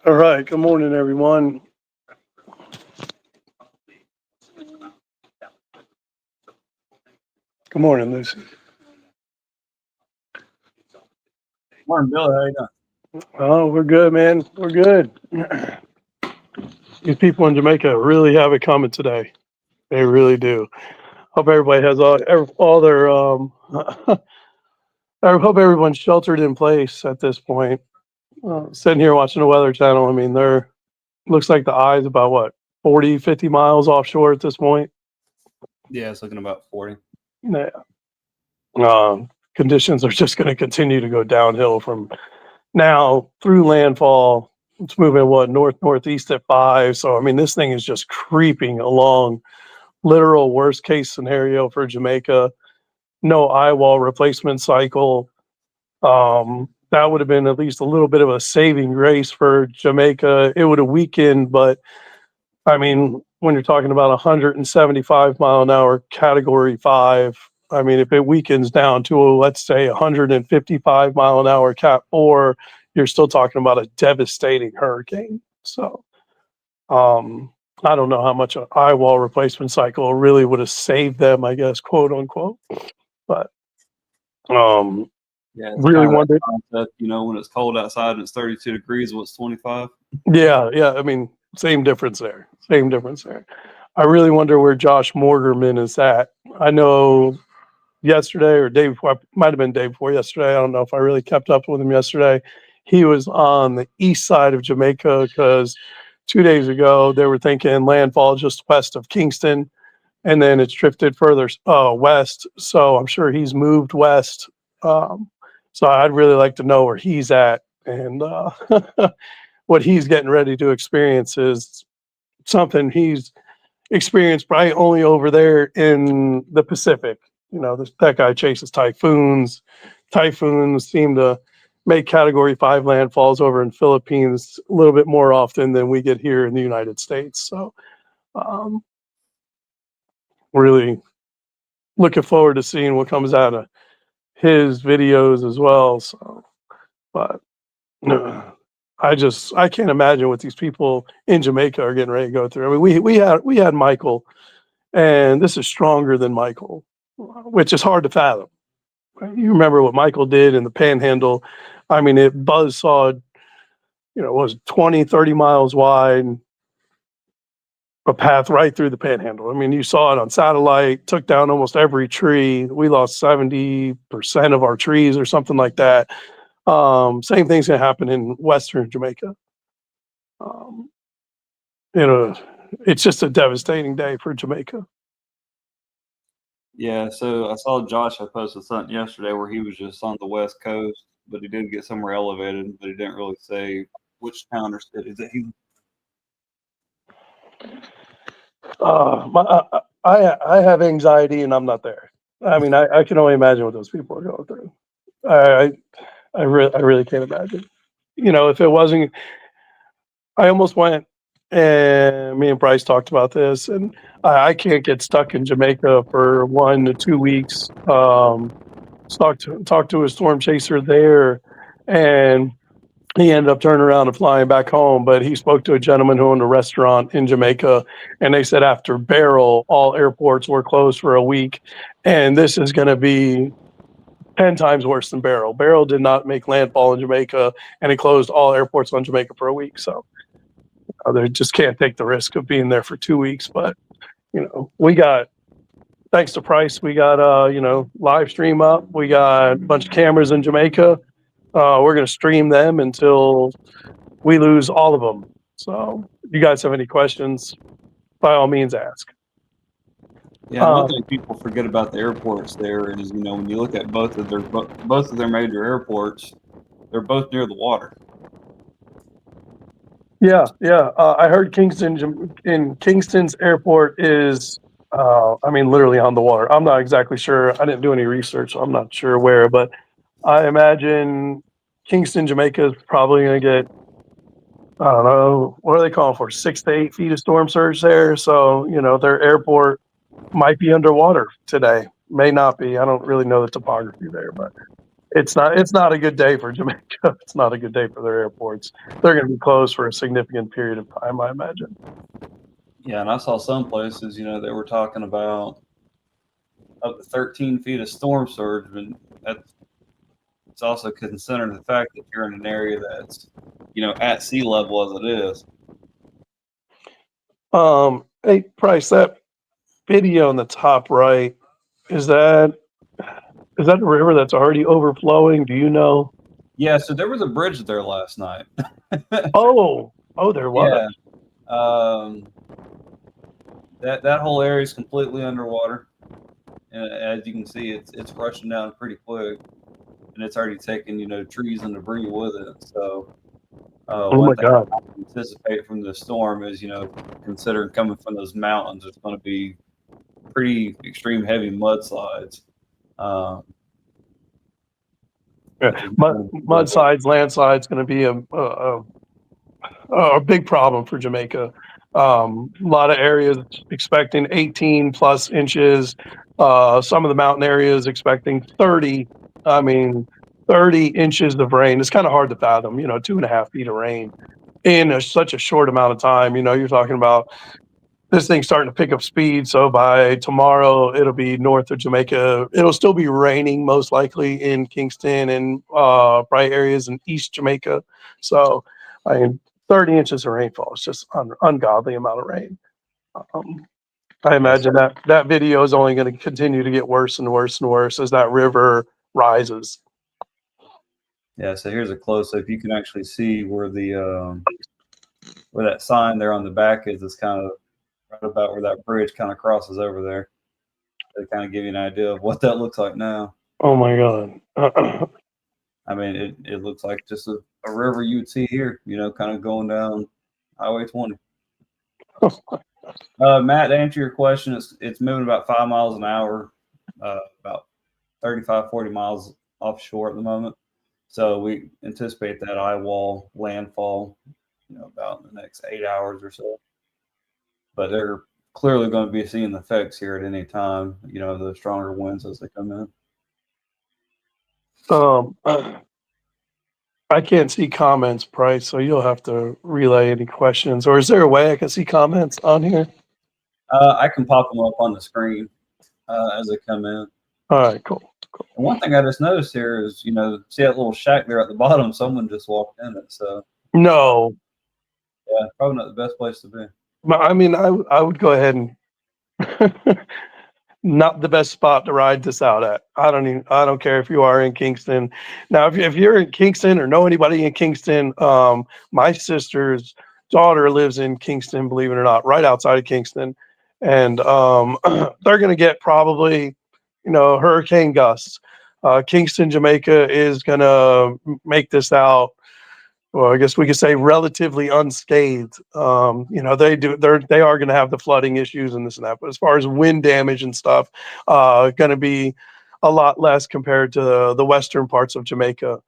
All right. Good morning, everyone. Good morning, Lucy. Morning, Billy. How you doing? Oh, we're good, man. We're good. These people in Jamaica really have it coming today. They really do. Hope everybody has all their. I hope everyone's sheltered in place at this point. Sitting here watching the Weather Channel. I mean, they're looks like the eye's about what 40, 50 miles offshore at this point. Yeah, it's looking about 40. Yeah. Conditions are just going to continue to go downhill from now through landfall. It's moving northeast at 5. So I mean, this thing is just creeping along. Literal worst case scenario for Jamaica. No eye wall replacement cycle. That would have been at least a little bit of a saving grace for Jamaica. It would have weakened, but I mean, when you're talking about 175 mile an hour category 5, I mean, if it weakens down to, let's say, 155 mile an hour cat 4, you're still talking about a devastating hurricane. So, I don't know how much an eye wall replacement cycle really would have saved them, I guess, quote unquote. But Yeah, it's really kind of wondered. that concept, when it's cold outside and it's 32 degrees, what's 25? Yeah. I mean, same difference there. Same difference there. I really wonder where Josh Morgerman is at. I know yesterday or day before, might have been day before yesterday. I don't know if I really kept up with him yesterday. He was on the east side of Jamaica because 2 days ago they were thinking landfall just west of Kingston, and then it's drifted further west. So I'm sure he's moved west. So I'd really like to know where he's at and what he's getting ready to experience is something he's experienced probably only over there in the Pacific. That guy chases typhoons. Typhoons seem to make Category 5 landfalls over in Philippines a little bit more often than we get here in the United States. So, um, really looking forward to seeing what comes out of his videos as well. So, but I can't imagine what these people in Jamaica are getting ready to go through. I mean, we had Michael, and this is stronger than Michael, which is hard to fathom. You remember what Michael did in the Panhandle? I mean, it buzzsawed, was 20, 30 miles wide, a path right through the Panhandle. I mean, you saw it on satellite, took down almost every tree. We lost 70% of our trees or something like that. Same thing's going to happen in Western Jamaica. Um, it's just a devastating day for Jamaica. Yeah, so I saw Josh had posted something yesterday where he was just on the West Coast, but he did get somewhere elevated, but he didn't really say which town or city that he. I have anxiety and I'm not there. I mean, I can only imagine what those people are going through. I I really can't imagine. If it wasn't, I almost went, and me and Bryce talked about this, and I can't get stuck in Jamaica for 1 to 2 weeks. Talked to a storm chaser there, and he ended up turning around and flying back home. But he spoke to a gentleman who owned a restaurant in Jamaica, and they said after Barrel, all airports were closed for a week, and this is going to be 10 times worse than Barrel. Barrel did not make landfall in Jamaica, and it closed all airports on Jamaica for a week. So they just can't take the risk of being there for 2 weeks. But we got, thanks to Price, we got live stream up. We got a bunch of cameras in Jamaica. We're going to stream them until we lose all of them. So if you guys have any questions, by all means ask. Yeah, and one thing people forget about the airports there is, when you look at both of their major airports, they're both near the water. Yeah, yeah. I heard Kingston's airport is, I mean, literally on the water. I'm not exactly sure. I didn't do any research, so I'm not sure where, but I imagine Kingston, Jamaica is probably going to get, I don't know, what are they calling for? 6 to 8 feet of storm surge there. So, their airport might be underwater today. May not be. I don't really know the topography there, but it's not a good day for Jamaica. It's not a good day for their airports. They're going to be closed for a significant period of time, I imagine. Yeah, and I saw some places, they were talking about up to 13 feet of storm surge, but that's it's also considering the fact that you're in an area that's, at sea level as it is. Hey, Price, that video in the top right, is that is that a river that's already overflowing? Do you know? Yeah, so there was a bridge there last night. Oh, there was. Yeah, um, that whole area is completely underwater, and as you can see, it's rushing down pretty quick, and it's already taken trees and debris with it. So Oh one my thing God. I anticipate from the storm is considering coming from those mountains, it's going to be pretty extreme heavy mudslides. Um, Yeah. which is Mudslides, landslides, going to be a big problem for Jamaica. A lot of areas expecting 18 plus inches. Some of the mountain areas expecting 30. I mean, 30 inches of rain. It's kind of hard to fathom, 2.5 feet of rain in such a short amount of time. You're talking about this thing's starting to pick up speed. So by tomorrow, it'll be north of Jamaica. It'll still be raining most likely in Kingston and bright areas in East Jamaica. So, I mean, 30 inches of rainfall is just ungodly amount of rain. Um, I Yes. imagine that video is only going to continue to get worse and worse and worse as that river rises. Yeah, so here's a close up. You can actually see where the where that sign there on the back is. It's kind of right about where that bridge kind of crosses over there. To kind of give you an idea of what that looks like now. Oh my God. I mean, it looks like just a river you would see here, kind of going down Highway 20. Matt, to answer your question, it's moving about 5 miles an hour, about 35, 40 miles offshore at the moment. So we anticipate that eye wall landfall, about in the next 8 hours or so. But they're clearly going to be seeing the effects here at any time, the stronger winds as they come in. um, I can't see comments, Price, so you'll have to relay any questions. Or is there a way I can see comments on here? I can pop them up on the screen as they come in. All right, cool. And one thing I just noticed here is, see that little shack there at the bottom? Someone just walked in it. So, No, yeah, probably not the best place to be. I mean, I would go ahead and not the best spot to ride this out at. I don't care if you are in Kingston. Now, if you're in Kingston or know anybody in Kingston, my sister's daughter lives in Kingston, believe it or not, right outside of Kingston, and they're going to get probably, hurricane gusts. Kingston, Jamaica is going to make this out, well, I guess we could say relatively unscathed. They are going to have the flooding issues and this and that, but as far as wind damage and stuff, going to be a lot less compared to the western parts of Jamaica.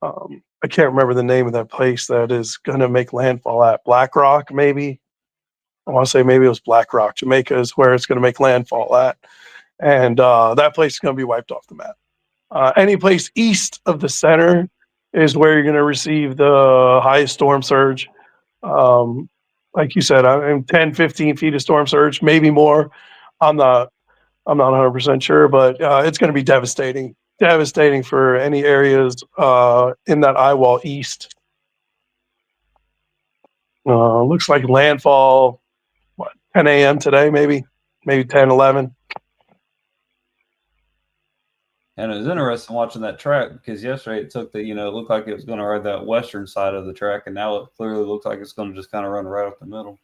I can't remember the name of that place that is going to make landfall at Black Rock, maybe. I want to say maybe it was Black Rock. Jamaica is where it's going to make landfall at, and that place is going to be wiped off the map. Any place east of the center is where you're going to receive the highest storm surge. Um, like you said, I mean, 10, 15 feet of storm surge, maybe more. I'm not, I'm not 100% sure, but it's going to be devastating. Devastating for any areas in that eye wall east. Looks like landfall, what, 10 a.m. today, maybe 10, 11. And it was interesting watching that track because yesterday it took it looked like it was going to ride that western side of the track, and now it clearly looks like it's going to just kind of run right up the middle.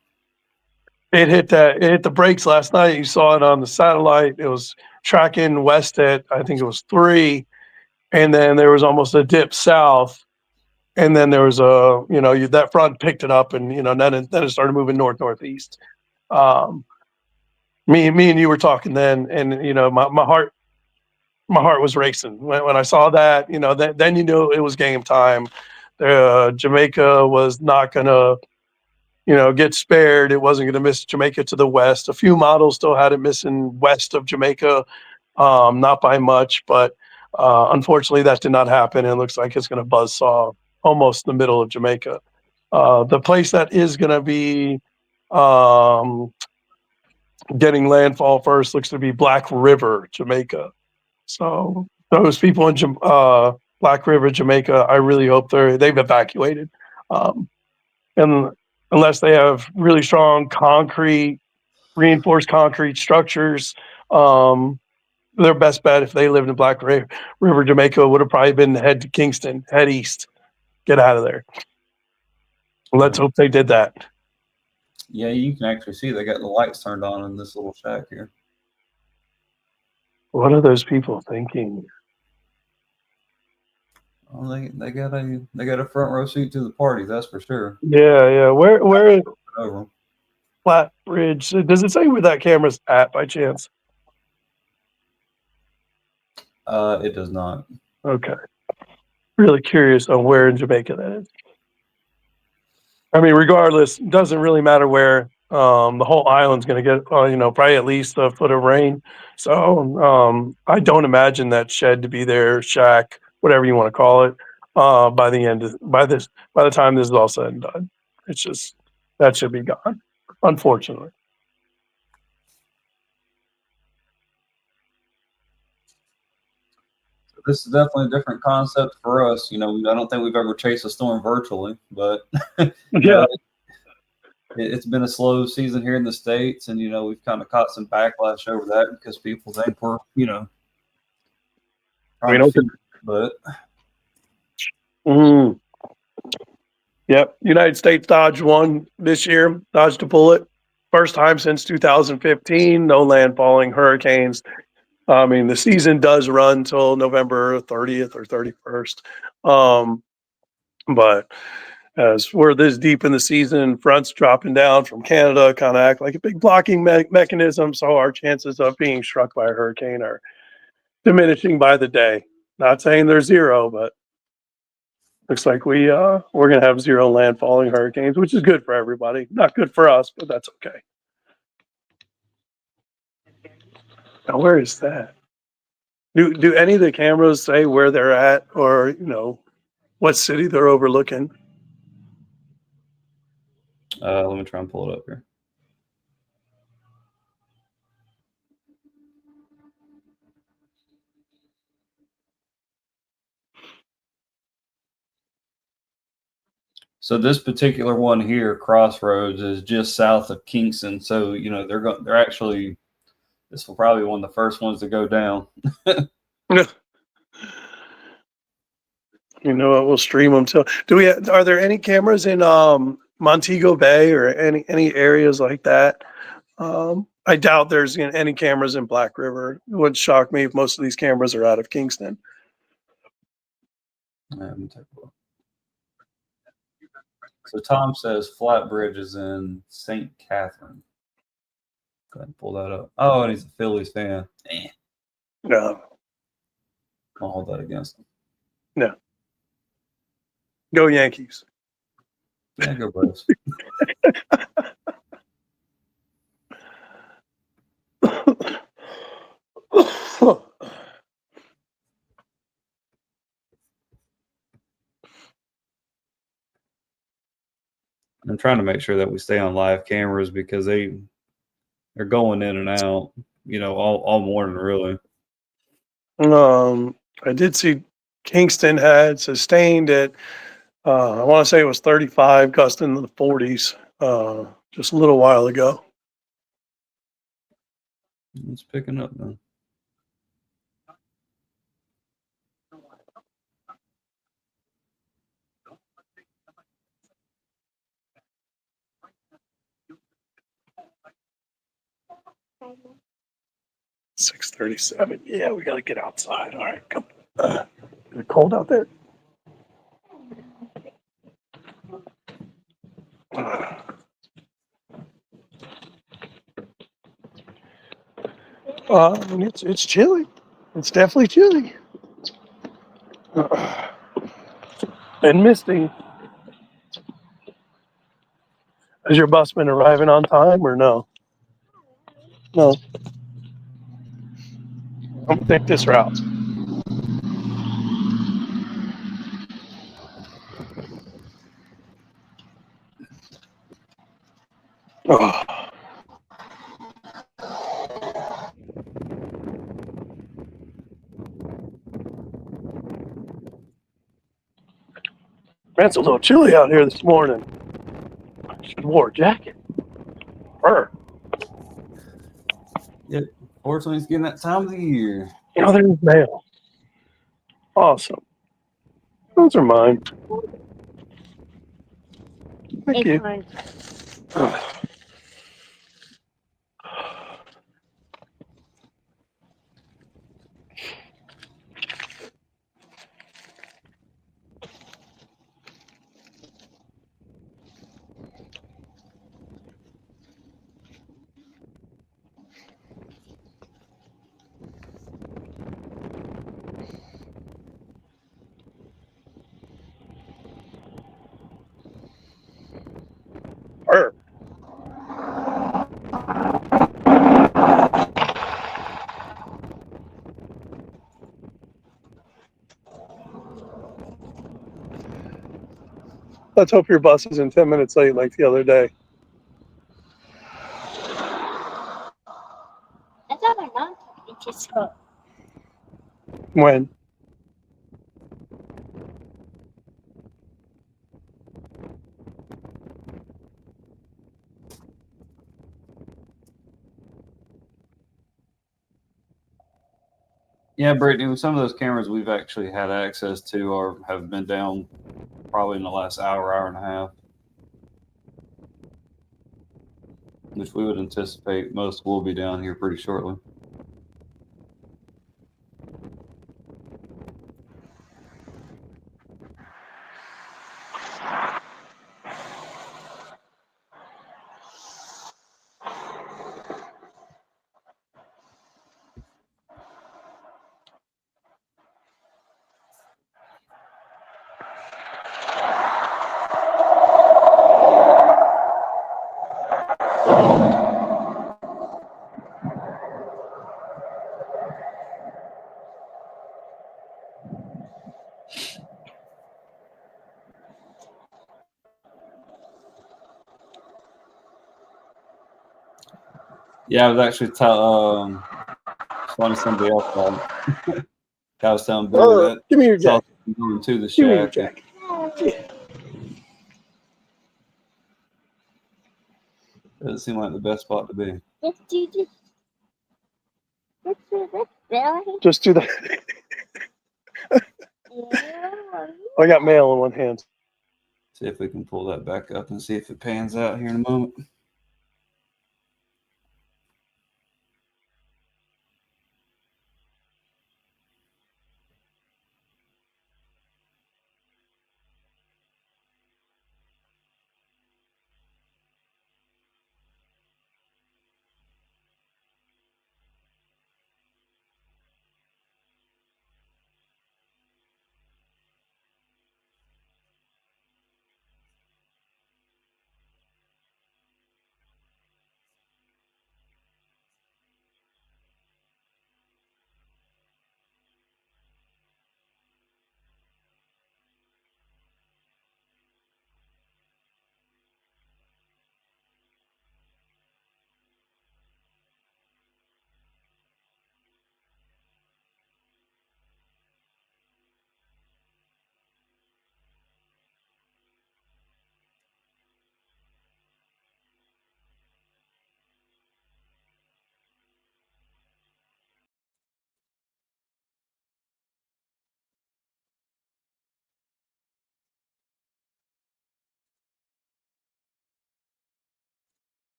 It hit the brakes last night. You saw it on the satellite. It was tracking west at I think it was 3, and then there was almost a dip south, and then there was a that front picked it up, and then it started moving northeast. Um, me and you were talking then, and my heart was racing when I saw that. Then you knew it was game time. Jamaica was not gonna get spared. It wasn't going to miss Jamaica to the west. A few models still had it missing west of Jamaica, not by much, but unfortunately that did not happen. It looks like it's going to buzzsaw almost the middle of Jamaica. The place that is going to be um, getting landfall first looks to be Black River, Jamaica. So those people in Black River, Jamaica, I really hope they've evacuated. Um, and unless they have really strong reinforced concrete structures, um, their best bet if they lived in River, Jamaica, would have probably been head to Kingston, head east, get out of there. Let's hope they did that. Yeah, you can actually see they got the lights turned on in this little shack here. What are those people thinking? Well, they got a front row seat to the party, that's for sure. Yeah. Where is Over. Flat Bridge? Does it say where that camera's at by chance? It does not. Okay. Really curious on where in Jamaica that is. I mean, regardless, it doesn't really matter where. The whole island's going to get, probably at least a foot of rain. So I don't imagine that shed to be there, shack, whatever you want to call it, by the time this is all said and done. It's just that should be gone, unfortunately. This is definitely a different concept for us. I don't think we've ever chased a storm virtually, but Yeah, it's been a slow season here in the States, and we've kind of caught some backlash over that because people think we're we trying to don't. feed, but Mm, yep, United States dodged one this year, dodged a bullet. First time since 2015, no landfalling hurricanes. I mean, the season does run till November 30th or 31st. Um, but as we're this deep in the season, fronts dropping down from Canada kind of act like a big blocking mechanism. So our chances of being struck by a hurricane are diminishing by the day. Not saying they're zero, but looks like we're gonna have zero landfalling hurricanes, which is good for everybody. Not good for us, but that's okay. Now, where is that? Do any of the cameras say where they're at, or what city they're overlooking? let me try and pull it up here. So this particular one here, Crossroads, is just south of Kingston. So they're actually, this will probably be one of the first ones to go down. You know what? We'll stream them till. Are there any cameras in Montego Bay or any areas like that? I doubt there's any cameras in Black River. It would shock me if most of these cameras are out of Kingston. Let me take a look. So Tom says Flatbridge is in St. Catherine. Go ahead and pull that up. Oh, and he's a Phillies fan. No, I'll hold that against him. no. Go Yankees. Yeah, go Braves. I'm trying to make sure that we stay on live cameras because they're going in and out, all morning really. I did see Kingston had sustained at I want to say it was 35, gusting in the 40s just a little while ago. It's picking up now. 6:37. Yeah, we got to get outside. All right, come. Is it cold out there? It's chilly. It's definitely chilly. And misty. Has your bus been arriving on time or no? No. I'm gonna take this route. Oh. Man, it's a little chilly out here this morning. I should have wore a jacket. Fur. Yep. Fortunately, it's getting that time of the year. Oh, there's mail. Awesome. Those are mine. Thank you. Fur. Let's hope your bus isn't 10 minutes late like the other day. I thought my mom took me to school. When? Yeah, Brittany, with some of those cameras we've actually had access to or have been down probably in the last hour and a half, which we would anticipate most will be down here pretty shortly. Yeah, I was actually telling somebody else about it. I was telling Billy that Give me your saw jacket. something going to the Give me your shack. jacket. Doesn't seem like the best spot to be. Let's do this. Let's do this, Billy. Just do that. Yeah. I got mail in one hand. See if we can pull that back up and see if it pans out here in a moment.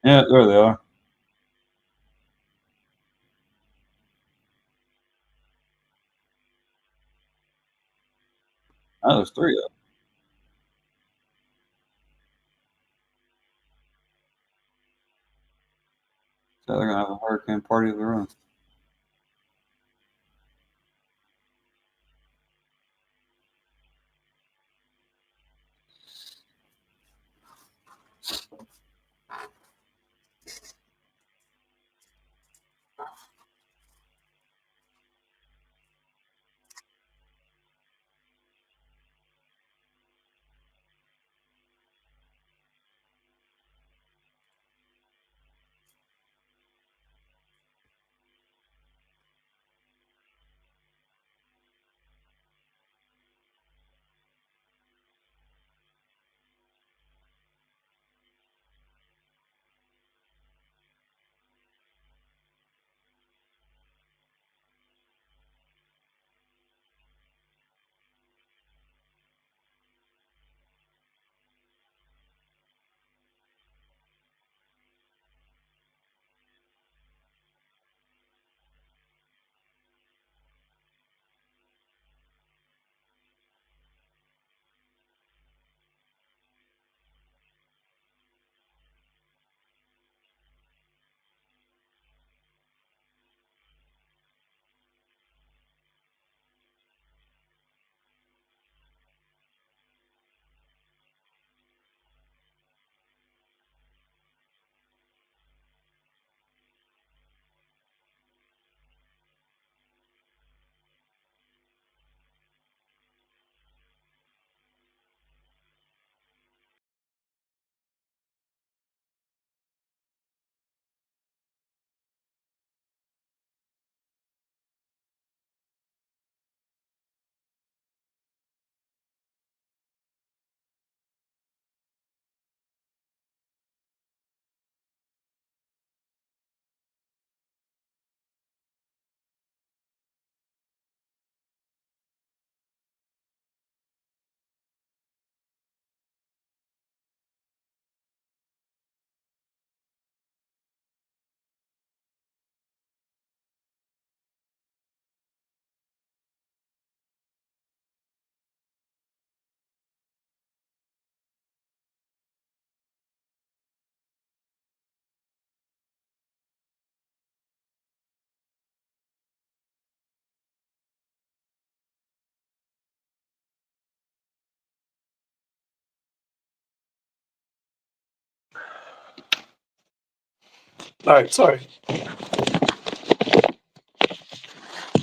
Yeah, there they are. Oh, there's three of them. So they're gonna have a hurricane party of their own. All right, sorry.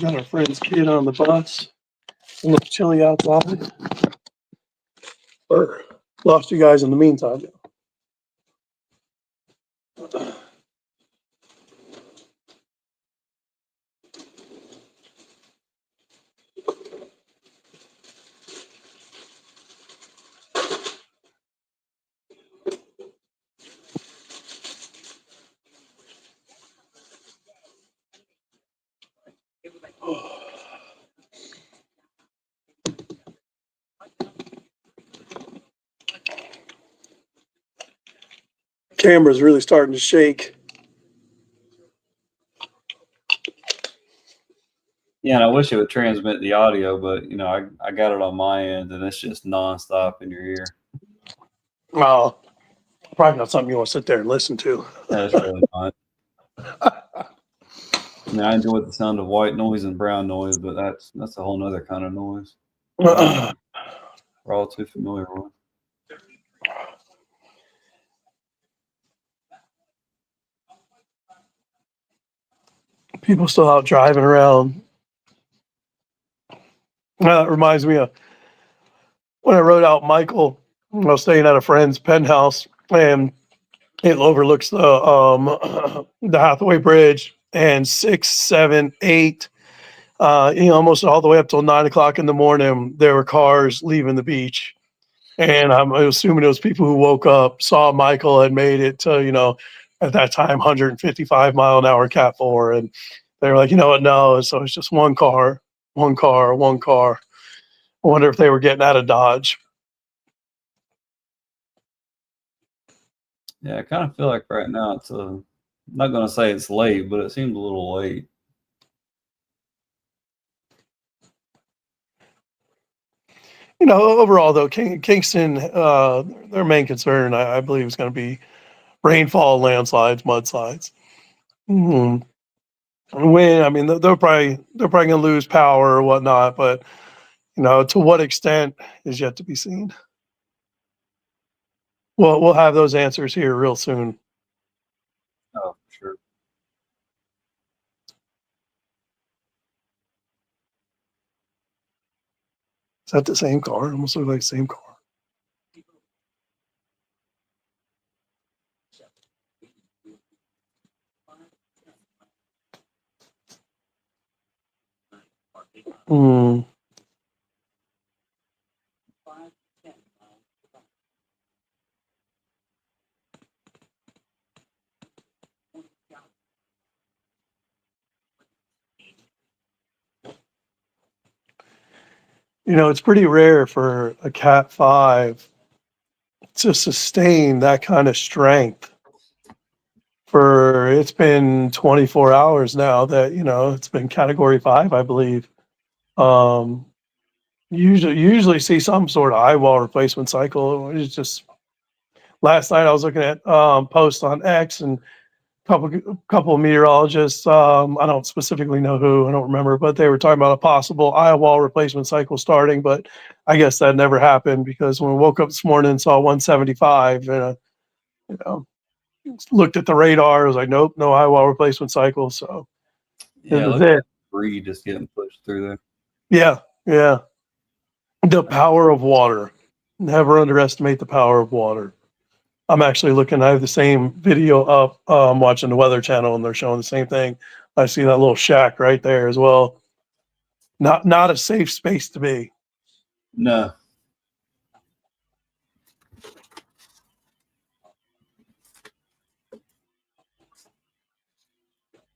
Got our friend's kid on the bus. A little chilly outside. Or lost you guys in the meantime. Camera's really starting to shake. Yeah, and I wish it would transmit the audio, but I got it on my end, and it's just nonstop in your ear. Oh, probably not something you want to sit there and listen to. That's really not. I mean, I enjoy the sound of white noise and brown noise, but that's a whole nother kind of noise. We're all too familiar with. People still out driving around. That reminds me of when I rode out Michael. I was staying at a friend's penthouse, and it overlooks the the Hathaway Bridge and 6, 7, 8. Almost all the way up till 9 o'clock in the morning, there were cars leaving the beach, and I'm assuming it was people who woke up, saw Michael, had made it to at that time 155-mile-an-hour Cat 4, and they were like, you know what, no, so it's just one car, one car, one car. I wonder if they were getting out of Dodge. Yeah, I kind of feel like right now it's I'm not going to say it's late, but it seems a little late. Overall though, Kingston, their main concern, I believe, is going to be rainfall, landslides, mudslides. Hmm. When I mean, they're probably going to lose power or whatnot, but to what extent is yet to be seen. We'll have those answers here real soon. Oh, for sure. Is that the same car? Almost look like the same car. Hmm. It's pretty rare for a Cat 5 to sustain that kind of strength for it's been 24 hours now that it's been category 5, I believe. um usually see some sort of eye wall replacement cycle. It's just last night I was looking at posts on X, and couple of meteorologists, I don't specifically know who, I don't remember, but they were talking about a possible eye wall replacement cycle starting, but I guess that never happened because when we woke up this morning and saw 175, and you know looked at the radar, I was like, nope, no eye wall replacement cycle. So this Yeah, is look at it. that debris just getting pushed through there. Yeah, yeah. The power of water. Never underestimate the power of water. I'm actually looking. I have the same video up, watching the Weather Channel, and they're showing the same thing. I see that little shack right there as well. Not a safe space to be. No.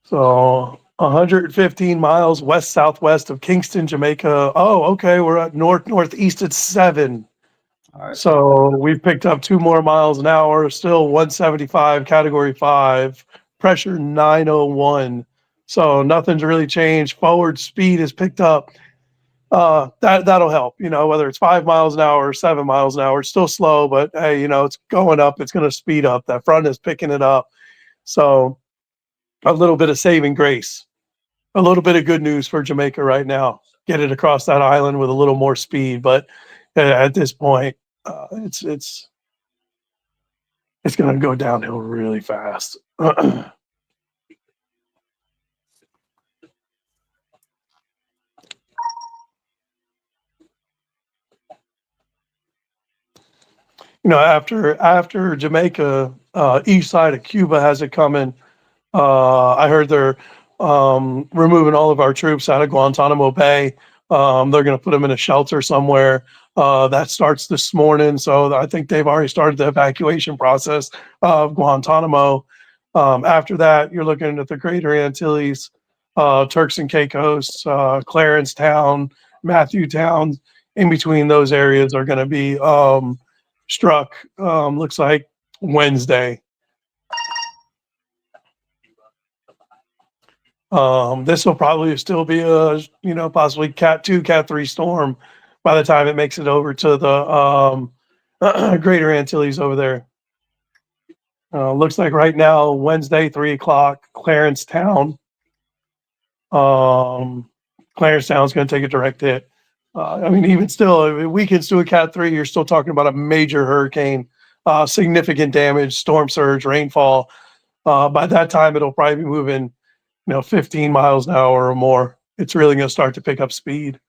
So 115 miles west southwest of Kingston, Jamaica. Oh, okay. We're at northeast at 7. All right. So we've picked up 2 more miles an hour. Still 175, category 5, pressure 901. So nothing's really changed. Forward speed is picked up. That'll help. Whether it's 5 miles an hour or 7 miles an hour, it's still slow, but hey, it's going up. It's going to speed up. That front is picking it up. So a little bit of saving grace, a little bit of good news for Jamaica right now. Get it across that island with a little more speed, but at this point, it's going to go downhill really fast. After Jamaica, east side of Cuba has it coming. I heard they're removing all of our troops out of Guantanamo Bay. They're going to put them in a shelter somewhere. That starts this morning, so I think they've already started the evacuation process of Guantanamo. After that, you're looking at the Greater Antilles, Turks and Caicos, Clarence Town, Matthew Town. In between those areas are going to be struck. Looks like Wednesday. This will probably still be a possibly Cat 2, Cat 3 storm by the time it makes it over to the Greater Antilles over there. Looks like right now Wednesday 3 o'clock, Clarence Town. Clarence Town's going to take a direct hit. Even still, if it weakens to a Cat 3, you're still talking about a major hurricane, significant damage, storm surge, rainfall. By that time, it'll probably be moving 15 miles an hour or more. It's really going to start to pick up speed.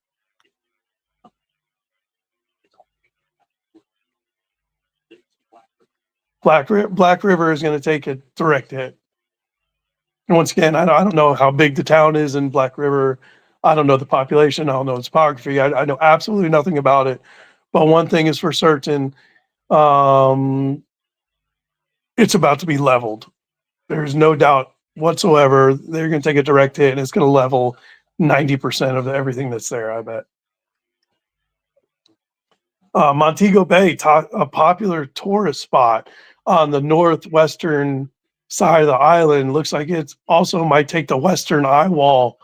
Black River is going to take a direct hit. And once again, I don't know how big the town is in Black River. I don't know the population. I don't know its topography. I know absolutely nothing about it. But one thing is for certain, it's about to be leveled. There's no doubt whatsoever. They're going to take a direct hit, and it's going to level 90% of everything that's there, I bet. Montego Bay, a popular tourist spot. on the northwestern side of the island. Looks like it's also might take the western eye wall.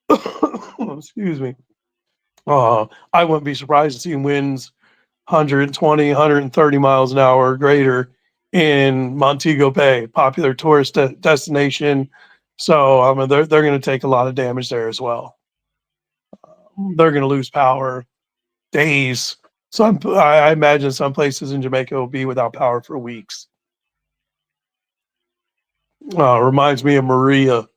Excuse me. I wouldn't be surprised to see winds 120, 130 miles an hour or greater in Montego Bay, popular tourist destination. So they're going to take a lot of damage there as well. They're going to lose power days. I imagine some places in Jamaica will be without power for weeks. Reminds me of Maria,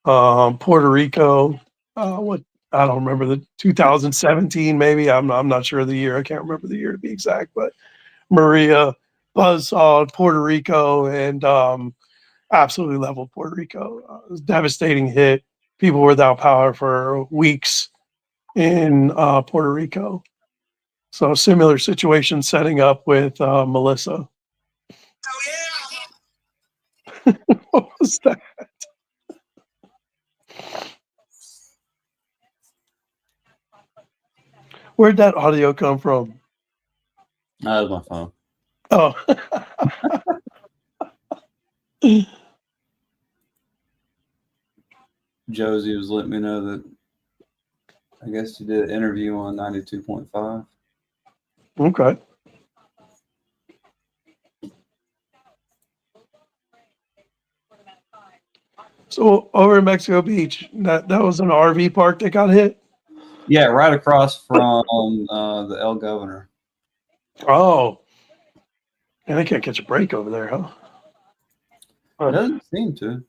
Puerto Rico. What I don't remember the 2017 maybe. I'm not sure of the year. I can't remember the year to be exact. But Maria buzzsawed Puerto Rico and absolutely leveled Puerto Rico. It was a devastating hit. People were without power for weeks in Puerto Rico. So similar situation setting up with Melissa. What was that? Where'd that audio come from? That was my phone. Oh, Josie was letting me know that I guess you did an interview on 92.5. okay. So over in Mexico Beach, that was an RV park that got hit. Yeah, right across from the El Governor. Oh, and they can't catch a break over there, huh? It doesn't seem to.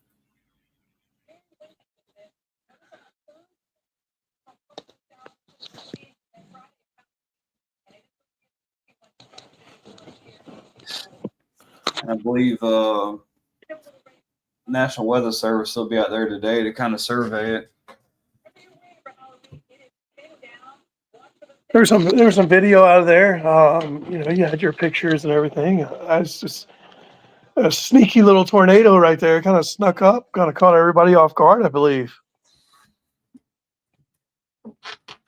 And I believe National Weather Service will be out there today to kind of survey it. There was some video out of there. You had your pictures and everything. I was just a sneaky little tornado right there. Kind of snuck up, kind of caught everybody off guard, I believe.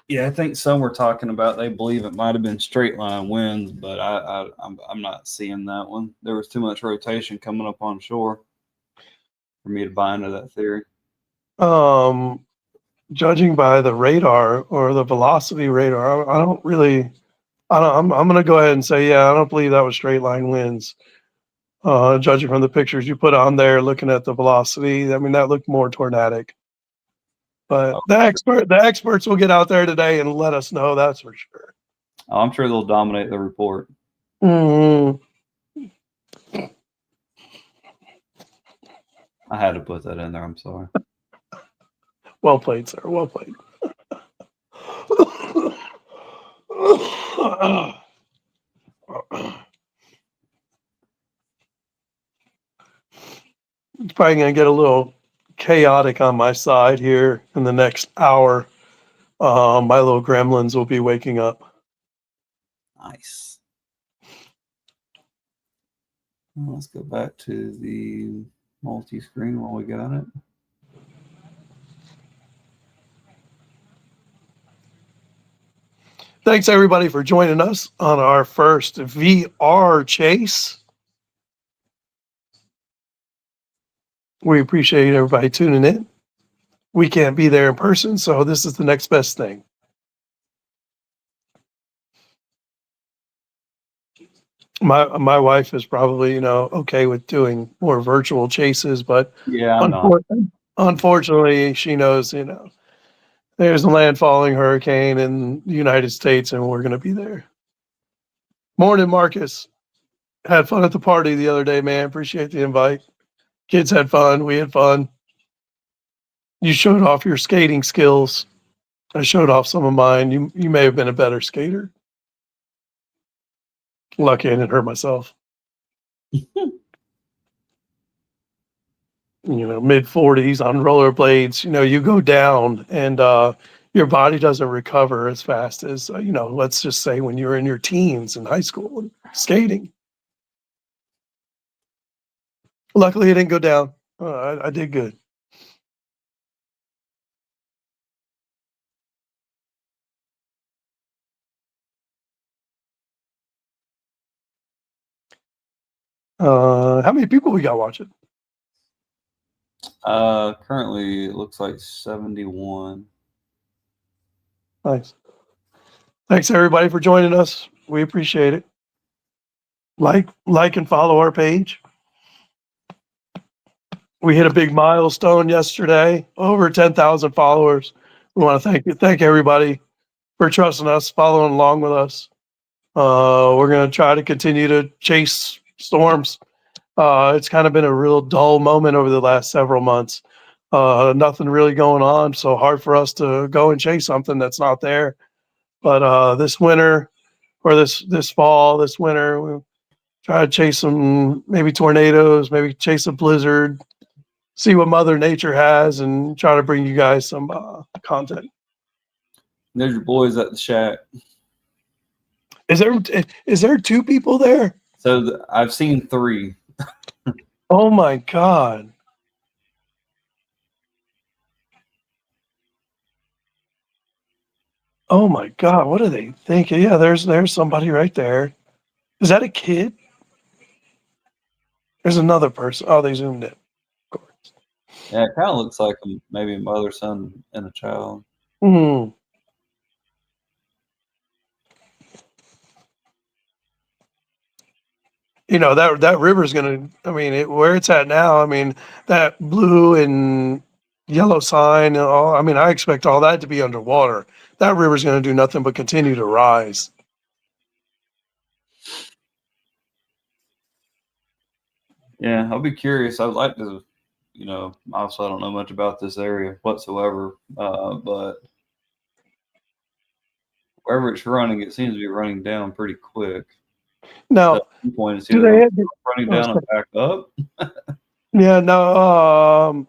Yeah, I think some were talking about they believe it might have been straight line winds, but I'm not seeing that one. There was too much rotation coming up on shore for me to buy into that theory. Judging by the radar or the velocity radar, I don't really. I don't. I'm going to go ahead and say, yeah, I don't believe that was straight line winds. Judging from the pictures you put on there, looking at the velocity, I mean that looked more tornadic. But the experts will get out there today and let us know. That's for sure. Oh, I'm sure they'll dominate the report. Mm-hmm. I had to put that in there. I'm sorry. Well played, sir. Well played. It's probably going to get a little chaotic on my side here in the next hour. My little gremlins will be waking up. Nice. Well, let's go back to the multi-screen while we got it. Thanks everybody for joining us on our first VR chase. We appreciate everybody tuning in. We can't be there in person, so this is the next best thing. My wife is probably okay with doing more virtual chases, but Yeah, I'm not. Unfortunately, she knows there's a landfalling hurricane in the United States, and we're going to be there. Morning, Marcus. Had fun at the party the other day, man. Appreciate the invite. Kids had fun. We had fun. You showed off your skating skills. I showed off some of mine. You may have been a better skater. Lucky I didn't hurt myself. Mid 40s on rollerblades, you go down and your body doesn't recover as fast as, let's just say when you were in your teens in high school and skating. Luckily, it didn't go down. I did good. How many people we got watching? Currently it looks like 71. Nice. Thanks everybody for joining us. We appreciate it. Like and follow our page. We hit a big milestone yesterday, over 10,000 followers. We want to thank everybody for trusting us, following along with us. We're going to try to continue to chase storms. It's kind of been a real dull moment over the last several months. Nothing really going on, so hard for us to go and chase something that's not there. But this winter, or this fall, this winter, we'll try to chase some maybe tornadoes, maybe chase a blizzard, see what Mother Nature has, and try to bring you guys some content. There's your boys at the shack. Is there two people there? So I've seen 3. Oh my God. Oh my God. What are they thinking? Yeah, there's somebody right there. Is that a kid? There's another person. Oh, they zoomed in. Of course. Yeah, it kind of looks like maybe a mother, son, and a child. Hmm. You know, that river's gonna, I mean, where it's at now, I mean, that blue and yellow sign and all, I mean, I expect all that to be underwater. That river's gonna do nothing but continue to rise. Yeah, I'll be curious. I'd like to, obviously I don't know much about this area whatsoever, but wherever it's running, it seems to be running down pretty quick. So Now, at some point, it's do either they going have, to running oh, down and back up. yeah, no,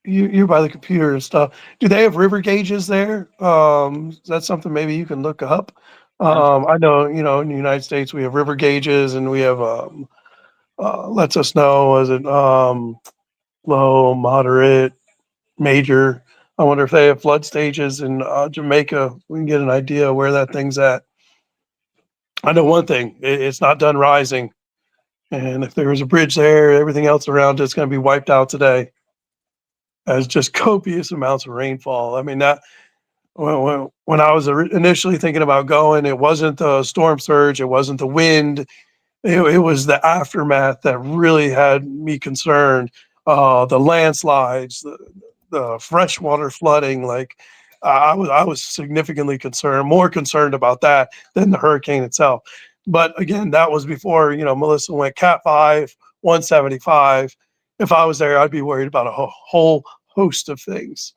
you're by the computer and stuff. Do they have river gauges there? Is that something maybe you can look up? I know, in the United States we have river gauges and we have lets us know, is it low, moderate, major. I wonder if they have flood stages in Jamaica. We can get an idea where that thing's at. I know one thing, it's not done rising. And if there was a bridge there, everything else around it's going to be wiped out today as just copious amounts of rainfall. I mean, that when I was initially thinking about going, it wasn't the storm surge, it wasn't the wind, it was the aftermath that really had me concerned. The landslides, the freshwater flooding, like I was significantly concerned, more concerned about that than the hurricane itself. But again, that was before Melissa went Cat 5, 175. If I was there, I'd be worried about a whole host of things.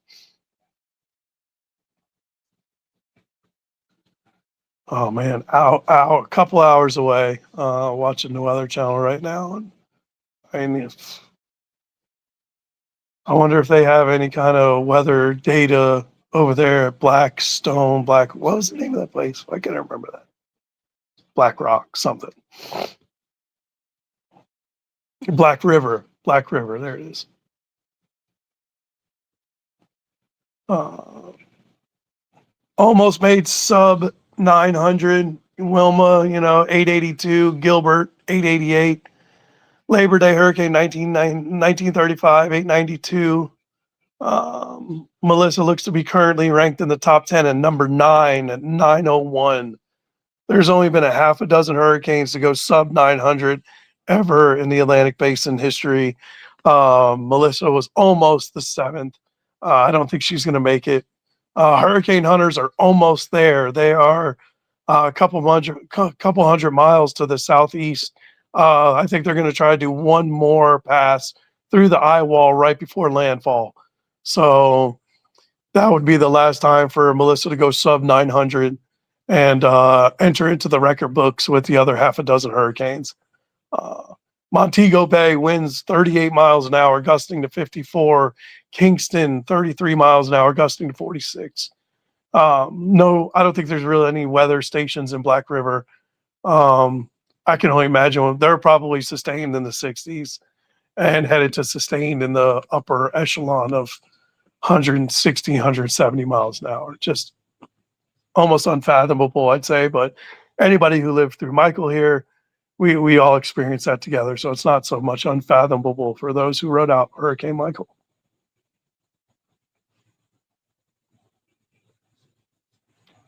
Oh man, a couple hours away, watching the Weather Channel right now, and I mean, I wonder if they have any kind of weather data over there at Blackstone. What was the name of that place? I can't remember that. Black Rock, something. Black River. Black River. There it is. Uh, almost made sub 900. Wilma, 882. Gilbert, 888. Labor Day Hurricane 1935, 892. Melissa looks to be currently ranked in the top 10 and number 9 at 901. There's only been a half a dozen hurricanes to go sub 900 ever in the Atlantic Basin history. Melissa was almost the 7th. I don't think she's going to make it. Hurricane hunters are almost there. They are a couple hundred miles to the southeast. I think they're going to try to do one more pass through the eye wall right before landfall. So that would be the last time for Melissa to go sub 900 and enter into the record books with the other half a dozen hurricanes. Montego Bay winds 38 miles an hour, gusting to 54. Kingston, 33 miles an hour, gusting to 46. No, I don't think there's really any weather stations in Black River. I can only imagine they're probably sustained in the 60s and headed to sustained in the upper echelon of 160, 170 miles an hour. Just almost unfathomable, I'd say. But anybody who lived through Michael here we all experienced that together. So it's not so much unfathomable for those who rode out Hurricane Michael.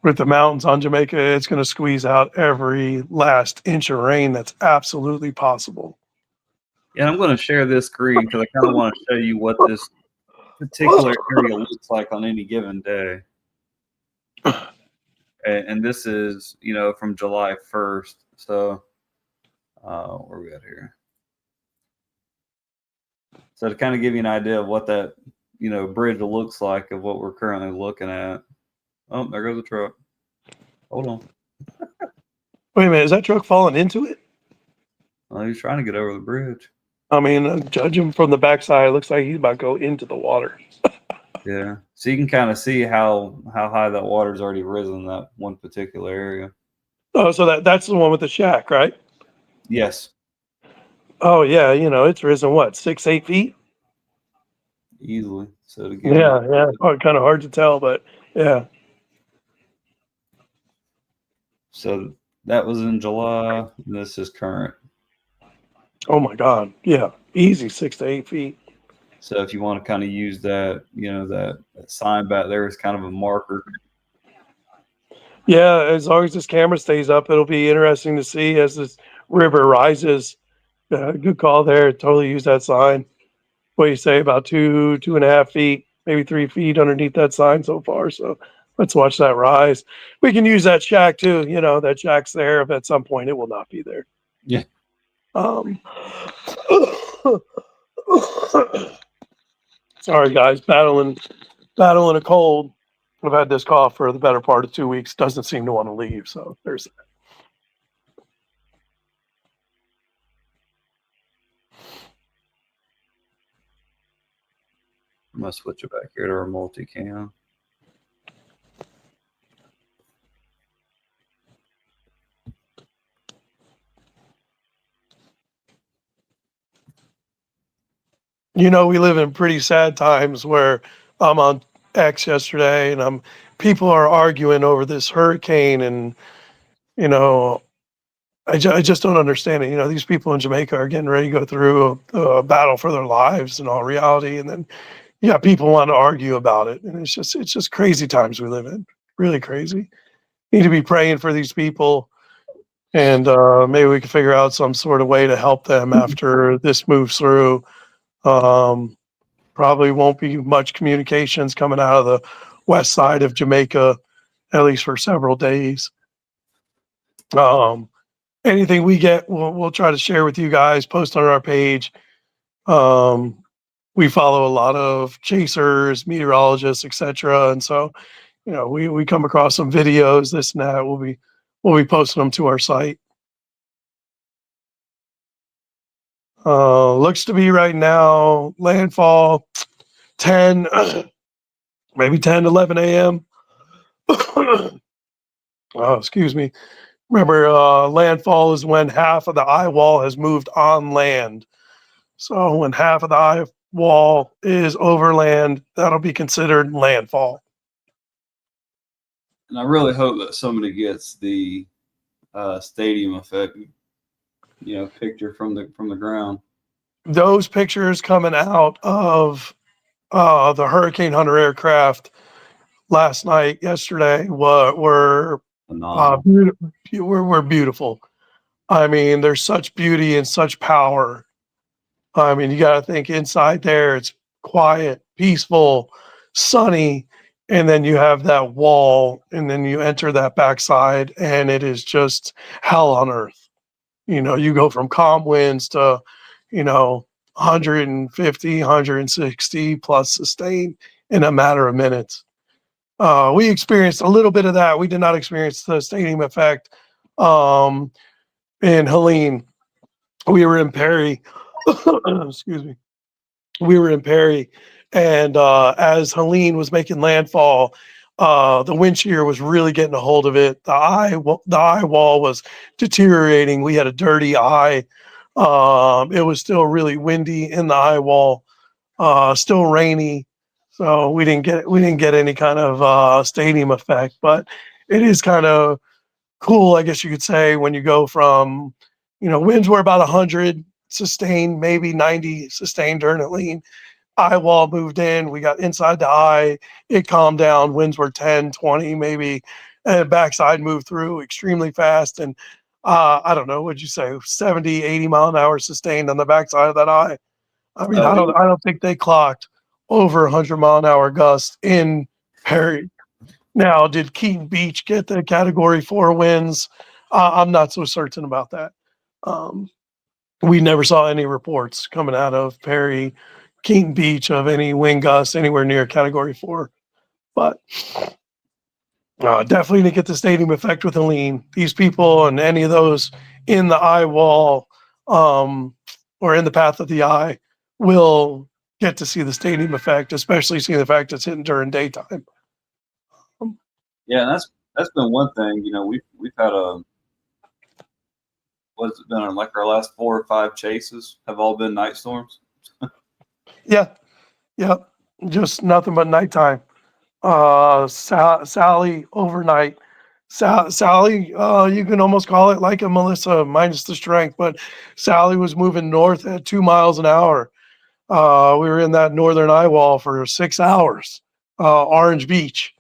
With the mountains on Jamaica, it's going to squeeze out every last inch of rain that's absolutely possible. Yeah, I'm going to share this screen because I kind of want to show you what this particular area looks like on any given day. And this is, from July 1st. So, where are we at here? So to kind of give you an idea of what that, bridge looks like of what we're currently looking at. Oh, there goes the truck. Hold on. Wait a minute, is that truck falling into it? Well, he's trying to get over the bridge. I mean, judging from the backside, it looks like he's about to go into the water. Yeah. So you can kind of see how high that water's already risen in that one particular area. Oh, so that's the one with the shack, right? Yes. Oh yeah, it's risen what, 6-8 feet? Easily. So to give Yeah. Oh, kind of hard to tell, but yeah. So that was in July, and this is current. Oh my God. Yeah. Easy 6 to 8 feet. So if you want to kind of use that, that sign back there is kind of a marker. Yeah, as long as this camera stays up, it'll be interesting to see as this river rises. Good call there. Totally use that sign. What do you say, about 2.5 feet, maybe 3 feet underneath that sign so far. So let's watch that rise. We can use that shack too. That shack's there. If at some point it will not be there. Yeah. Sorry guys, battling a cold. I've had this cough for the better part of 2 weeks. Doesn't seem to want to leave. So there's that. I'm going to switch it back here to our multicam. We live in pretty sad times where I'm on X yesterday and people are arguing over this hurricane and, I just don't understand it. These people in Jamaica are getting ready to go through a battle for their lives in all reality. And then, people want to argue about it. And it's just crazy times we live in. Really crazy. Need to be praying for these people. And maybe we can figure out some sort of way to help them after this moves through. Probably won't be much communications coming out of the west side of Jamaica, at least for several days. Anything we get, we'll try to share with you guys, post on our page. We follow a lot of chasers, meteorologists, etc. And so, we come across some videos, this and that. We'll be posting them to our site. Looks to be right now landfall 10, maybe 10, 11 a.m. Oh, excuse me. Remember, landfall is when half of the eye wall has moved on land. So when half of the eye wall is over land, that'll be considered landfall. And I really hope that somebody gets the stadium effect, picture from the ground. Those pictures coming out of the Hurricane Hunter aircraft last night, yesterday, were beautiful. I mean, there's such beauty and such power. I mean, you got to think inside there, it's quiet, peaceful, sunny, and then you have that wall, and then you enter that backside, and it is just hell on earth. You go from calm winds to, 150, 160 plus sustained in a matter of minutes. We experienced a little bit of that. We did not experience the stadium effect in Helene. We were in Perry. Excuse me. We were in Perry, and as Helene was making landfall, the wind shear was really getting a hold of it. The eye wall was deteriorating. We had a dirty eye. It was still really windy in the eye wall. Still rainy, so we didn't get any kind of stadium effect. But it is kind of cool, I guess you could say, when you go from Winds were about 100 sustained, maybe 90 sustained during Helene. Eye wall moved in. We got inside the eye. It calmed down. Winds were 10, 20, maybe. And backside moved through extremely fast. And I don't know, what'd you say, 70, 80 mile an hour sustained on the backside of that eye. I mean, Oh, I don't think they clocked over 100 mile an hour gust in Perry. Now, did Keaton Beach get the Category 4 winds? I'm not so certain about that. Um, we never saw any reports coming out of Perry, Keaton Beach of any wind gusts anywhere near Category 4. But definitely to get the stadium effect with Helene, these people and any of those in the eye wall or in the path of the eye will get to see the stadium effect, especially seeing the fact it's hitting during daytime. yeah, and that's been one thing. We've had what's it been like our last 4 or 5 chases have all been night storms. Yeah, yeah, just nothing but nighttime. Sally overnight. Sally, you can almost call it like a Melissa minus the strength, but Sally was moving north at 2 miles an hour. We were in that northern eye wall for 6 hours, Orange Beach,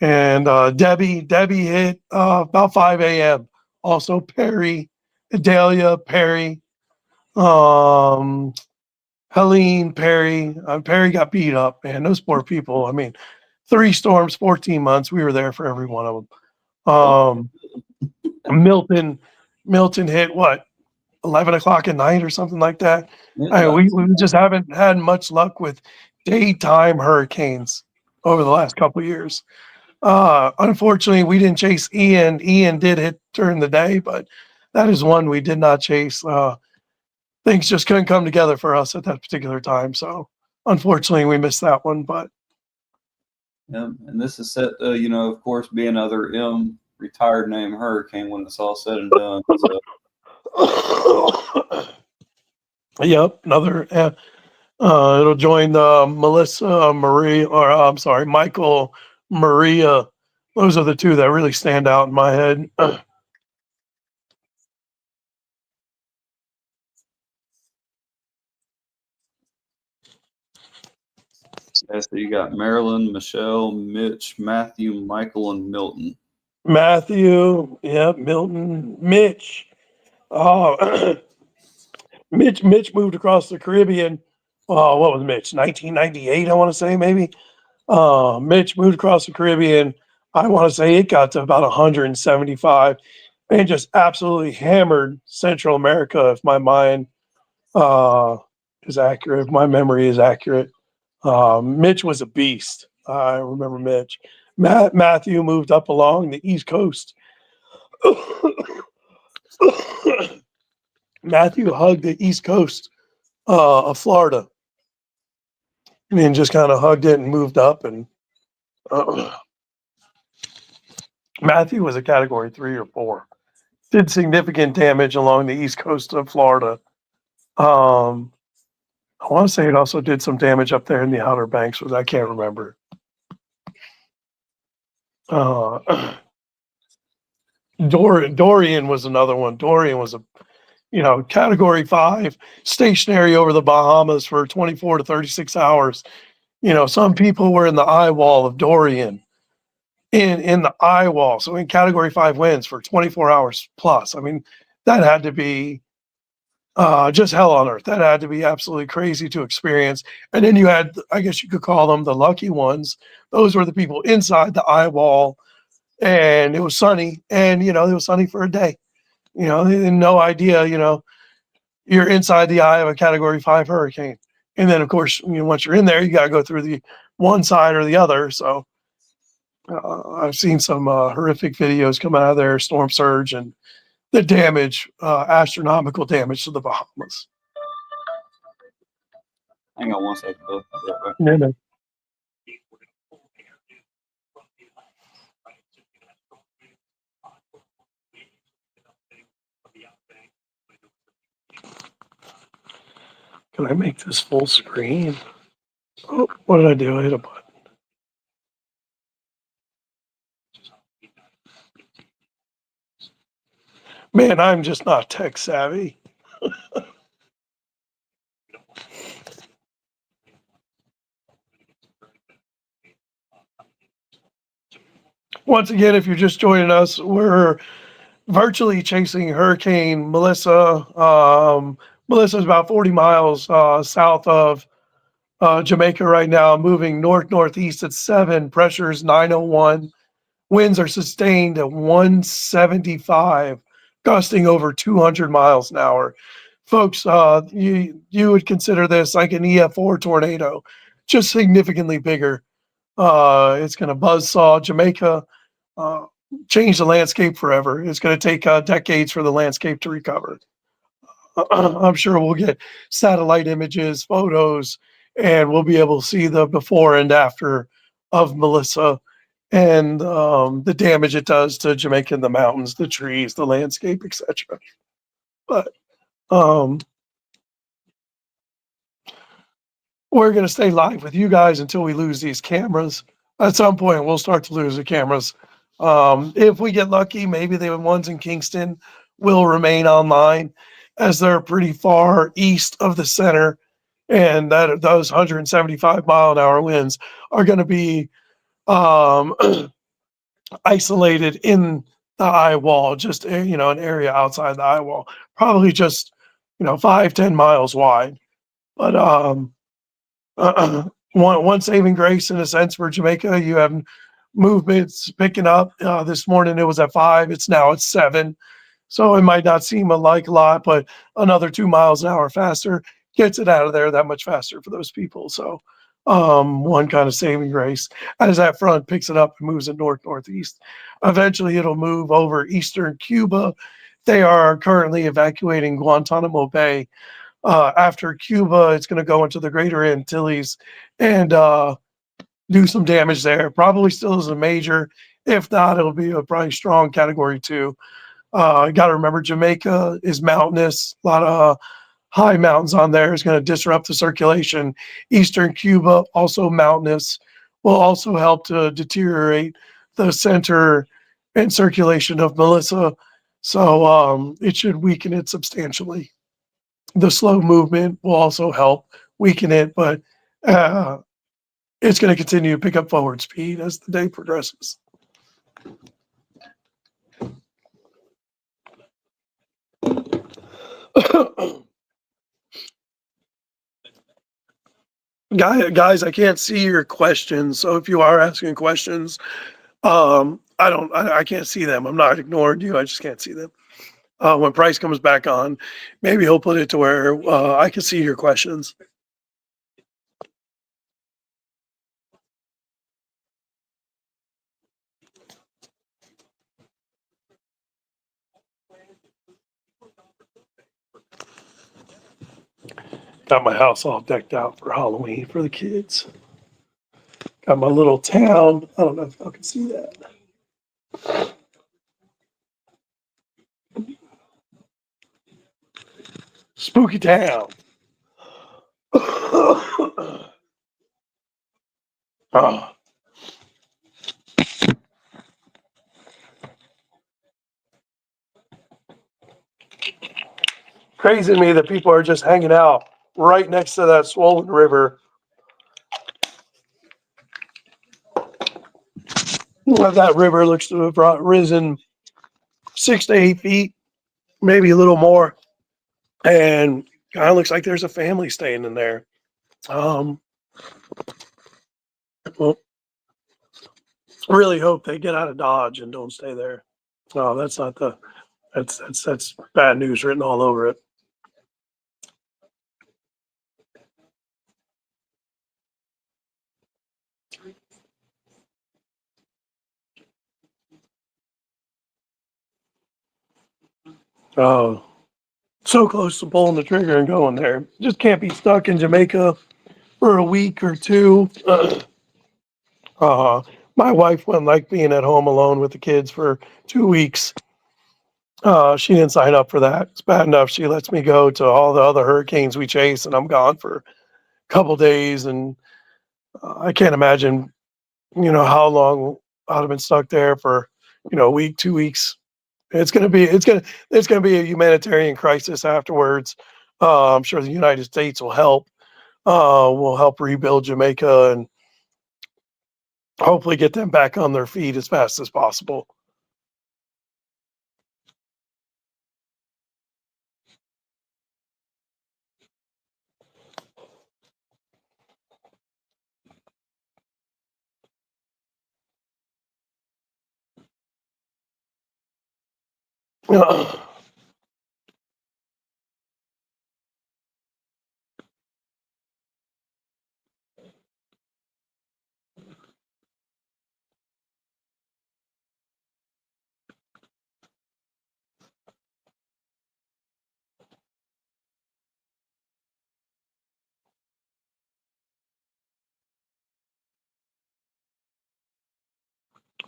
and Debbie hit about 5 a.m. Also Perry, Dahlia, Perry, um, Helene, Perry. Perry got beat up, man. Those poor people. I mean, 3 storms, 14 months. We were there for every one of them. Milton, Milton hit what, 11 o'clock at night or something like that. Yeah, We just haven't had much luck with daytime hurricanes over the last couple of years. Unfortunately, we didn't chase Ian. Ian did hit during the day, but that is one we did not chase. Things just couldn't come together for us at that particular time. So unfortunately, we missed that one. But yeah, and this is set, of course, be another retired name hurricane when it's all said and done. So yep, another. It'll join Melissa Maria, or I'm sorry, Michael Maria. Those are the two that really stand out in my head. yeah, so you got Marilyn, Michelle, Mitch, Matthew, Michael, and Milton. Matthew, yep, Milton, Mitch. Oh, Mitch moved across the Caribbean. What was Mitch? 1998, I want to say maybe. Mitch moved across the Caribbean. I want to say it got to about 175 and just absolutely hammered Central America. If my mind uh, is accurate, if my memory is accurate. Mitch was a beast. I remember Mitch. Matthew moved up along the East Coast. Matthew hugged the East Coast of Florida, and then just kind of hugged it and moved up. And Matthew was a Category 3 or 4. Did significant damage along the East Coast of Florida. Um, I want to say it also did some damage up there in the Outer Banks, but I can't remember. Dorian was another one. Dorian was a Category 5, stationary over the Bahamas for 24 to 36 hours. Some people were in the eye wall of Dorian, in the eye wall. So in Category 5 winds for 24 hours plus. I mean, that had to be just hell on earth. That had to be absolutely crazy to experience. And then you had, I guess you could call them the lucky ones. Those were the people inside the eye wall, and it was sunny, and it was sunny for a day. They had no idea, you're inside the eye of a Category 5 hurricane. And then, of course, once you're in there, you got to go through the one side or the other. So I've seen some horrific videos come out of there, storm surge, and the damage, astronomical damage to the Bahamas. Hang on one second, Bill. No, no. Can I make this full screen? Oh, what did I do? I hit a button. Man, I'm just not tech savvy. Once again, if you're just joining us, we're virtually chasing Hurricane Melissa. Melissa's about 40 miles south of Jamaica right now, moving northeast at 7. Pressure is 901. Winds are sustained at 175, gusting over 200 miles an hour. Folks, you would consider this like an EF4 tornado, just significantly bigger. It's going to buzzsaw Jamaica, uh, change the landscape forever. It's going to take decades for the landscape to recover. I'm sure we'll get satellite images, photos, and we'll be able to see the before and after of Melissa and the damage it does to Jamaica, the mountains, the trees, the landscape, etc. But um, we're going to stay live with you guys until we lose these cameras. At some point, we'll start to lose the cameras. If we get lucky, maybe the ones in Kingston will remain online as they're pretty far east of the center. And that those 175-mile-an-hour winds are going to be um, isolated in the eye wall, just an area outside the eye wall, probably just 5-10 miles wide. But one saving grace in a sense for Jamaica, you have movements picking up. This morning it was at 5, it's now at 7. So it might not seem like a lot, but another 2 miles an hour faster gets it out of there that much faster for those people. So one kind of saving grace as that front picks it up and moves it northeast. Eventually it'll move over eastern Cuba. They are currently evacuating Guantanamo Bay. After Cuba, it's going to go into the greater Antilles and do some damage there. Probably still is a major. If not, it'll be a probably strong category 2. You got to remember Jamaica is mountainous, a lot of high mountains on there is going to disrupt the circulation. Eastern Cuba, also mountainous, will also help to deteriorate the center and circulation of Melissa. So it should weaken it substantially. The slow movement will also help weaken it, but uh, it's going to continue to pick up forward speed as the day progresses. Guys, I can't see your questions, so if you are asking questions, I can't see them. I'm not ignoring you. I just can't see them. When Price comes back on, maybe he'll put it to where I can see your questions. Got my house all decked out for Halloween for the kids. Got my little town. I don't know if y'all can see that. Spooky town. Oh. Crazy to me that people are just hanging out right next to that swollen river. That river looks to have risen 6 to 8 feet, maybe a little more, and kind of looks like there's a family staying in there. Well, really hope they get out of Dodge and don't stay there. Oh, that's not the. That's bad news written all over it. Oh, so close to pulling the trigger and going there. Just can't be stuck in Jamaica for a week or two. My wife wouldn't like being at home alone with the kids for 2 weeks. She didn't sign up for that. It's bad enough she lets me go to all the other hurricanes we chase, and I'm gone for a couple days. And I can't imagine, how long I'd have been stuck there for, a week, 2 weeks. It's gonna be a humanitarian crisis afterwards. I'm sure the United States will help. Will help rebuild Jamaica and hopefully get them back on their feet as fast as possible.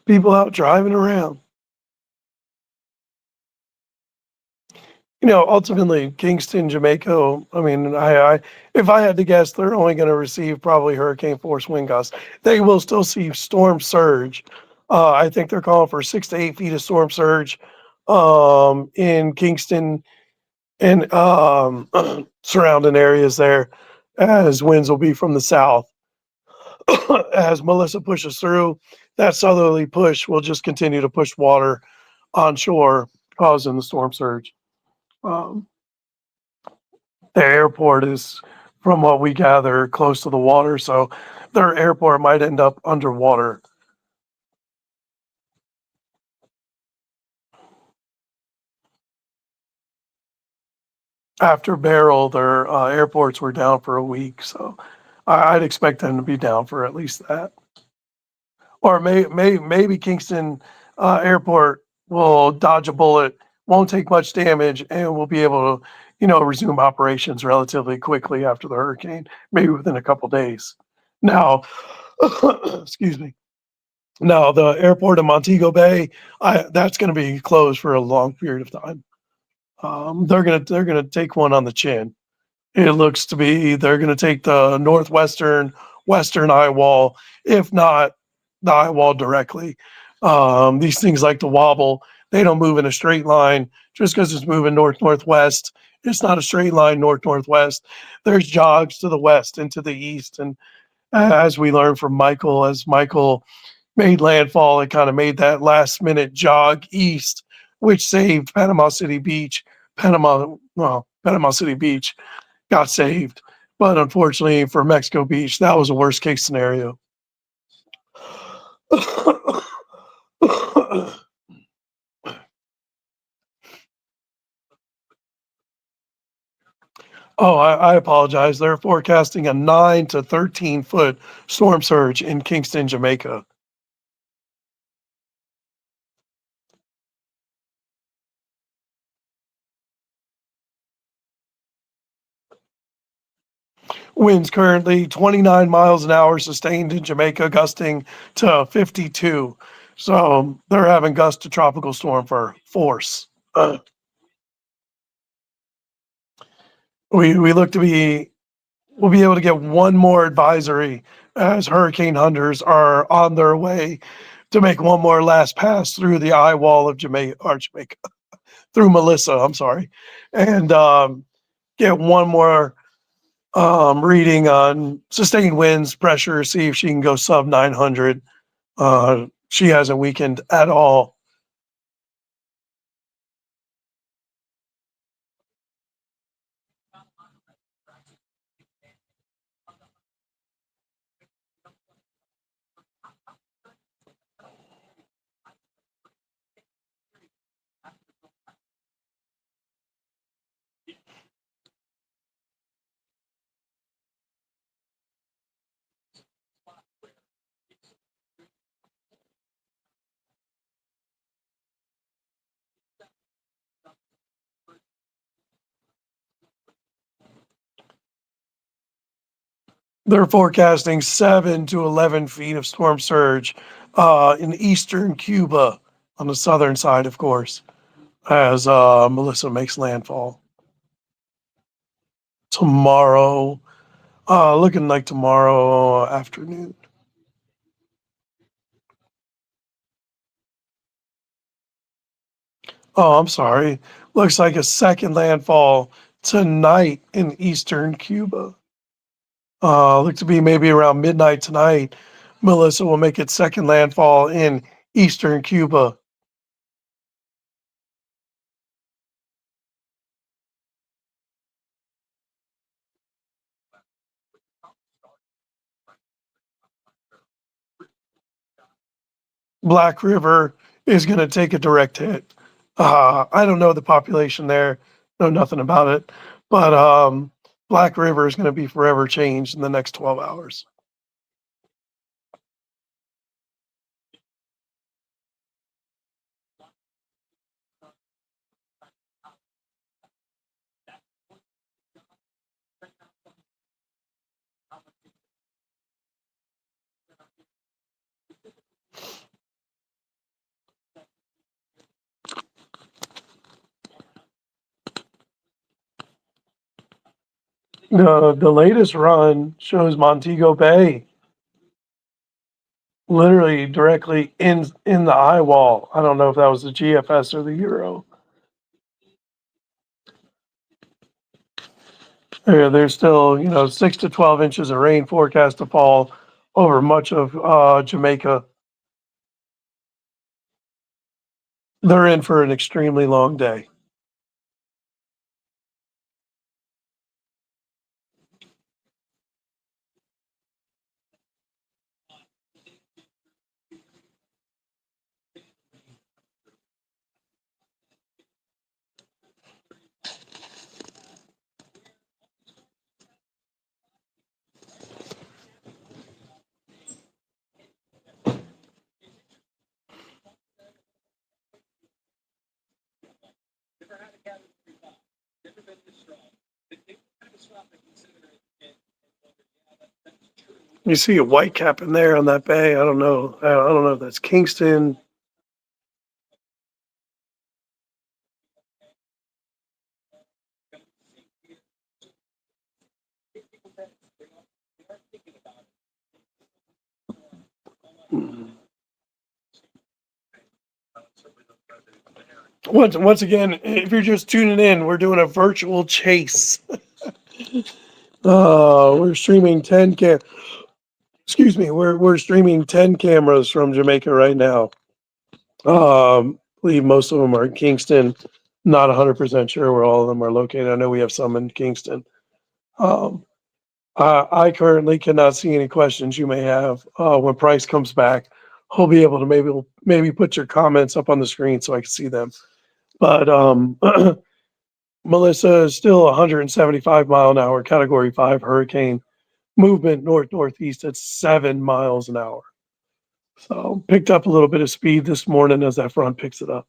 People out driving around. Ultimately, Kingston, Jamaica. I mean, if I had to guess, they're only going to receive probably hurricane force wind gusts. They will still see storm surge. I think they're calling for 6 to 8 feet of storm surge in Kingston and surrounding areas there, as winds will be from the south. As Melissa pushes through, that southerly push will just continue to push water onshore, causing the storm surge. Um, the airport is, from what we gather, close to the water, so their airport might end up underwater. After Beryl, their airports were down for a week, so I'd expect them to be down for at least that. Or maybe Kingston Airport will dodge a bullet, won't take much damage, and will be able to, resume operations relatively quickly after the hurricane, maybe within a couple days. Now, excuse me. Now, the airport in Montego Bay, that's going to be closed for a long period of time. They're gonna take one on the chin. It looks to be they're going to take the northwestern western eye wall, if not the eye wall directly. These things like to wobble. They don't move in a straight line just because it's moving north northwest. It's not a straight line north northwest. There's jogs to the west and to the east, and as we learned from Michael, as Michael made landfall, it kind of made that last minute jog east, which saved Panama City Beach. Panama City Beach got saved. But unfortunately for Mexico Beach, that was a worst case scenario. Oh, I apologize. They're forecasting a 9 to 13 foot storm surge in Kingston, Jamaica. Winds currently 29 miles an hour sustained in Jamaica, gusting to 52. So they're having gust to tropical storm for force. We look to be we'll be able to get one more advisory as hurricane hunters are on their way to make one more last pass through the eye wall of Jamaica, through Melissa. I'm sorry, and get one more reading on sustained winds, pressure, see if she can go sub 900. She hasn't weakened at all. They're forecasting 7 to 11 feet of storm surge in eastern Cuba on the southern side, of course, as Melissa makes landfall tomorrow. Looking like tomorrow afternoon. Oh, I'm sorry. Looks like a second landfall tonight in eastern Cuba. Look to be maybe around midnight tonight. Melissa will make its second landfall in eastern Cuba. Black River is going to take a direct hit. I don't know the population there, know nothing about it, but Black River is going to be forever changed in the next 12 hours. The latest run shows Montego Bay literally directly in the eye wall. I don't know if that was the GFS or the Euro. There's still 6 to 12 inches of rain forecast to fall over much of Jamaica. They're in for an extremely long day. You see a white cap in there on that bay. I don't know. I don't know if that's Kingston. Once again, if you're just tuning in, we're doing a virtual chase. We're streaming 10 excuse me, we're streaming 10 cameras from Jamaica right now. I believe most of them are in Kingston. Not 100% sure where all of them are located. I know we have some in Kingston. Um, I currently cannot see any questions you may have. When Price comes back, he'll be able to maybe put your comments up on the screen so I can see them. But Melissa is still 175-mile-an-hour Category 5 hurricane movement north-northeast at 7 miles an hour. So picked up a little bit of speed this morning as that front picks it up.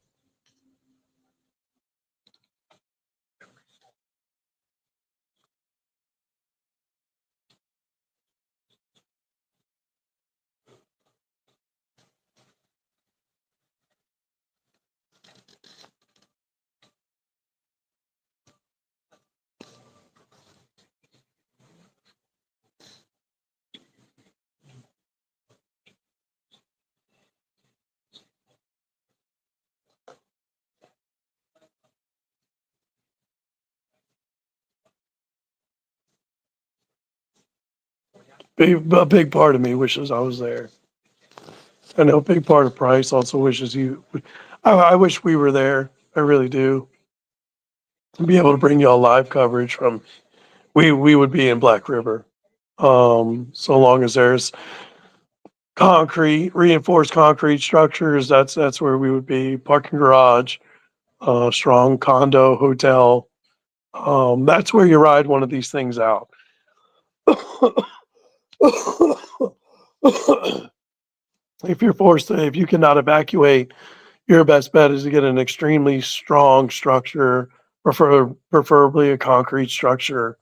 A big part of me wishes I was there. I know a big part of Price also wishes you. I wish we were there. I really do. Be able to bring y'all live coverage from. We would be in Black River. So long as there's concrete, reinforced concrete structures, that's where we would be. Parking garage, strong condo, hotel. That's where you ride one of these things out. If you cannot evacuate, your best bet is to get an extremely strong structure, preferably a concrete structure.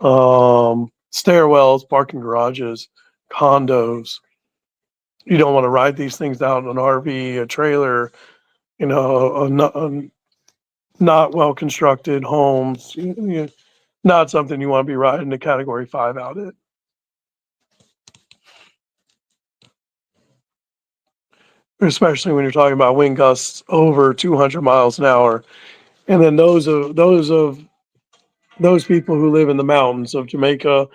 Stairwells, parking garages, condos. You don't want to ride these things out in an RV, a trailer, not well constructed homes. Not something you want to be riding a Category 5 out in. especially when you're talking about wind gusts over 200 miles an hour. And then those people who live in the mountains of Jamaica,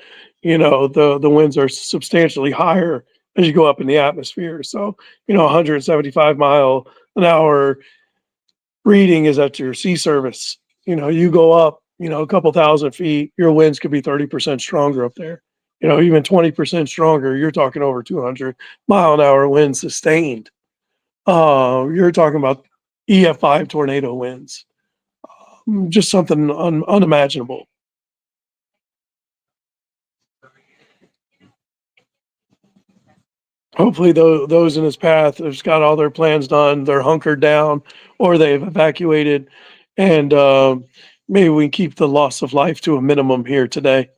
the winds are substantially higher as you go up in the atmosphere. So, 175 mile an hour reading is at your sea surface. You go up, a couple thousand feet, your winds could be 30% stronger up there. Even 20% stronger, you're talking over 200 mile an hour winds sustained. You're talking about EF5 tornado winds. Just something unimaginable. Hopefully, those in his path have got all their plans done. They're hunkered down, or they've evacuated, and maybe we can keep the loss of life to a minimum here today.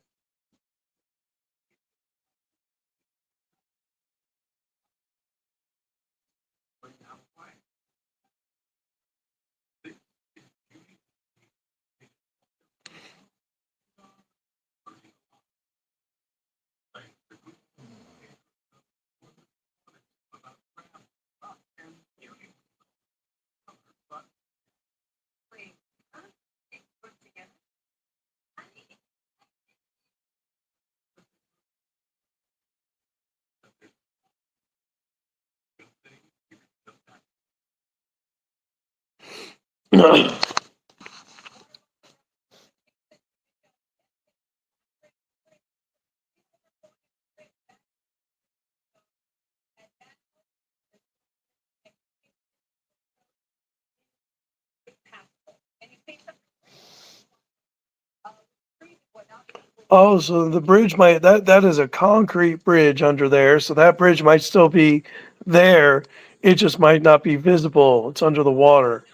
Oh, so the bridge might that is a concrete bridge under there, so that bridge might still be there. It just might not be visible. It's under the water.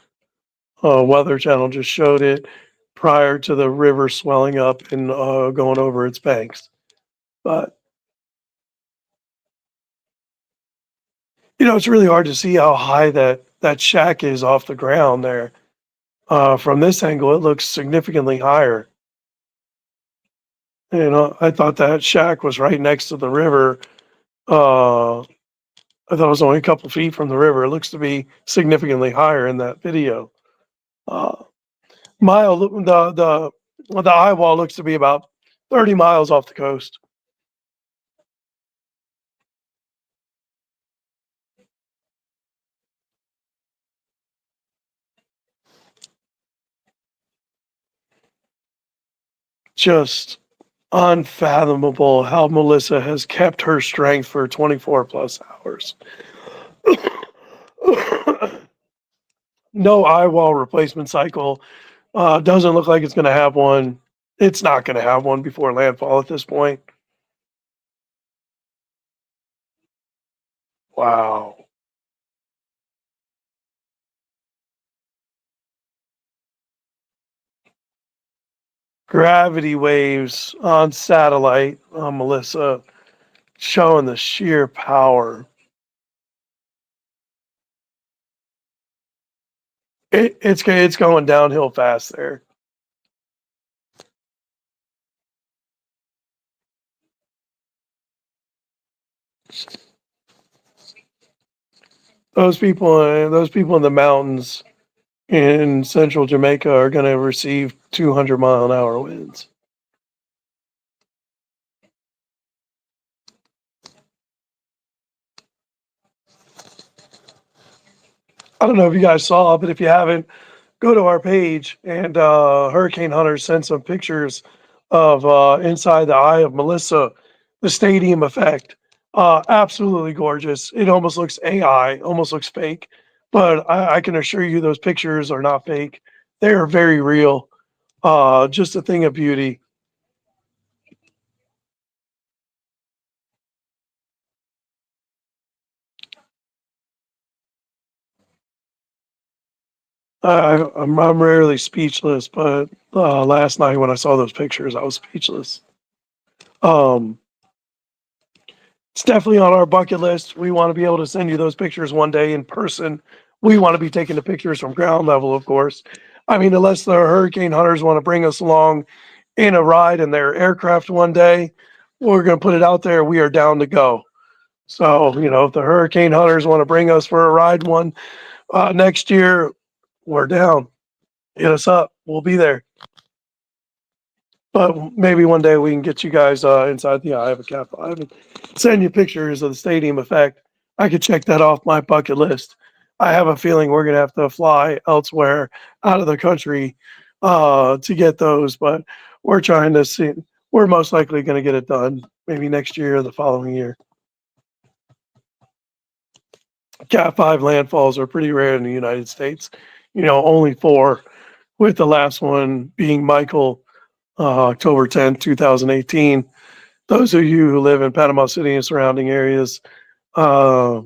Weather Channel just showed it prior to the river swelling up and going over its banks. But it's really hard to see how high that shack is off the ground there. From this angle, it looks significantly higher. I thought that shack was right next to the river. I thought it was only a couple feet from the river. It looks to be significantly higher in that video. Uh, the eye wall looks to be about 30 miles off the coast. Just unfathomable how Melissa has kept her strength for 24 plus hours. No eye wall replacement cycle. Doesn't look like it's going to have one. It's not going to have one before landfall at this point. Wow. Gravity waves on satellite on Melissa, showing the sheer power. It's going downhill fast there. Those people in the mountains in central Jamaica are going to receive 200-mile-an-hour winds. I don't know if you guys saw, but if you haven't, go to our page, and Hurricane Hunter sent some pictures of inside the eye of Melissa, the stadium effect. Absolutely gorgeous. It almost looks AI, almost looks fake, but I can assure you those pictures are not fake. They are very real. Just a thing of beauty. I'm rarely speechless, but last night when I saw those pictures, I was speechless. Um, it's definitely on our bucket list. We want to be able to send you those pictures one day in person. We want to be taking the pictures from ground level, of course. I mean, unless the hurricane hunters want to bring us along in a ride in their aircraft one day, we're going to put it out there. We are down to go. So, if the hurricane hunters want to bring us for a ride one next year, we're down. Hit us up. We'll be there. But maybe one day we can get you guys inside the eye of a Cat 5 and send you pictures of the stadium effect. I could check that off my bucket list. I have a feeling we're going to have to fly elsewhere out of the country to get those, but we're trying to see. We're most likely going to get it done maybe next year or the following year. Cat 5 landfalls are pretty rare in the United States. Only 4, with the last one being Michael, October 10th, 2018. Those of you who live in Panama City and surrounding areas, uh,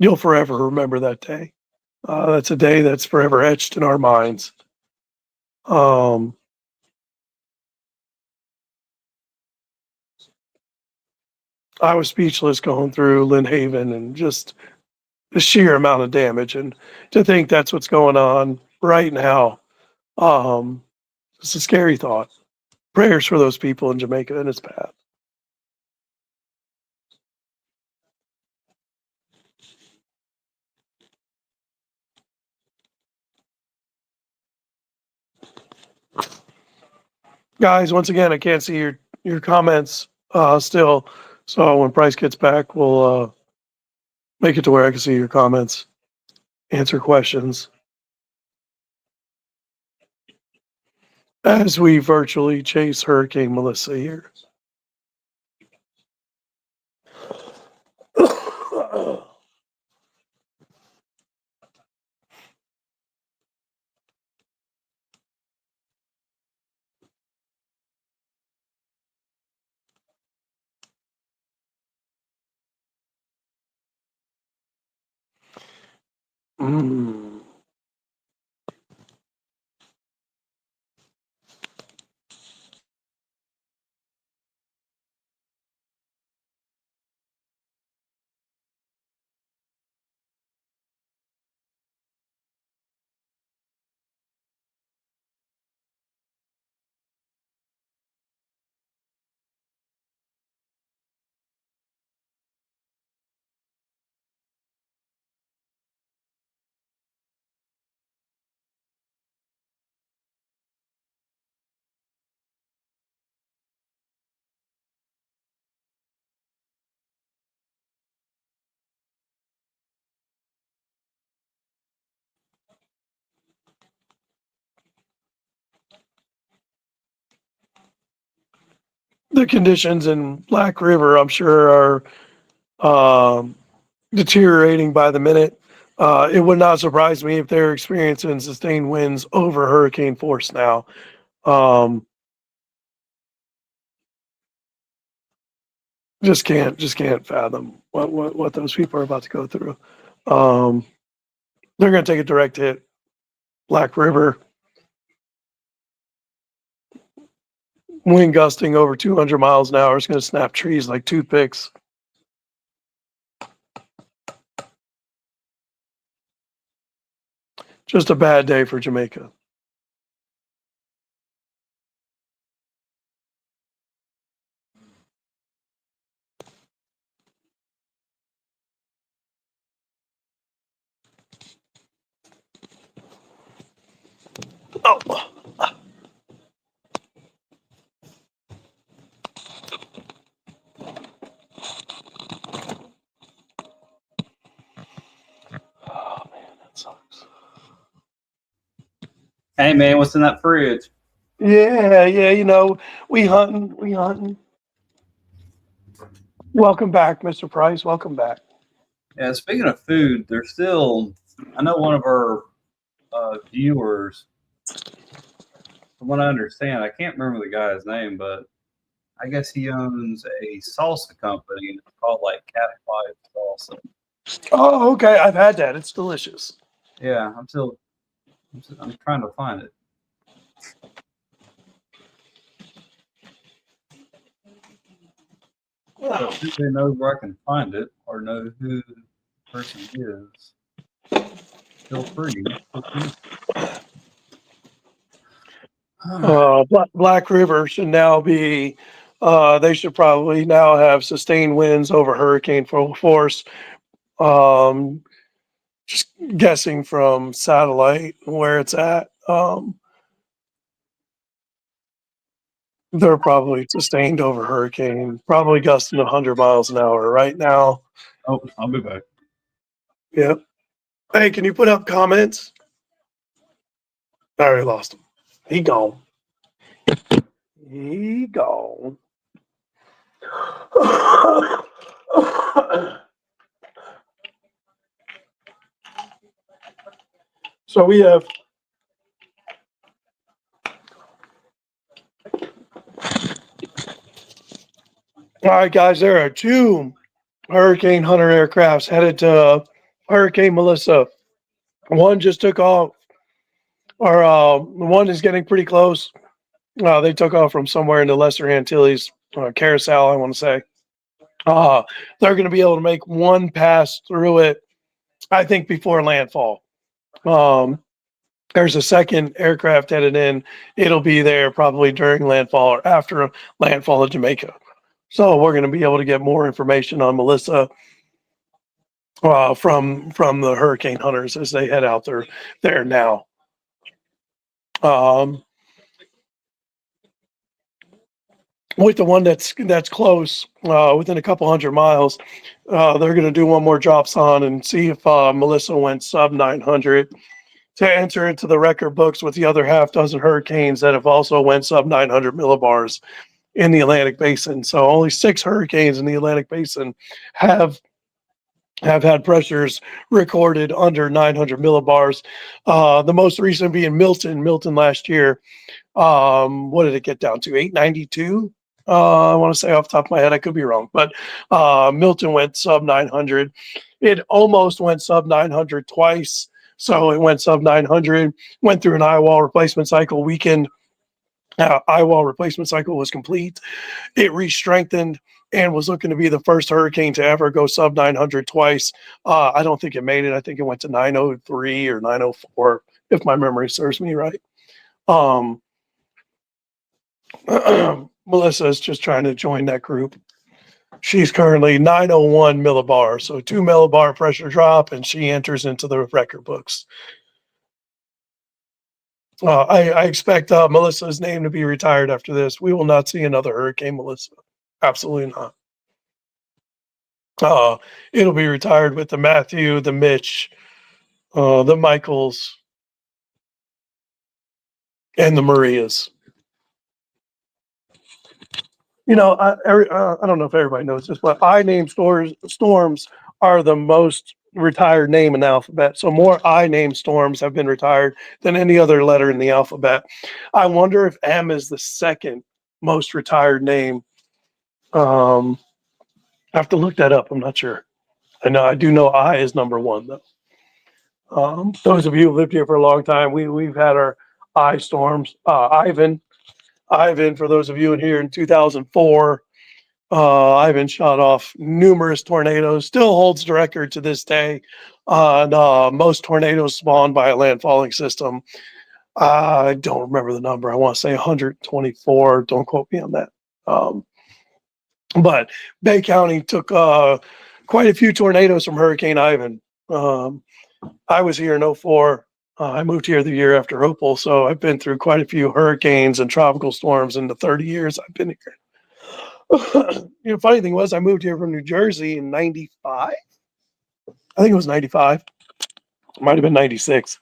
you'll forever remember that day. That's a day that's forever etched in our minds. I was speechless going through Lynn Haven and just the sheer amount of damage, and to think that's what's going on right now. It's a scary thought. Prayers for those people in Jamaica and its path. Guys, once again, I can't see your comments still. So when Price gets back, we'll make it to where I can see your comments, answer questions as we virtually chase Hurricane Melissa here. Mm. The conditions in Black River, I'm sure, are deteriorating by the minute. It would not surprise me if they're experiencing sustained winds over hurricane force now. Um, just can't fathom what those people are about to go through. Um, they're going to take a direct hit. Black River, wind gusting over 200 miles an hour is going to snap trees like toothpicks. Just a bad day for Jamaica. Oh, oh man, that sucks. Hey man, what's in that fridge? Yeah, we hunting. Welcome back, Mr. Price. Welcome back. Yeah, speaking of food, there's still. I know one of our viewers. From what I understand, I can't remember the guy's name, but I guess he owns a salsa company. And it's called like Cat 5 Salsa. Oh, okay. I've had that. It's delicious. Yeah, I'm trying to find it. So Oh, if anybody knows where I can find it or know who the person is, feel free. Black River should now be They should probably now have sustained winds over hurricane force. Um, just guessing from satellite where it's at. They're probably sustained over hurricane, probably gusting 100 miles an hour right now. Oh, I'll be back. Yep. Hey, can you put up comments? I already lost him. He gone. He gone. So we have. All right, guys, there are two Hurricane Hunter aircrafts headed to Hurricane Melissa. One just took off, or one is getting pretty close. They took off from somewhere in the Lesser Antilles, Carousel, I want to say. Uh, they're going to be able to make one pass through it, I think, before landfall. Um, there's a second aircraft headed in. It'll be there probably during landfall or after landfall of Jamaica. So we're going to be able to get more information on Melissa from the hurricane hunters as they head out there now. Um, with the one that's close, within a couple hundred miles, they're going to do one more drops on and see if Melissa went sub 900 to enter into the record books with the other half dozen hurricanes that have also went sub 900 millibars in the Atlantic Basin. So only 6 hurricanes in the Atlantic Basin have had pressures recorded under 900 millibars. The most recent being Milton. Milton last year, what did it get down to? 892. I want to say off the top of my head, I could be wrong, but Milton went sub 900. It almost went sub 900 twice. So it went sub 900, went through an eye wall replacement cycle weekend. Eye wall replacement cycle was complete. It re-strengthened and was looking to be the first hurricane to ever go sub 900 twice. I don't think it made it. I think it went to 903 or 904, if my memory serves me right. Um, Melissa is just trying to join that group. She's currently 901 millibar, so 2 millibar pressure drop, and she enters into the record books. I expect Melissa's name to be retired after this. We will not see another Hurricane Melissa. Absolutely not. It'll be retired with the Matthew, the Mitch, the Michaels, and the Marias. You know, I don't know if everybody knows this, but I name storms are the most retired name in the alphabet. So more I name storms have been retired than any other letter in the alphabet. I wonder if M is the second most retired name. I have to look that up. I'm not sure. I do know I is number one though. Those of you who lived here for a long time, we've had our I storms. Ivan, for those of you in here in 2004, Ivan shot off numerous tornadoes. Still holds the record to this day on most tornadoes spawned by a landfalling system. I don't remember the number. I want to say 124. Don't quote me on that. Um, but Bay County took quite a few tornadoes from Hurricane Ivan. Um, I was here in '04. I moved here the year after Opal, so I've been through quite a few hurricanes and tropical storms in the 30 years I've been here. Funny thing was, I moved here from New Jersey in '95. I think it was '95. It might have been '96.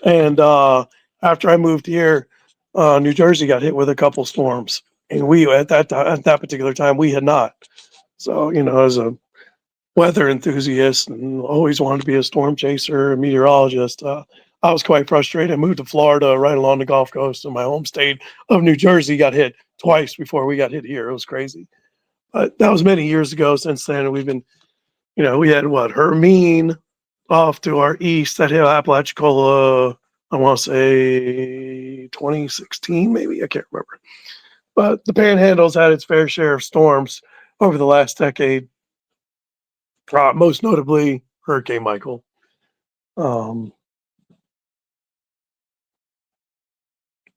And after I moved here, New Jersey got hit with a couple storms, and we at that particular time we had not. So as a weather enthusiast and always wanted to be a storm chaser, a meteorologist. I was quite frustrated. I moved to Florida right along the Gulf Coast, and my home state of New Jersey got hit twice before we got hit here. It was crazy. But that was many years ago. Since then, we've been, we had Hermine off to our east that hit Apalachicola, I want to say 2016, maybe. I can't remember. But the Panhandle's had its fair share of storms over the last decade. Most notably Hurricane Michael.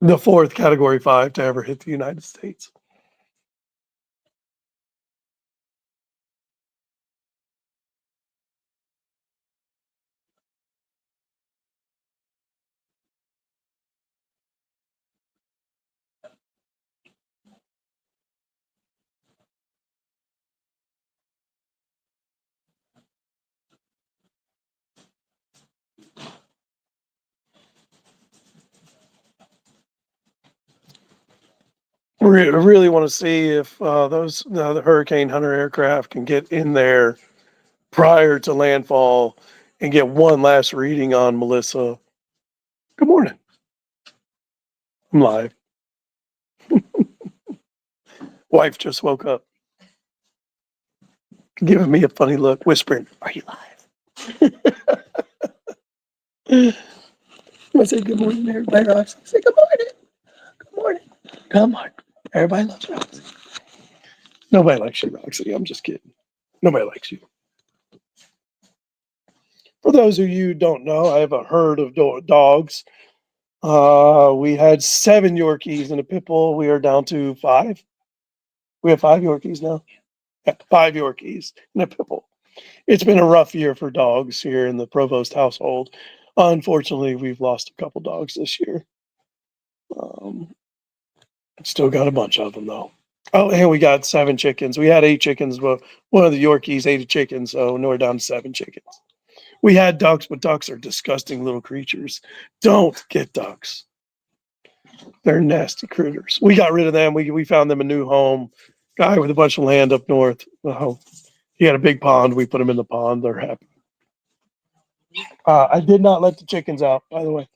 The fourth Category 5 to ever hit the United States. I really want to see if the Hurricane Hunter aircraft can get in there prior to landfall and get one last reading on Melissa. Good morning. I'm live. Wife just woke up, giving me a funny look, whispering, "Are you live?" I say good morning, everybody. Roxy. I say good morning. Good morning. Come on. Everybody loves Roxy. Nobody likes you, Roxy. I'm just kidding. Nobody likes you. For those of you who don't know, I have a herd of dogs. We had 7 Yorkies and a pit bull. We are down to 5. We have 5 Yorkies now. Yeah, 5 Yorkies and a pit bull. It's been a rough year for dogs here in the Provost household. Unfortunately, we've lost a couple dogs this year. Um, Still got a bunch of them though. Oh, and we got 7 chickens. We had 8 chickens, but one of the Yorkies ate a chicken, so now we're down to 7 chickens. We had ducks, but ducks are disgusting little creatures. Don't get ducks. They're nasty critters. We got rid of them. We found them a new home. Guy with a bunch of land up north. Oh, he had a big pond. We put them in the pond. They're happy. I did not let the chickens out, by the way.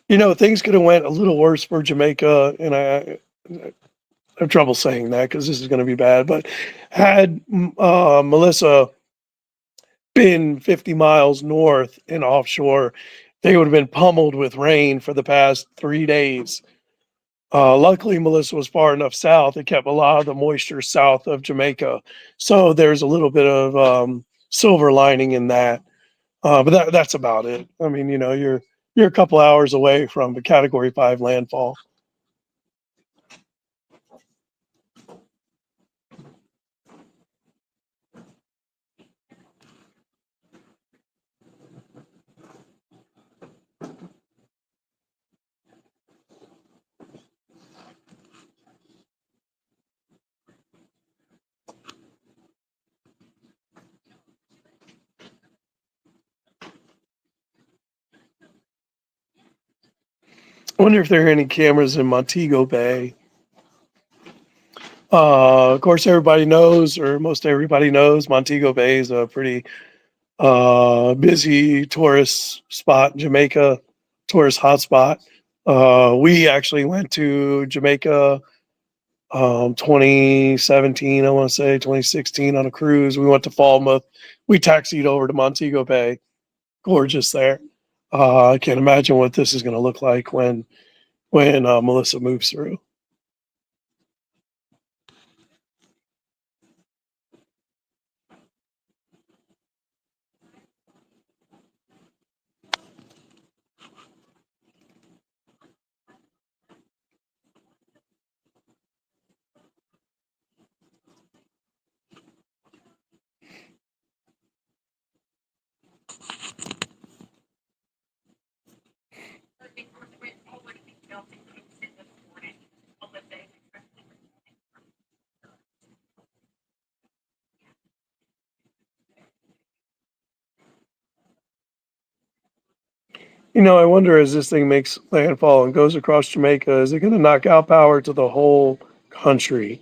You know, things could have went a little worse for Jamaica, and I have trouble saying that because this is going to be bad. But had Melissa been 50 miles north and offshore, they would have been pummeled with rain for the past 3 days. Luckily, Melissa was far enough south; it kept a lot of the moisture south of Jamaica. So there's a little bit of silver lining in that. But that's about it. I mean, you know, you're a couple hours away from a Category 5 landfall. I wonder if there are any cameras in Montego Bay. Of course, everybody knows, or most everybody knows, Montego Bay is a pretty busy tourist spot in Jamaica, tourist hotspot. We actually went to Jamaica 2017, I want to say 2016 on a cruise. We went to Falmouth. We taxied over to Montego Bay. Gorgeous there. I can't imagine what this is going to look like when Melissa moves through. You know, I wonder as this thing makes landfall and goes across Jamaica, is it going to knock out power to the whole country?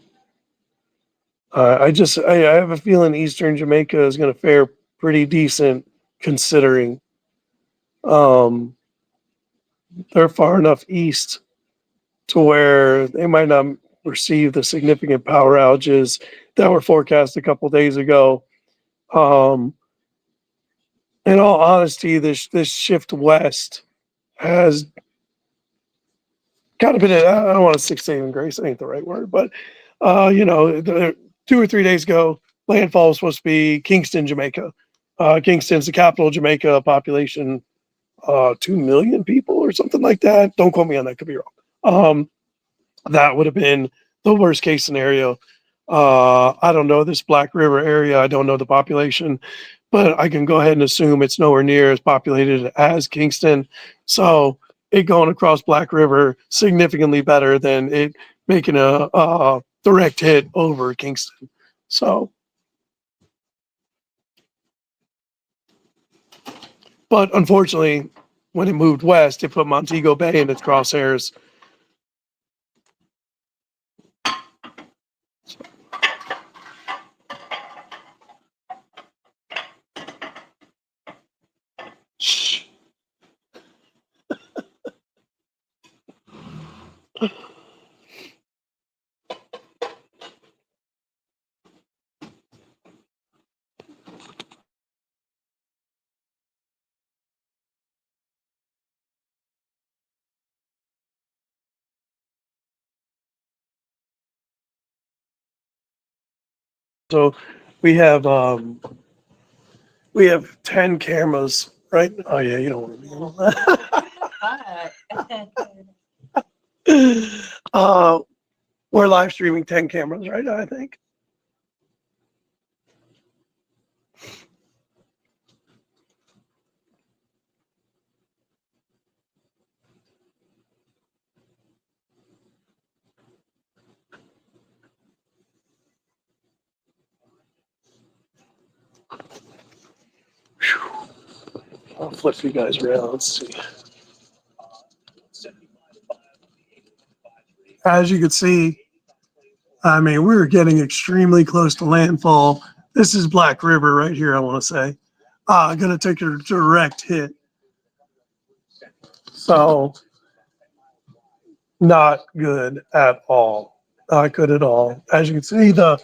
I have a feeling Eastern Jamaica is going to fare pretty decent considering um, they're far enough east to where they might not receive the significant power outages that were forecast a couple days ago. Um, in all honesty, this shift west has kind of been, I don't want to say saving grace, ain't the right word, but, you know, 2 or 3 days ago, landfall was supposed to be Kingston, Jamaica. Kingston's the capital of Jamaica, population 2 million people or something like that. Don't quote me on that, could be wrong. That would have been the worst case scenario. I don't know this Black River area. I don't know the population, but I can go ahead and assume it's nowhere near as populated as Kingston. So it going across Black River significantly better than it making a direct hit over Kingston. So But unfortunately, when it moved west, it put Montego Bay in its crosshairs. Shh. So we have 10 cameras, right? Oh yeah, you don't want to be on that. We're live streaming 10 cameras right now, I think. Whew. I'll flip you guys around. Let's see. As you can see, I mean, we're getting extremely close to landfall. This is Black River right here, I want to say. Going to take a direct hit. So, not good at all. Not good at all. As you can see, the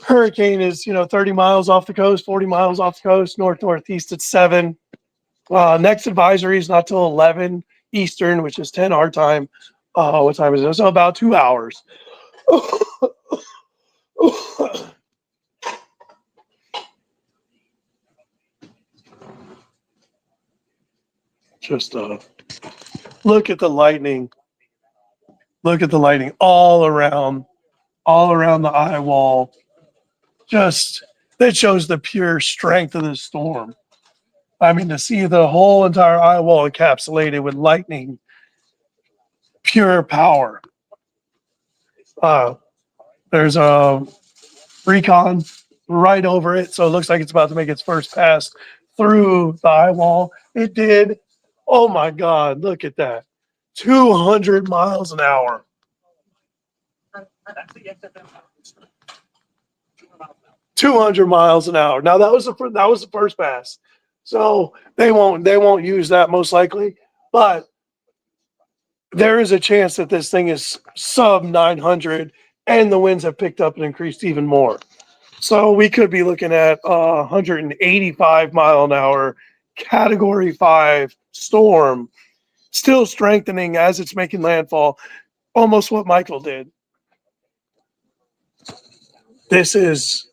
hurricane is, 30 miles off the coast, 40 miles off the coast, northeast at 7. Next advisory is not till 11 Eastern, which is 10 our time. What time is it? So about 2 hours. Just look at the lightning. Look at the lightning all around the eye wall. Just that shows the pure strength of the storm. I mean, to see the whole entire eye wall encapsulated with lightning, pure power. There's a recon right over it, so it looks like it's about to make its first pass through the eye wall. It did. Oh my God, look at that. 200 miles an hour. 200 miles an hour. Now that was the first pass, so they won't use that most likely, but there is a chance that this thing is sub 900, and the winds have picked up and increased even more. So we could be looking at 185 mile an hour, Category 5 storm, still strengthening as it's making landfall. Almost what Michael did. This is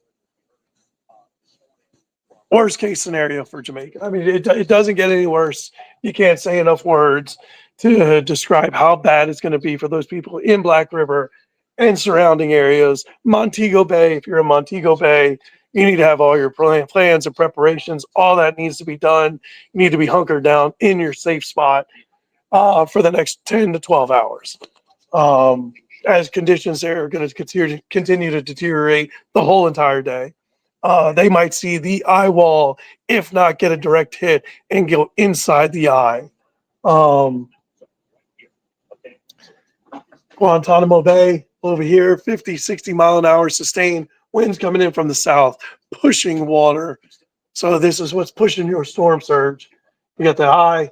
worst case scenario for Jamaica. I mean, it doesn't get any worse. You can't say enough words to describe how bad it's going to be for those people in Black River and surrounding areas. Montego Bay, if you're in Montego Bay, you need to have all your plans and preparations. All that needs to be done. You need to be hunkered down in your safe spot for the next 10 to 12 hours. As conditions there are going to continue to deteriorate the whole entire day. They might see the eye wall, if not get a direct hit and go inside the eye. Guantanamo Bay over here, 50, 60 mile an hour sustained winds coming in from the south, pushing water. So this is what's pushing your storm surge. You got the eye,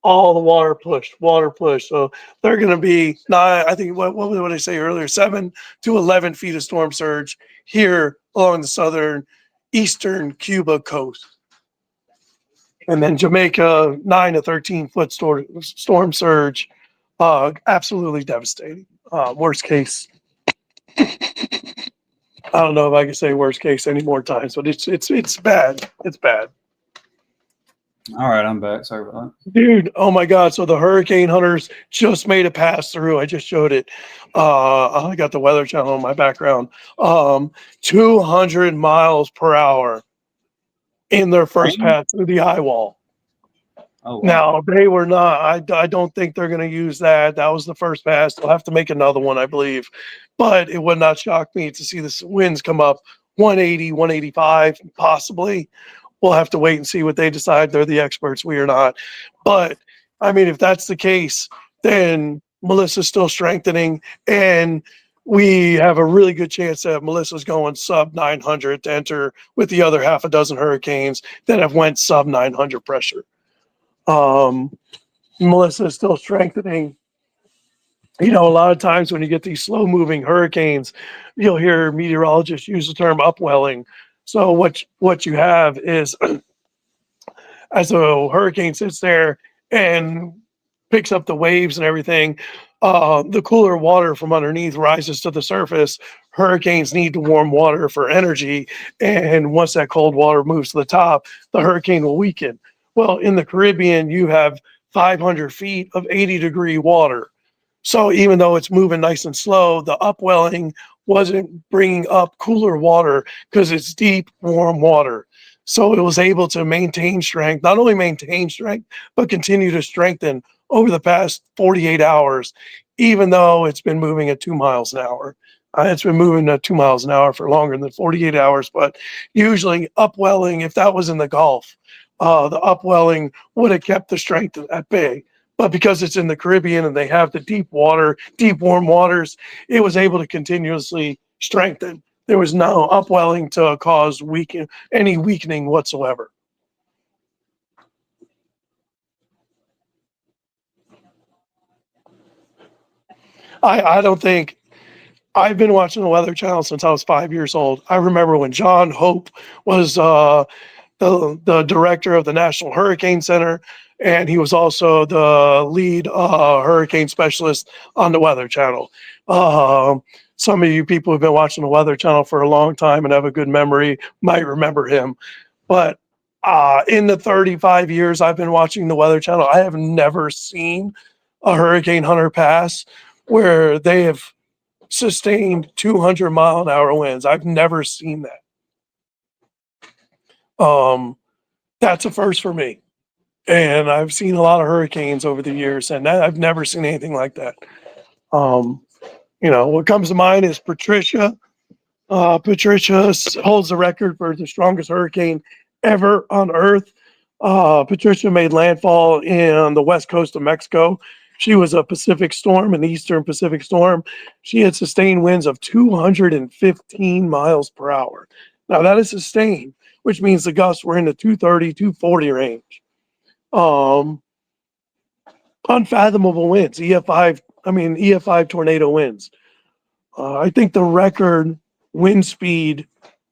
all the water push. So they're going to be I think what did I say earlier? 7 to 11 feet of storm surge here along the southern eastern Cuba coast. And then Jamaica, 9 to 13 foot storm surge. Absolutely devastating. Worst case. I don't know if I can say worst case any more times, but it's bad. It's bad. All right, I'm back. Sorry about that. Dude, oh my God. So the hurricane hunters just made a pass through. I just showed it. I got the Weather Channel in my background. 200 miles per hour in their first pass through the eye wall. Oh, wow. Now, they were not, I don't think they're going to use that. That was the first pass. They'll have to make another one, I believe. But it would not shock me to see the winds come up 180, 185, possibly. we'll have to wait and see what they decide. They're the experts. We are not. But I mean, if that's the case, then Melissa's still strengthening, and we have a really good chance that Melissa's going sub 900 to enter with the other half a dozen hurricanes that have went sub 900 pressure. Melissa is still strengthening. You know, a lot of times when you get these slow moving hurricanes, you'll hear meteorologists use the term upwelling. So what you have is as a hurricane sits there and picks up the waves and everything, the cooler water from underneath rises to the surface. Hurricanes need warm water for energy. And once that cold water moves to the top, the hurricane will weaken. Well, in the Caribbean, you have 500 feet of 80-degree water. So even though it's moving nice and slow, the upwelling wasn't bringing up cooler water because it's deep, warm water. So it was able to maintain strength, not only maintain strength, but continue to strengthen over the past 48 hours, even though it's been moving at 2 miles an hour. It's been moving at 2 miles an hour for longer than 48 hours, but usually upwelling, if that was in the Gulf, the upwelling would have kept the strength at bay. But because it's in the Caribbean and they have the deep water, deep warm waters, it was able to continuously strengthen. There was no upwelling to cause any weakening whatsoever. I don't think I've been watching the Weather Channel since I was 5 years old. I remember when John Hope was the director of the National Hurricane Center, and he was also the lead hurricane specialist on the Weather Channel. Some of you people who've been watching the Weather Channel for a long time and have a good memory might remember him. But in the 35 years I've been watching the Weather Channel, I have never seen a hurricane hunter pass where they have sustained 200-mile-an-hour winds. I've never seen that. That's a first for me. And I've seen a lot of hurricanes over the years, and I've never seen anything like that. What comes to mind is Patricia. Patricia holds the record for the strongest hurricane ever on Earth. Patricia made landfall in the west coast of Mexico. She was a Pacific storm, an eastern Pacific storm. She had sustained winds of 215 miles per hour. Now that is sustained, which means the gusts were in the 230, 240 range. Unfathomable winds, EF5 tornado winds. I think the record wind speed,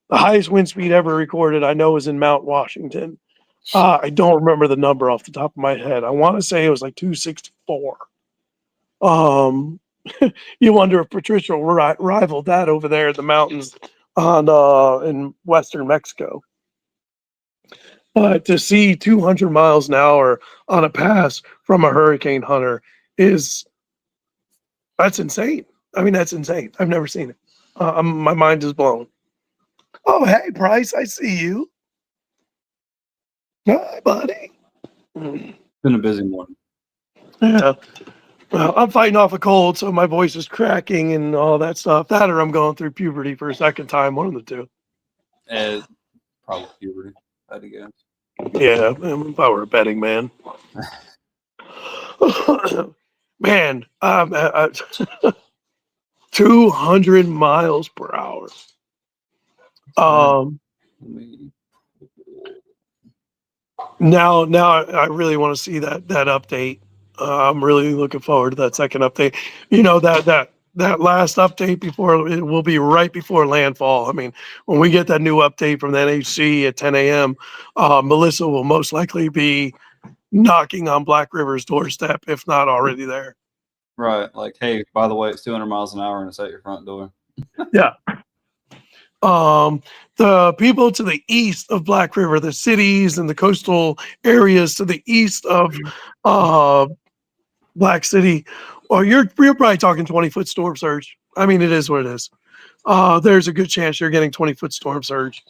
the highest wind speed ever recorded, I know is in Mount Washington. I don't remember the number off the top of my head. I want to say it was like 264. You wonder if Patricia rivaled that over there in the mountains in western Mexico. But to see 200 miles an hour on a pass from a hurricane hunter that's insane. I mean, that's insane. I've never seen it. My mind is blown. Oh, hey, Bryce, I see you. Hi, buddy. Been a busy morning. Yeah. Well, I'm fighting off a cold, so my voice is cracking and all that stuff. That or I'm going through puberty for a second time, one of the two. Probably puberty, I'd guess. Yeah, if I were a betting man. Man, 200 miles per hour. Now I really want to see that update. I'm really looking forward to that second update. You know, that last update it will be right before landfall. I mean, when we get that new update from the NHC at 10 a.m., Melissa will most likely be knocking on Black River's doorstep, if not already there. Right. Like, hey, by the way, it's 200 miles an hour and it's at your front door. Yeah. The people to the east of Black River, the cities and the coastal areas to the east of Black City, or you're probably talking 20-foot storm surge. I mean, it is what it is. There's a good chance you're getting 20-foot storm surge.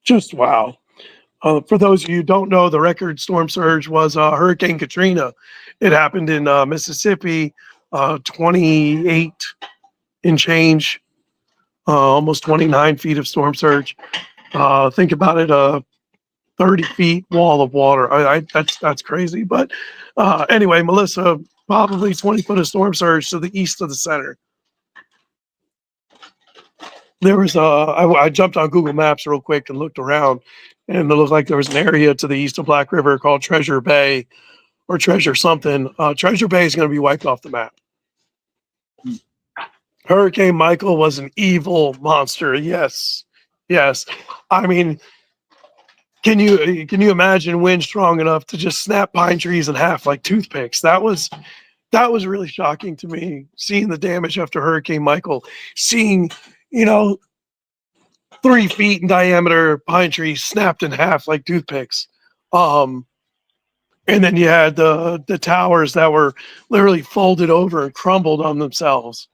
Just wow. For those of you who don't know, the record storm surge was Hurricane Katrina. It happened in Mississippi, 28 and change, almost 29 feet of storm surge. Think about it, 30 feet wall of water. That's crazy. But anyway, Melissa, probably 20 foot of storm surge to the east of the center. There was I jumped on Google Maps real quick and looked around, and it looked like there was an area to the east of Black River called Treasure Bay or Treasure something. Treasure Bay is going to be wiped off the map. Hurricane Michael was an evil monster. Yes, yes. I mean, can you imagine wind strong enough to just snap pine trees in half like toothpicks? That was really shocking to me. Seeing the damage after Hurricane Michael, seeing 3 feet in diameter pine trees snapped in half like toothpicks. And then you had the towers that were literally folded over and crumbled on themselves.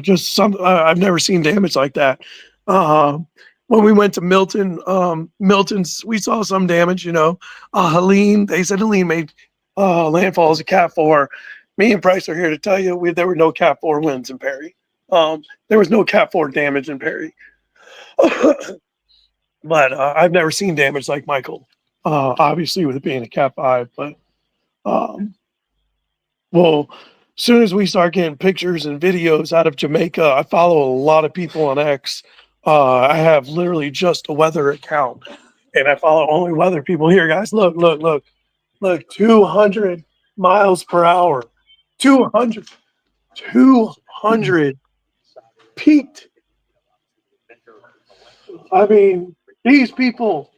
Just some I've never seen damage like that. When we went to Milton, Milton's we saw some damage. Helene, they said Helene made landfall as a Cat 4. Me and Bryce are here to tell you there were no Cat 4 winds in Perry. There was no Cat 4 damage in Perry. But I've never seen damage like Michael. Obviously, with it being a Cat 5, but well, as soon as we start getting pictures and videos out of Jamaica, I follow a lot of people on X. I have literally just a weather account, and I follow only weather people here, guys. Look, 200 miles per hour, 200 peaked. I mean, these people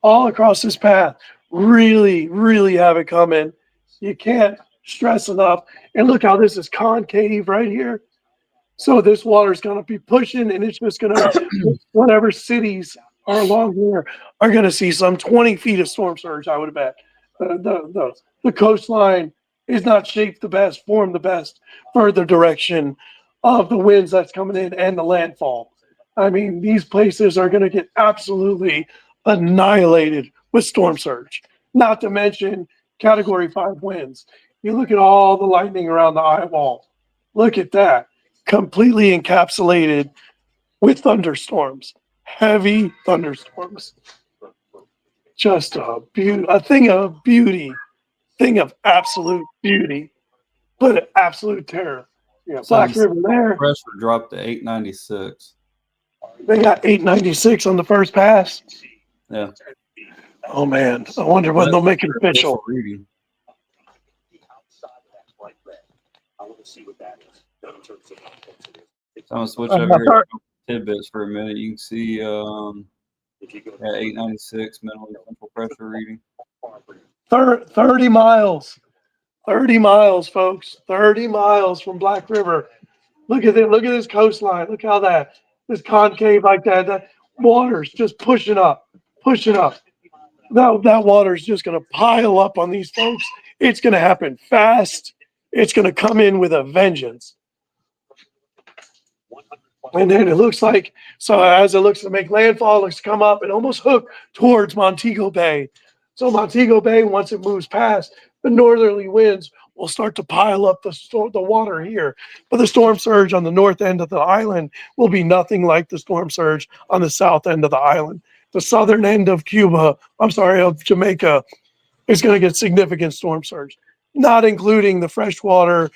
all across this path really, really have it coming. You can't stress enough. And look how this is concave right here. So this water is going to be pushing, and it's just going to, whatever cities are along here are going to see some 20 feet of storm surge, I would bet. The coastline is not shaped the best, formed the best for the direction of the winds that's coming in and the landfall. I mean, these places are going to get absolutely annihilated with storm surge, not to mention Category 5 winds. You look at all the lightning around the eye wall. Look at that. Completely encapsulated with thunderstorms, heavy thunderstorms. Just a thing of beauty, thing of absolute beauty, but absolute terror. Black River there. Pressure dropped to 896. They got 896 on the first pass. Yeah. Oh man, I wonder when they'll make it official. Reading. So I'm gonna switch over here to tidbits for a minute. You can see 896 minimum central pressure reading. 30 miles. 30 miles, folks. 30 miles from Black River. Look at it. Look at this coastline. Look how this concave like that. That water's just pushing up. That water is just going to pile up on these folks. It's going to happen fast. It's going to come in with a vengeance. And then it looks like, so as it looks to make landfall, it looks to come up and almost hook towards Montego Bay. So Montego Bay, once it moves past, the northerly winds will start to pile up the water here. But the storm surge on the north end of the island will be nothing like the storm surge on the south end of the island. The southern end of of Jamaica is going to get significant storm surge, not including the freshwater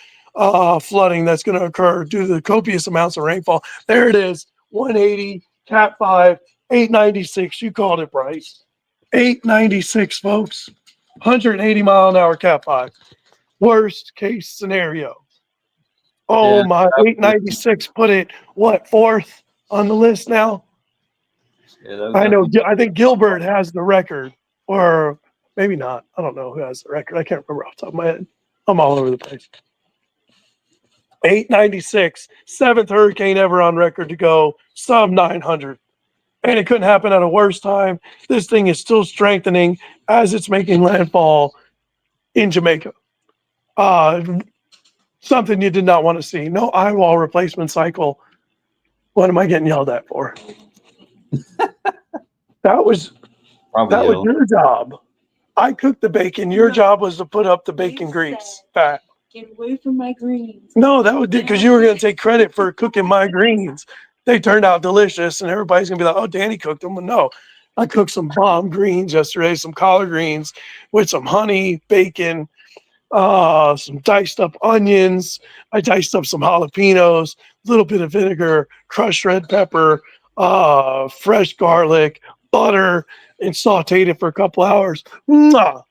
flooding that's going to occur due to the copious amounts of rainfall. There it is, 180, Cat 5, 896. You called it, Bryce. 896, folks. 180 mile an hour Cat 5. Worst case scenario. Oh, yeah, my 896 put it, fourth on the list now? Yeah, I know. I think Gilbert has the record, or maybe not. I don't know who has the record. I can't remember off the top of my head. I'm all over the place. 896, seventh hurricane ever on record to go sub 900. And it couldn't happen at a worse time. This thing is still strengthening as it's making landfall in Jamaica. Something you did not want to see. No eye wall replacement cycle. What am I getting yelled at for? That was your job. I cooked the bacon. Your job was to put up the bacon grease fat. Get away from my greens. No, that was because you were going to take credit for cooking my greens. they turned out delicious, and everybody's gonna be like, "Oh, Danny cooked them." But no, I cooked some bomb greens yesterday, some collard greens with some honey, bacon, some diced up onions. I diced up some jalapenos, a little bit of vinegar, crushed red pepper, fresh garlic, butter, and sauteed it for a couple hours. Mwah!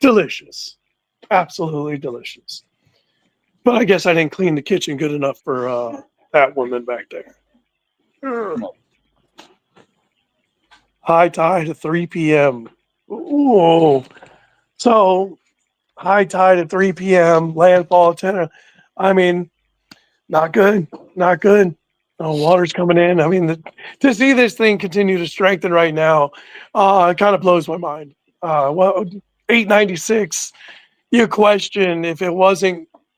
Delicious, absolutely delicious. But I guess I didn't clean the kitchen good enough for that woman back there. No. High tide at 3 p.m. Ooh. So high tide at 3 p.m., landfall at 10. I mean, not good. Not good. Oh, water's coming in. I mean, to see this thing continue to strengthen right now, it kind of blows my mind. Well, 896. You question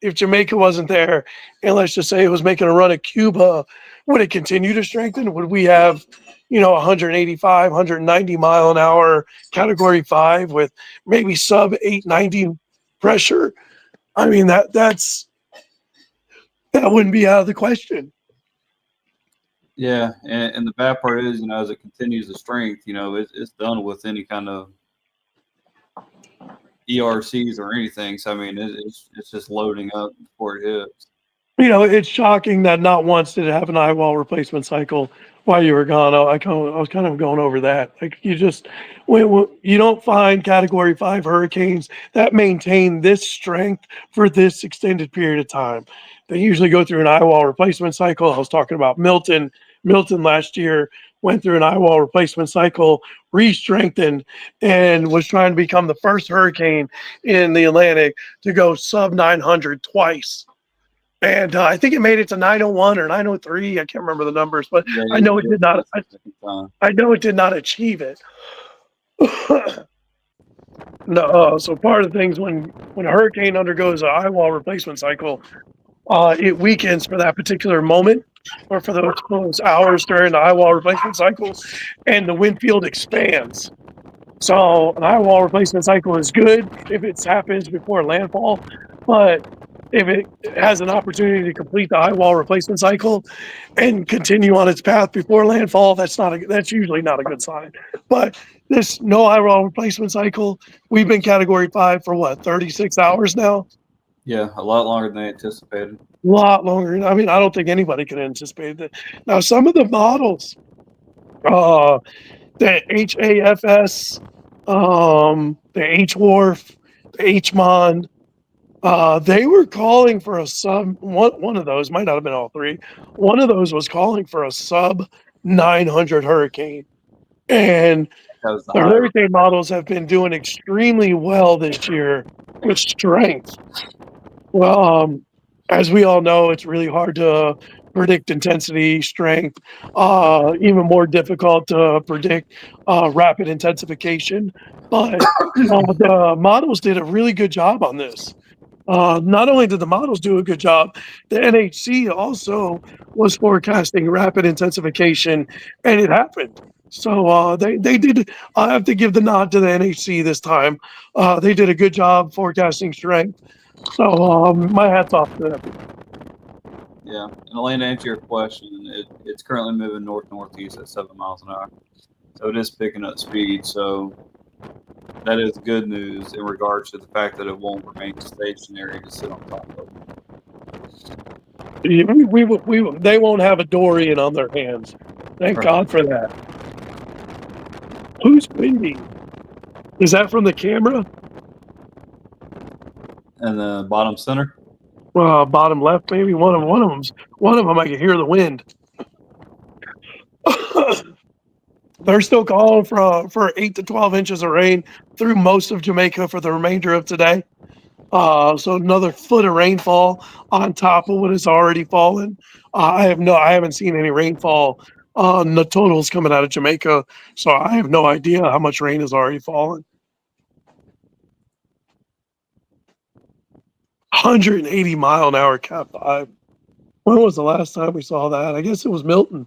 if Jamaica wasn't there, and let's just say it was making a run at Cuba, would it continue to strengthen? Would we have, 185, 190 mile an hour Category 5 with maybe sub 890 pressure? I mean, that wouldn't be out of the question. Yeah, and the bad part is, as it continues to strength, it's done with any kind of ERCs or anything. So I mean, it's just loading up before it hits. It's shocking that not once did it have an eye wall replacement cycle while you were gone. I was kind of going over that. Like when you don't find Category 5 hurricanes that maintain this strength for this extended period of time. They usually go through an eye wall replacement cycle. I was talking about Milton. Milton last year went through an eye wall replacement cycle, re-strengthened, and was trying to become the first hurricane in the Atlantic to go sub 900 twice. And I think it made it to 901 or 903. I can't remember the numbers, but Yeah, I know it did not. I know it did not achieve it. No, so part of the things when a hurricane undergoes an eye wall replacement cycle, it weakens for that particular moment or for those hours during the eye wall replacement cycle, and the wind field expands. So an eye wall replacement cycle is good if it happens before landfall, but if it has an opportunity to complete the eye wall replacement cycle and continue on its path before landfall, that's usually not a good sign. But this no eye wall replacement cycle, we've been Category 5 for what, 36 hours now? Yeah, a lot longer than they anticipated. A lot longer. I mean, I don't think anybody can anticipate that. Now, some of the models, the HAFS, the HWARF, the HMON, they were calling for a sub. One of those might not have been all three. One of those was calling for a sub 900 hurricane, and That was the the high. hurricane models have been doing extremely well this year with strength. Well, as we all know, it's really hard to predict intensity, strength, even more difficult to predict rapid intensification. But the models did a really good job on this. Not only did the models do a good job, the NHC also was forecasting rapid intensification, and it happened. So they did. I have to give the nod to the NHC this time. They did a good job forecasting strength. So my hat's off to them. Yeah, and Elaine, to answer your question, it's currently moving north-northeast at 7 miles an hour. So it is picking up speed. So that is good news in regards to the fact that it won't remain stationary to sit on top of. They won't have a Dorian on their hands. Thank God for that. Who's windy? Is that from the camera? And the bottom center? Bottom left, maybe one of them. I can hear the wind. They're still calling for 8 to 12 inches of rain through most of Jamaica for the remainder of today. So another foot of rainfall on top of what has already fallen. I haven't seen any rainfall on the totals coming out of Jamaica, so I have no idea how much rain has already fallen. 180 mile an hour Cat 5. When was the last time we saw that? I guess it was Milton.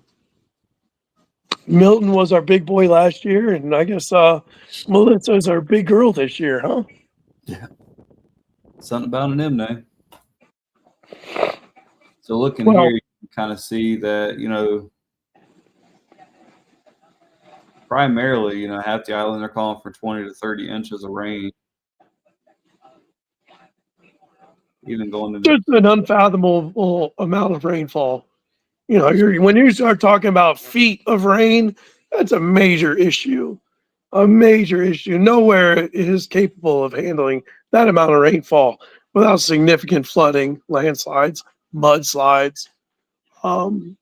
Milton was our big boy last year, and I guess Melissa is our big girl this year, huh? Yeah. Something about an M name. So looking Well, here, you can kind of see that, primarily, half the island they're calling for 20 to 30 inches of rain, even going into. Just an unfathomable amount of rainfall. When you start talking about feet of rain, that's a major issue. A major issue. Nowhere is capable of handling that amount of rainfall without significant flooding, landslides, mudslides. Um,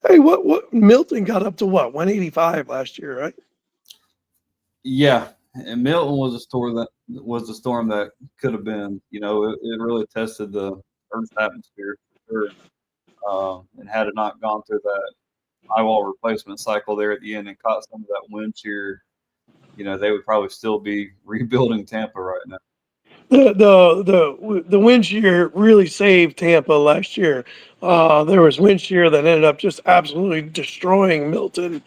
hey, what Milton got up to what 185 last year, right? Yeah, and Milton was a storm that could have been. It really tested the Earth's atmosphere for sure. And had it not gone through that eyewall replacement cycle there at the end and caught some of that wind shear, they would probably still be rebuilding Tampa right now. The wind shear really saved Tampa last year. There was wind shear that ended up just absolutely destroying Milton.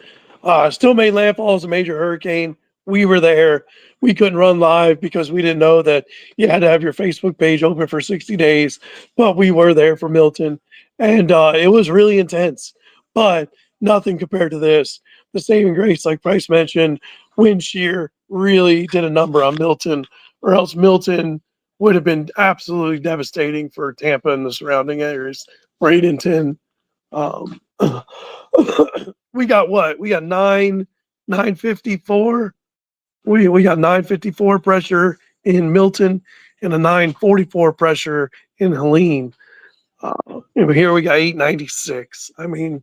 Still made landfall as a major hurricane. We were there. We couldn't run live because we didn't know that you had to have your Facebook page open for 60 days. But we were there for Milton, and it was really intense. But nothing compared to this. The saving grace, like Price mentioned, wind shear really did a number on Milton, or else Milton would have been absolutely devastating for Tampa and the surrounding areas. Bradenton. Um, we got what? We got 954. We got 954 pressure in Milton and a 944 pressure in Helene. And here we got 896. I mean,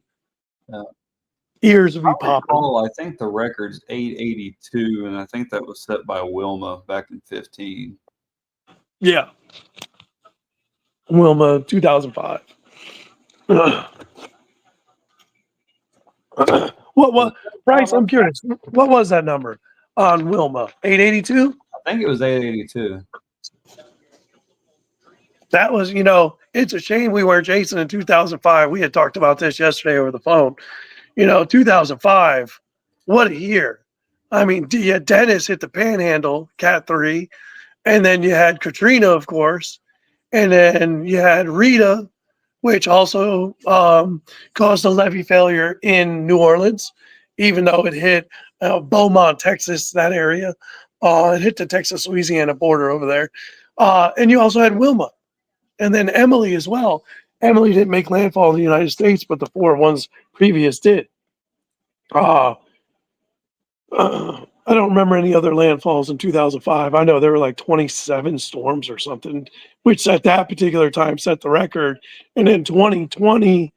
ears would be popping. I think the record's 882, and I think that was set by Wilma back in 15. Yeah. Wilma, 2005. What, Bryce, I'm curious. What was that number on Wilma? 882? I think it was 882. That was, it's a shame we weren't Jason in 2005. We had talked about this yesterday over the phone. 2005, what a year. I mean, Dennis hit the panhandle, Cat 3, and then you had Katrina, of course, and then you had Rita, which also caused a levee failure in New Orleans, even though it hit Beaumont, Texas, that area. It hit the Texas-Louisiana border over there. And you also had Wilma, and then Emily as well. Emily didn't make landfall in the United States, but the four ones previous did. I don't remember any other landfalls in 2005. I know there were like 27 storms or something, which at that particular time set the record. And then 2020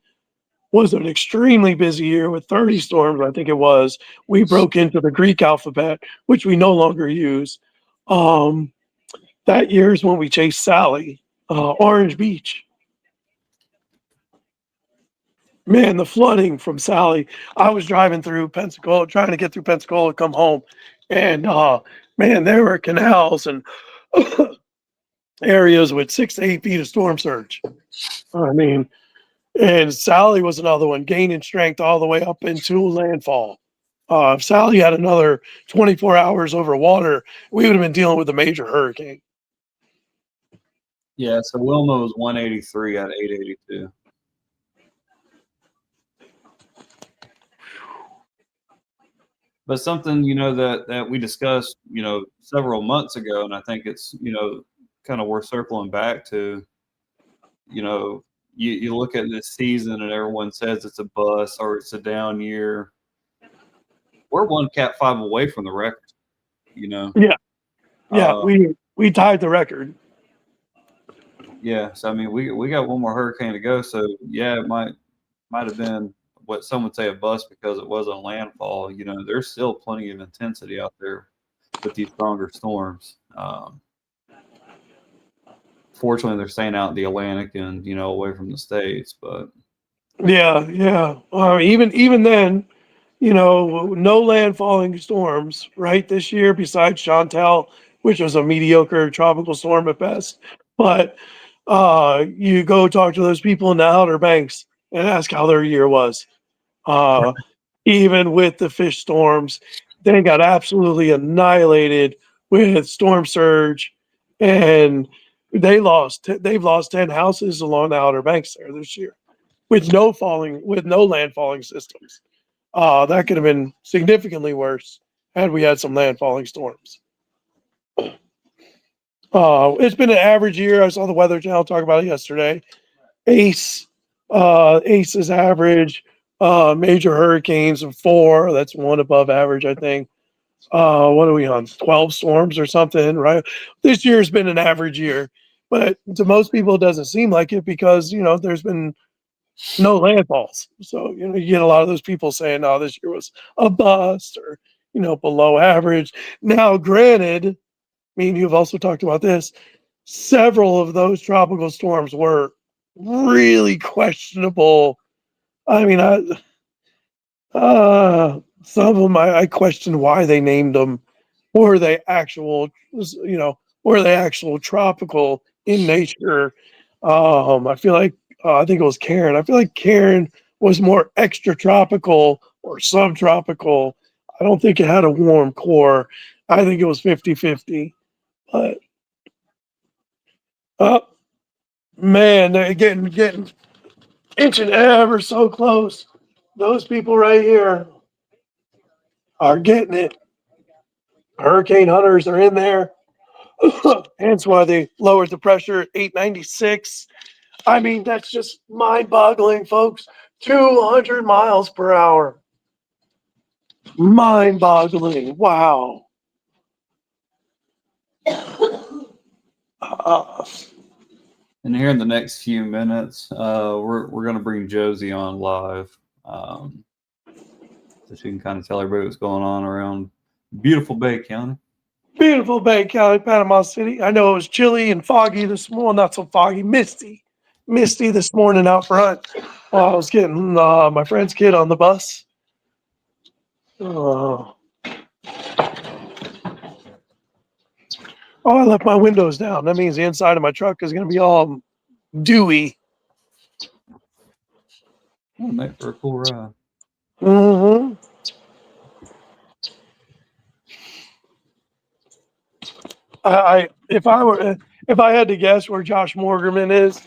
was an extremely busy year with 30 storms, I think it was. We broke into the Greek alphabet, which we no longer use. That year is when we chased Sally, Orange Beach. Man, the flooding from Sally. I was driving through Pensacola, trying to get through Pensacola, come home, and man, there were canals and areas with 6 to 8 feet of storm surge. I mean, and Sally was another one, gaining strength all the way up into landfall. If Sally had another 24 hours over water, we would have been dealing with a major hurricane. Yeah, so Wilma was 183 out of 882. But something, that we discussed, several months ago, and I think it's, kind of worth circling back to, you look at this season and everyone says it's a bust or it's a down year. We're one Cat 5 away from the record, Yeah, we tied the record. Yeah, so I mean, we got one more hurricane to go. So yeah, it might have been what some would say a bust because it was on landfall. There's still plenty of intensity out there with these stronger storms. Fortunately, they're staying out in the Atlantic and away from the states. But Yeah. Even then, no landfalling storms right this year besides Chantal, which was a mediocre tropical storm at best. But you go talk to those people in the Outer Banks and ask how their year was. Even with the fish storms, they got absolutely annihilated with storm surge and they've lost 10 houses along the Outer Banks there this year with no landfalling systems. That could have been significantly worse had we had some landfalling storms. It's been an average year. I saw the Weather Channel talk about it yesterday. ACE's average, major hurricanes of 4. That's one above average, I think. What are we on? 12 storms or something, right? This year's been an average year, but to most people, it doesn't seem like it because, there's been no landfalls. So, you get a lot of those people saying, oh, this year was a bust or, below average. Now, granted, me and you have also talked about this. Several of those tropical storms were really questionable. I mean, some of them I question why they named them. Were they actual, were they actual tropical in nature? I feel like I think it was Karen. I feel like Karen was more extra tropical or subtropical. I don't think it had a warm core. I think it was 50-50. But oh man, they're getting inching ever so close. Those people right here are getting it. Hurricane hunters are in there. Hence why they lowered the pressure at 896. I mean, that's just mind boggling, folks. 200 miles per hour. Mind boggling. Wow. And here in the next few minutes, we're going to bring Josie on live, so she can kind of tell everybody what's going on around beautiful Bay County. Beautiful Bay County, Panama City. I know it was chilly and foggy this morning. Not so foggy, misty this morning out front. I was getting my friend's kid on the bus. Oh, I left my windows down. That means the inside of my truck is going to be all dewy. We'll make for a cool ride. Mm-hmm. If I had to guess where Josh Morgerman is,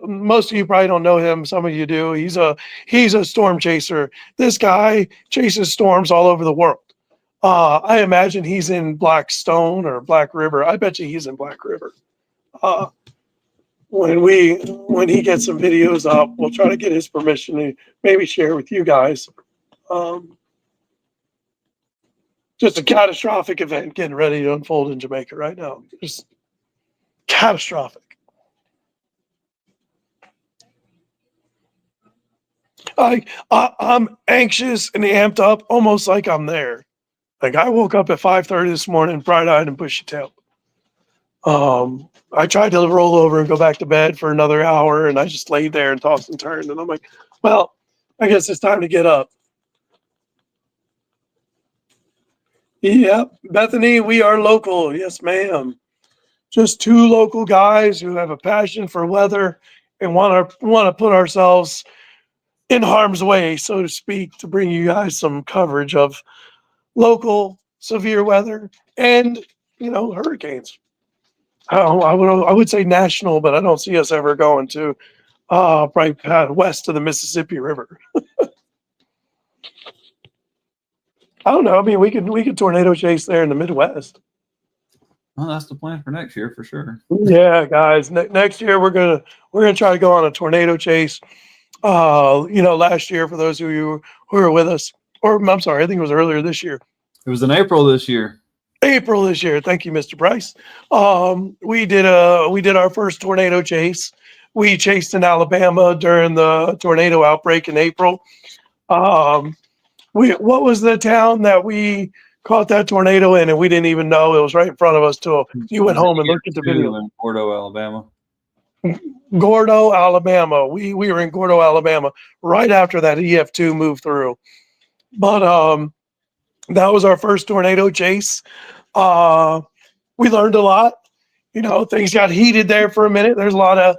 most of you probably don't know him. Some of you do. He's a storm chaser. This guy chases storms all over the world. I imagine he's in Blackstone or Black River. I bet you he's in Black River. When he gets some videos up, we'll try to get his permission to maybe share with you guys. Just a catastrophic event getting ready to unfold in Jamaica right now. Just catastrophic. I'm anxious and amped up, almost like I'm there. Like I woke up at 5:30 this morning, bright-eyed and bushy-tailed. I tried to roll over and go back to bed for another hour, and I just laid there and tossed and turned. And I'm like, well, I guess it's time to get up. Yep, Bethany, we are local. Yes, ma'am. Just two local guys who have a passion for weather and want to put ourselves in harm's way, so to speak, to bring you guys some coverage of local severe weather and hurricanes. I would say national, but I don't see us ever going to probably west of the Mississippi River. I don't know. I mean, we could tornado chase there in the Midwest. Well, that's the plan for next year for sure. Yeah, guys. Next year we're gonna try to go on a tornado chase. Last year, for those of you who were with us, or I'm sorry, I think it was earlier this year. It was in April this year. April this year. Thank you, Mr. Bryce. We did our first tornado chase. We chased in Alabama during the tornado outbreak in April. What was the town that we caught that tornado in, and we didn't even know it was right in front of us till you went home and looked at the video. In Gordo, Alabama. Gordo, Alabama. We were in Gordo, Alabama right after that EF2 moved through. But that was our first tornado chase. We learned a lot. Things got heated there for a minute. There's a lot of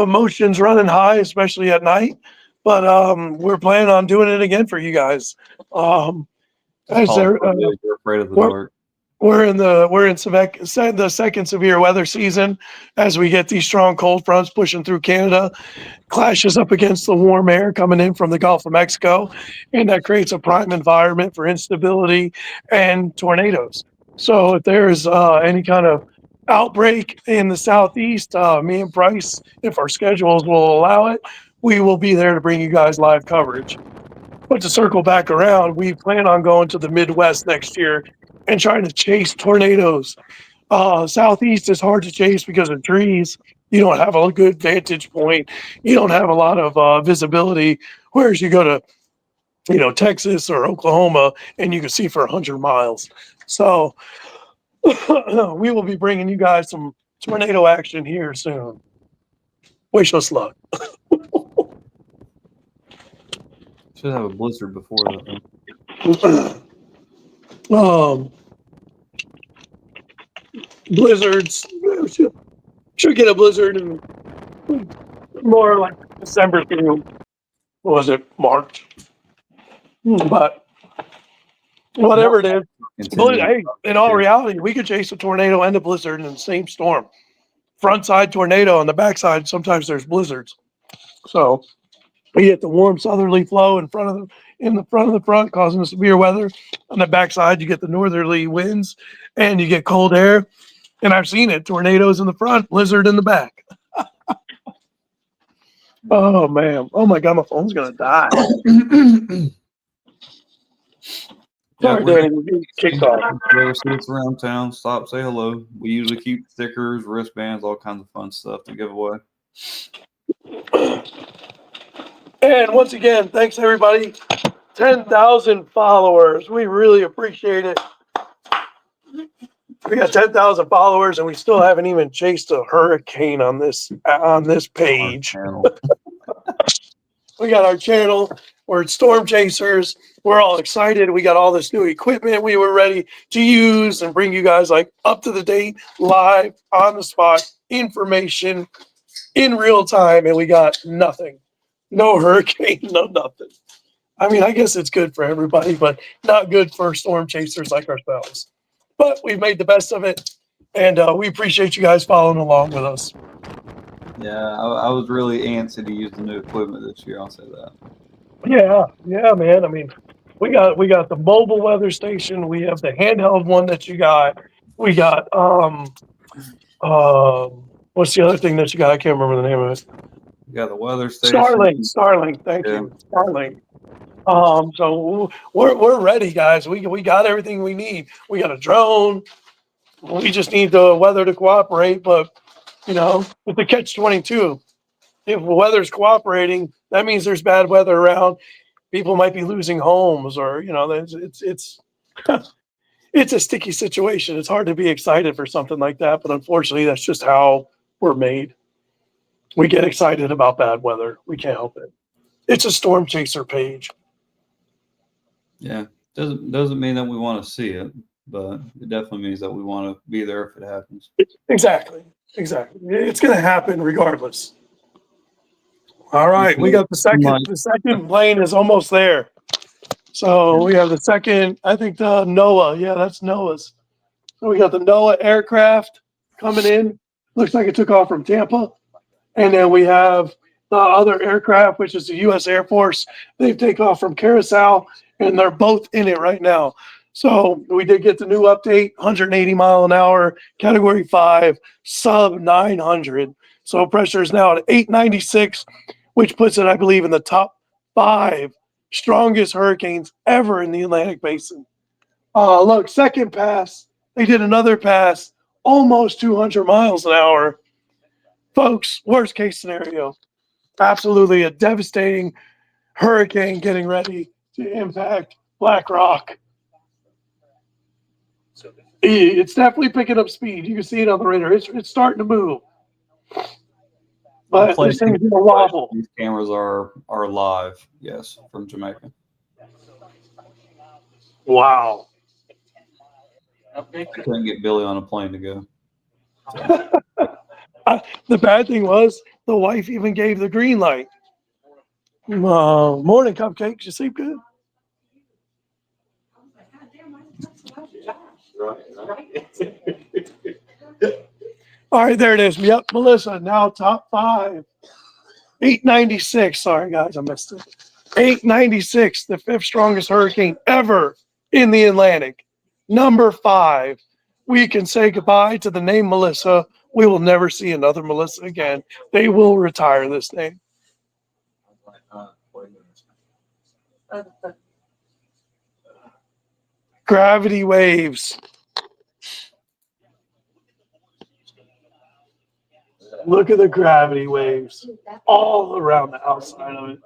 emotions running high, especially at night. But we're planning on doing it again for you guys. You're afraid of the dark. we're in the second severe weather season as we get these strong cold fronts pushing through Canada, clashes up against the warm air coming in from the Gulf of Mexico, and that creates a prime environment for instability and tornadoes. So if there's any kind of outbreak in the southeast, me and Bryce, if our schedules will allow it, we will be there to bring you guys live coverage. But to circle back around, we plan on going to the Midwest next year and trying to chase tornadoes. Southeast is hard to chase because of trees. You don't have a good vantage point. You don't have a lot of visibility. Whereas you go to, Texas or Oklahoma, and you can see for 100 miles. So we will be bringing you guys some tornado action here soon. Wish us luck. Should have a blizzard before that. um, Blizzards should get a blizzard in more like December through, what was it, March? But whatever it is, hey, in all reality, we could chase a tornado and a blizzard in the same storm. Front side tornado, on the backside, sometimes there's blizzards. So we get the warm southerly flow in the front of the front, causing severe weather. On the backside, you get the northerly winds and you get cold air. And I've seen it: tornadoes in the front, blizzard in the back. Oh man! Oh my God, my phone's gonna die. Sorry, Danny, we get kicked off. Whoever sees around town, stop, say hello. We usually keep stickers, wristbands, all kinds of fun stuff to give away. And once again, thanks everybody. 10,000 followers. We really appreciate it. We got 10,000 followers, and we still haven't even chased a hurricane on this page. We got our channel. We're Storm Chasers. We're all excited. We got all this new equipment we were ready to use and bring you guys like up to the date, live, on the spot information in real time, and we got nothing. No hurricane, no nothing. I mean, I guess it's good for everybody, but not good for storm chasers like ourselves. But we've made the best of it, and we appreciate you guys following along with us. Yeah, I was really antsy to use the new equipment this year. I'll say that. Yeah, man. I mean, we got the mobile weather station. We have the handheld one that you got. We got what's the other thing that you got? I can't remember the name of it. You got the weather station. Starlink. Thank you, Starlink. So we're ready, guys. We got everything we need. We got a drone. We just need the weather to cooperate. But with the catch-22, if the weather's cooperating, that means there's bad weather around. People might be losing homes, or it's it's a sticky situation. It's hard to be excited for something like that, but unfortunately, that's just how we're made. We get excited about bad weather. We can't help it. It's a storm chaser page. Yeah, doesn't mean that we want to see it, but it definitely means that we want to be there if it happens. Exactly. It's going to happen regardless. All right, we got the second. The second plane is almost there. So we have the second. I think the NOAA. Yeah, that's NOAA's. So we got the NOAA aircraft coming in. Looks like it took off from Tampa, and then we have the other aircraft, which is the U.S. Air Force. They take off from Curacao, and they're both in it right now. So we did get the new update, 180 mile an hour, Category 5, sub 900. So pressure is now at 896, which puts it, I believe, in the top 5 strongest hurricanes ever in the Atlantic Basin. Look, second pass, they did another pass, almost 200 miles an hour. Folks, worst case scenario, absolutely a devastating hurricane getting ready to impact Black Rock. It's definitely picking up speed. You can see it on the radar. It's starting to move. But this thing's gonna wobble. These cameras are live, yes, from Jamaica. Wow. I couldn't get Billy on a plane to go. The bad thing was the wife even gave the green light. Morning, Cupcakes. You sleep good? All right, there it is. Yep, Melissa, now top 5. 896. Sorry, guys, I missed it. 896, the 5th strongest hurricane ever in the Atlantic. Number 5. We can say goodbye to the name Melissa. We will never see another Melissa again. They will retire this name. Gravity waves. Look at the gravity waves all around the outside of it.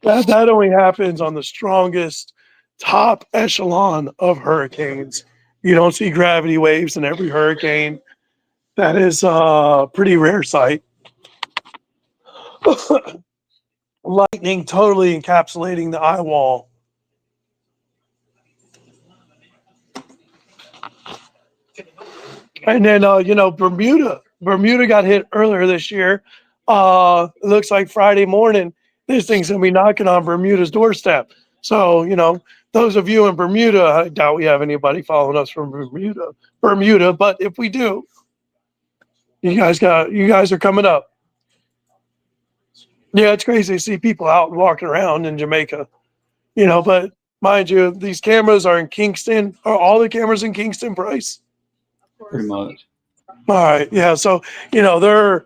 That only happens on the strongest top echelon of hurricanes. You don't see gravity waves in every hurricane. That is a pretty rare sight. Lightning totally encapsulating the eye wall. And then, Bermuda got hit earlier this year. It looks like Friday morning, this thing's going to be knocking on Bermuda's doorstep. So, those of you in Bermuda, I doubt we have anybody following us from Bermuda, but if we do, you guys are coming up. Yeah, it's crazy to see people out walking around in Jamaica, but mind you, these cameras are in Kingston. Are all the cameras in Kingston, Bryce? Pretty much. All right. Yeah. So, they're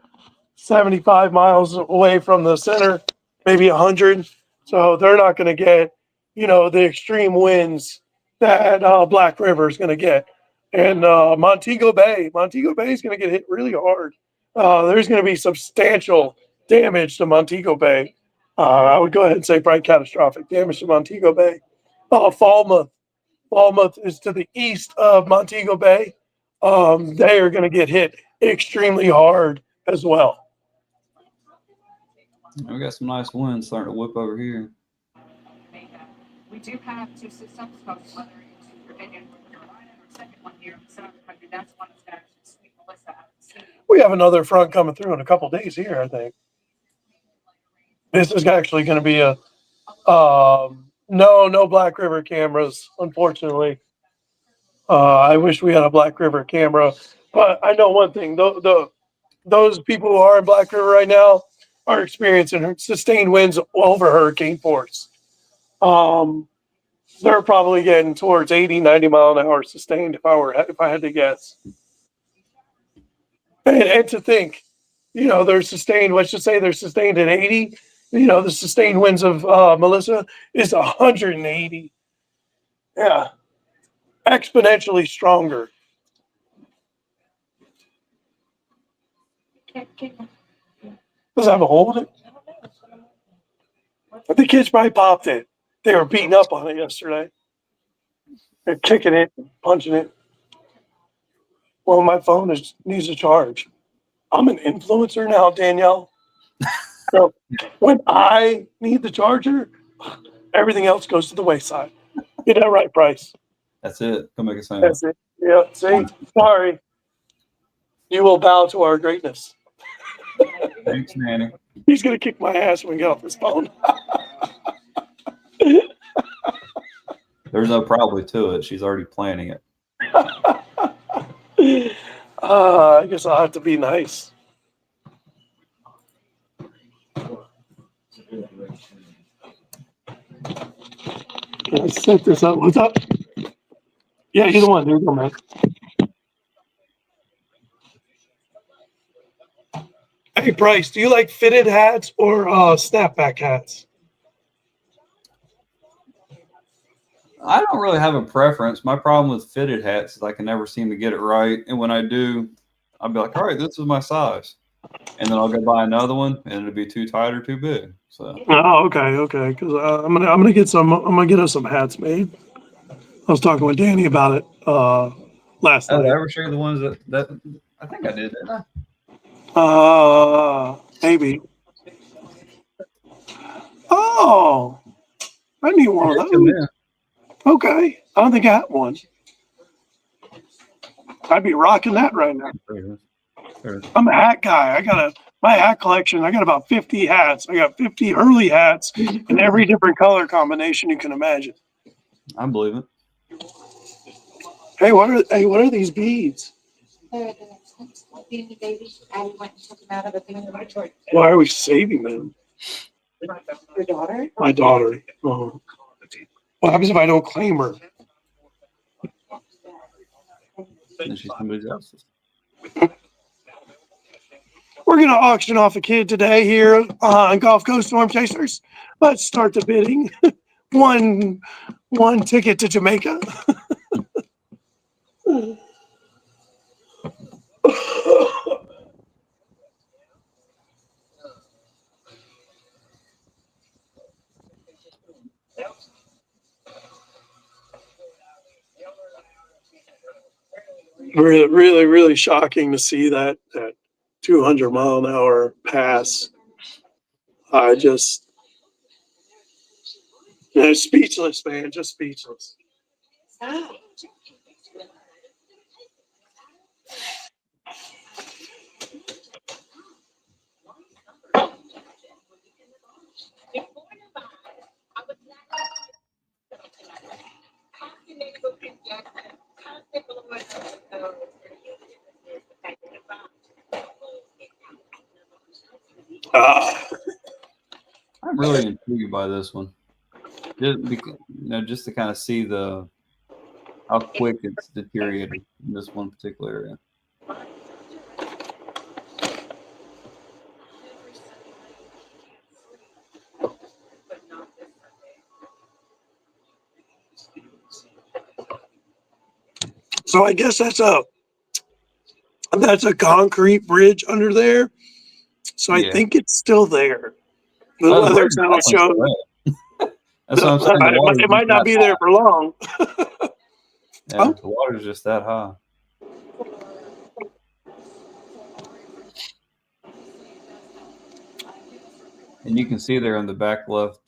75 miles away from the center, maybe 100. So they're not going to get, the extreme winds that Black River is going to get. And Montego Bay is going to get hit really hard. There's going to be substantial damage to Montego Bay. I would go ahead and say probably catastrophic damage to Montego Bay. Falmouth is to the east of Montego Bay. They are going to get hit extremely hard as well. We got some nice winds starting to whip over here. We do have 2 systems coming, whether into Virginia, North Carolina, or second one here in the center of the country. That's one that's going to actually sweep Melissa out of the sea. We have another front coming through in a couple days here, I think. This is actually going to be a no Black River cameras, unfortunately. I wish we had a Black River camera, but I know one thing: those people who are in Black River right now are experiencing sustained winds over hurricane force. They're probably getting towards 80, 90 mile an hour sustained if I had to guess. And to think, they're sustained, let's just say they're sustained at 80. The sustained winds of Melissa is 180. Yeah. Exponentially stronger. Does it have a hole in it? The kids probably popped it. They were beating up on it yesterday. They're kicking it, punching it. Well, my phone needs a charge. I'm an influencer now, Danielle. So when I need the charger, everything else goes to the wayside. Get that right, Bryce. That's it. Come make a sound. That's it. Yeah, see? Sorry. You will bow to our greatness. Thanks, Nanny. He's going to kick my ass when we get off this phone. There's no probably to it. She's already planning it. I guess I'll have to be nice. Let's set this up. What's up? Yeah, either one. There you go, man. Hey, Bryce, do you like fitted hats or snapback hats? I don't really have a preference. My problem with fitted hats is I can never seem to get it right. And when I do, I'll be like, all right, this is my size. And then I'll go buy another one and it'll be too tight or too big. So Okay. Because I'm gonna get us some hats made. I was talking with Danny about it last night. Did I ever show you the ones that I think I did, didn't I? Maybe. Oh, I need one of those. Okay, I don't think I have one. I'd be rocking that right now. I'm a hat guy. My hat collection. I got about 50 hats. I got 50 early hats in every different color combination you can imagine. I believe it. Hey, what are these beads? They're the beanie babies. I went and took them out of the beanie laboratory. Why are we saving them? Your daughter? My daughter. Oh. What happens if I don't claim her? And she's somebody else's. We're going to auction off a kid today here on Gulf Coast Storm Chasers. Let's start the bidding. One ticket to Jamaica. Really shocking to see that 200-mile-an-hour pass. I just, speechless, man, just speechless. I'm really intrigued by this one. Just to kind of see how quick it's deteriorated in this one particular area. So I guess that's a concrete bridge under there. So I Yeah. think it's still there. The Oh, the weather weather's channel definitely showed still That's what I'm saying. The water's it might just not that be there for long. high. Yeah, Oh. the water's just that high. And you can see there in the back left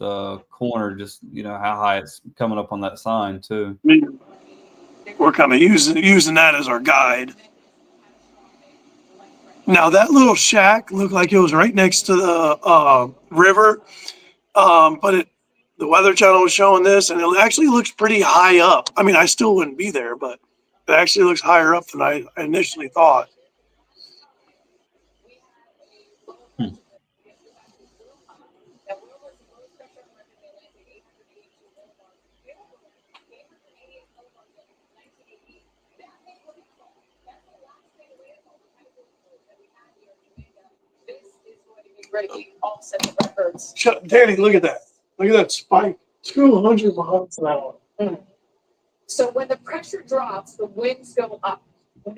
corner, just how high it's coming up on that sign too. We're kind of using that as our guide. Now that little shack looked like it was right next to the river, but the Weather Channel was showing this, and it actually looks pretty high up. I mean, I still wouldn't be there, but it actually looks higher up than I initially thought. Breaking all set of records. Danny, look at that. Look at that spike. 200 miles an hour. So when the pressure drops, the winds go up.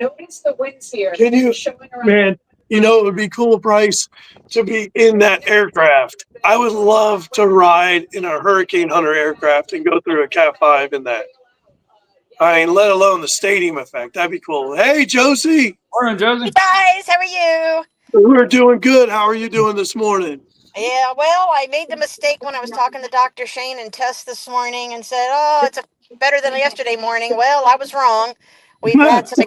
Notice the winds here. Can you, showing around? man, it would be cool, Bryce, to be in that aircraft. I would love to ride in a Hurricane Hunter aircraft and go through a Cat 5 in that. I mean, let alone the stadium effect. That'd be cool. Hey, Josie. Morning, Josie. Hey guys, how are you? We're doing good. How are you doing this morning? Yeah, well, I made the mistake when I was talking to Dr. Shane and Tess this morning and said, "Oh, it's better than yesterday morning." Well, I was wrong. We had some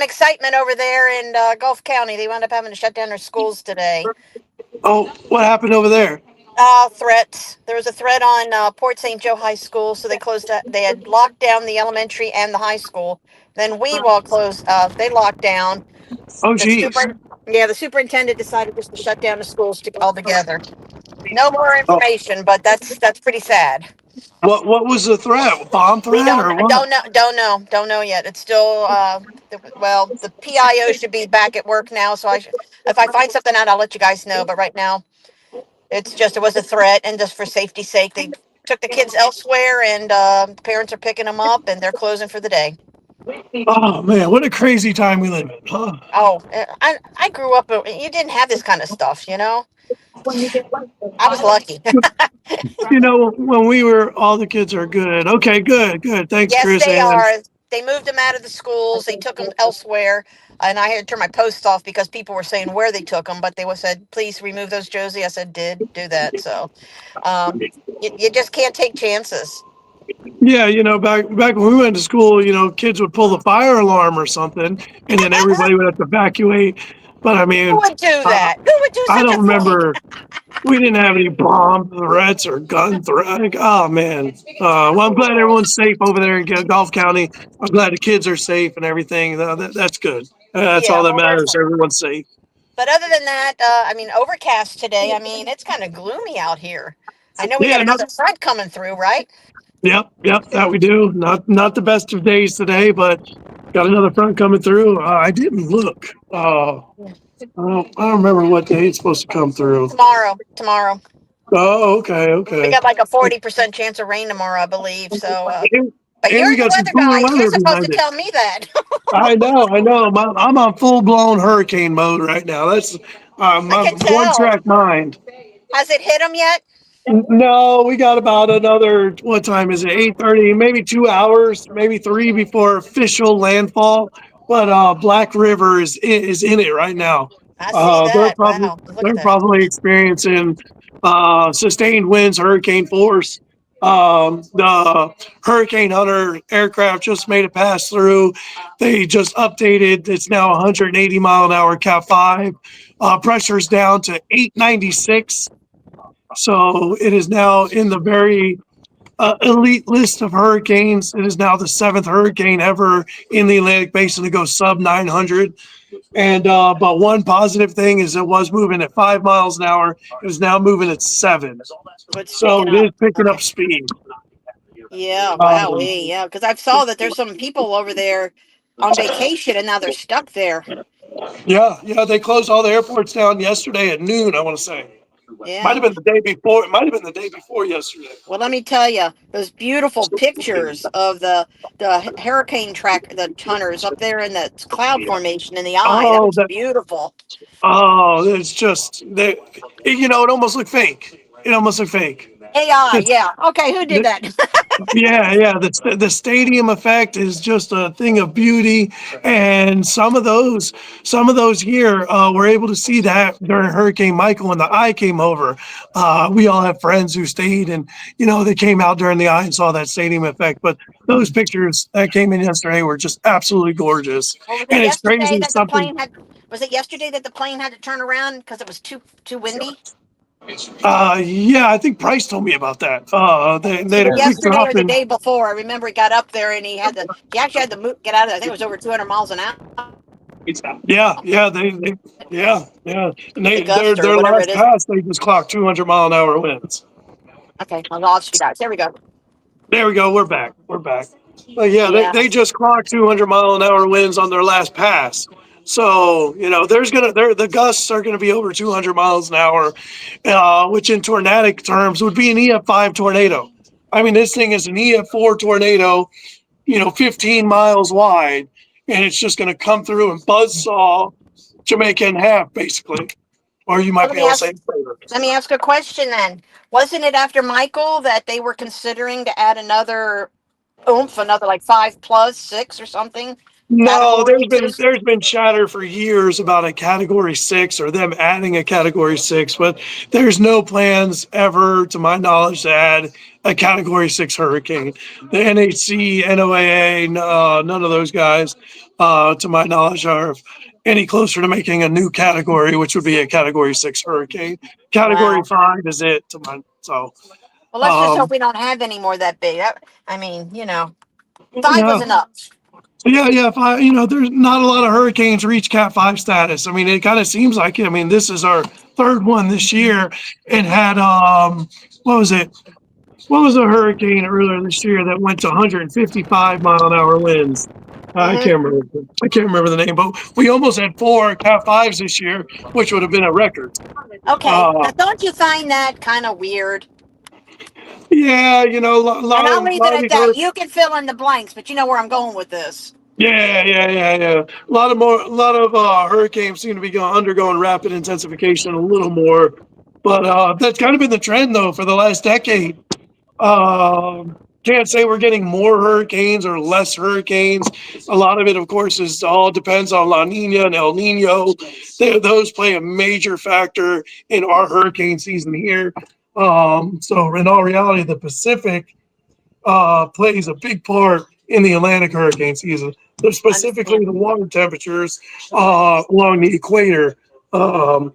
excitement over there in Gulf County. They wound up having to shut down their schools today. Oh, what happened over there? Threats. There was a threat on Port St. Joe High School, so they closed that. They had locked down the elementary and the high school. Then we all closed. They locked down. Oh, The geez. the superintendent decided just to shut down the schools altogether. No more Oh, information, but that's pretty sad. what was the threat? Bomb We threat or what? don't know yet. It's still the PIO should be back at work now, so if I find something out, I'll let you guys know. But right now, it was a threat, and just for safety's sake, they took the kids elsewhere, and parents are picking them up, and they're closing for the day. Oh man, what a crazy time we live in, huh? Oh, I grew up. You didn't have this kind of stuff, you know. I was lucky. When we were, all the kids are good. Okay, good. Thanks, Yes, Chris they Ann. are. They moved them out of the schools. They took them elsewhere, and I had to turn my post off because people were saying where they took them. But they said, "Please remove those, Josie." I said, "Did do that." So, you just can't take chances. Yeah, back when we went to school, kids would pull the fire alarm or something, and then everybody would have to evacuate. But I Who mean, would do uh, that? Who would do I such don't a thing? remember. We didn't have any bomb threats or gun threats. Oh man. Well, I'm glad everyone's safe over there in Gulf County. I'm glad the kids are safe and everything. That's good. That's Yeah, all that well, matters. definitely. Everyone's safe. But other than that, I mean, overcast today. I mean, it's kind of gloomy out here. I know we got Yeah. another front coming through, right? Yep. Yep. That we do. Not the best of days today, but got another front coming through. I didn't look. I don't remember what day it's supposed to come through. Tomorrow, tomorrow. Oh, okay. We Okay. got like a 40% chance of rain tomorrow, I believe. So, And, but and you're we the got some weather cooler guys. You're weather supposed to behind it. tell me that. I know, I know. I'm on full blown hurricane mode right now. That's I my can one tell. track mind. Has it hit them yet? No, we got about another. What time is it? 8:30, maybe 2 hours, maybe three before official landfall. But Black River is in it right now. I see They're that. probably Wow. Look at they're that. probably experiencing sustained winds, hurricane force. The Hurricane Hunter aircraft just made a pass through. They just updated. It's now 180-mile-an-hour Cat 5. Pressure's down to 896. So it is now in the very elite list of hurricanes. It is now the seventh hurricane ever in the Atlantic Basin to go sub 900. And but one positive thing is it was moving at 5 miles an hour. It is now moving at 7. It's So picking it is up. picking up Okay. speed. Yeah. Wow. Um, Yeah. Because I saw that there's some people over there on vacation and now they're stuck there. yeah. They closed all the airports down yesterday at noon. I want to say might Yeah. have been the day before. It might have been the day before yesterday. Well, let me tell you, those beautiful pictures of the hurricane track, the hunters up there in the cloud formation in the eye. That Oh, was that beautiful. it's just they. It almost looked fake. It almost looked fake. AI. Yeah. Okay. Who did that? Yeah. The stadium effect is just a thing of beauty, and some of those here were able to see that during Hurricane Michael when the eye came over. We all have friends who stayed, and they came out during the eye and saw that stadium effect. But those pictures that came in yesterday were just absolutely gorgeous, Or was it and it's yesterday crazy that the something. plane had? Was it yesterday that the plane had to turn around because it was too windy? Yeah, I think Price told me about that. It's They either had a quick yesterday drop or the in. day before. I remember he got up there and he actually had to get out of there. I think it was over 200 miles an hour. Yeah, yeah. And The their gust or their whatever it last is. pass, they just clocked 200-mile-an-hour winds. Okay, I lost you guys. There we go. There we go. We're back. We're back. But yeah, they, Yeah. they just clocked 200-mile-an-hour winds on their last pass. So the gusts are gonna be over 200 miles an hour, which in tornadic terms would be an EF5 tornado. I mean, this thing is an EF4 tornado, 15 miles wide, and it's just going to come through and buzzsaw Jamaica in half, basically. Or you Well, might be able to say flavor. let me ask a question then. Wasn't it after Michael that they were considering to add another oomph, another like 5+6 or something No, category? there's been chatter for years about a category 6 or them adding a category 6, but there's no plans ever, to my knowledge, to add a category 6 hurricane. The NHC, NOAA, none of those guys, to my knowledge, are any closer to making a new category, which would be a category 6 hurricane. Category Wow. 5 is it to my so Well, let's just hope um we don't have any more that big. I mean, 5 yeah. was enough. Yeah. There's not a lot of hurricanes reach Cat 5 status. I mean, it kind of seems like it. I mean, this is our third one this year. It had what was it? What was a hurricane earlier this year that went to 155-mile-an-hour winds? I Hmm. can't remember. I can't remember the name, but we almost had 4 Cat 5s this year, which would have been a record. Okay. Now, Uh, don't you find that kind of weird? yeah, a And lot I'll of leave it at these that. You can fill in the blanks, but you know where I'm going with this. Yeah. A lot of hurricanes seem to be undergoing rapid intensification a little more, but that's kind of been the trend though for the last decade. Can't say we're getting more hurricanes or less hurricanes. A lot of it, of course, is all depends on La Nina and El Nino. Those play a major factor in our hurricane season here. So in all reality, the Pacific plays a big part in the Atlantic hurricane season. They're specifically the water temperatures along the equator. Um,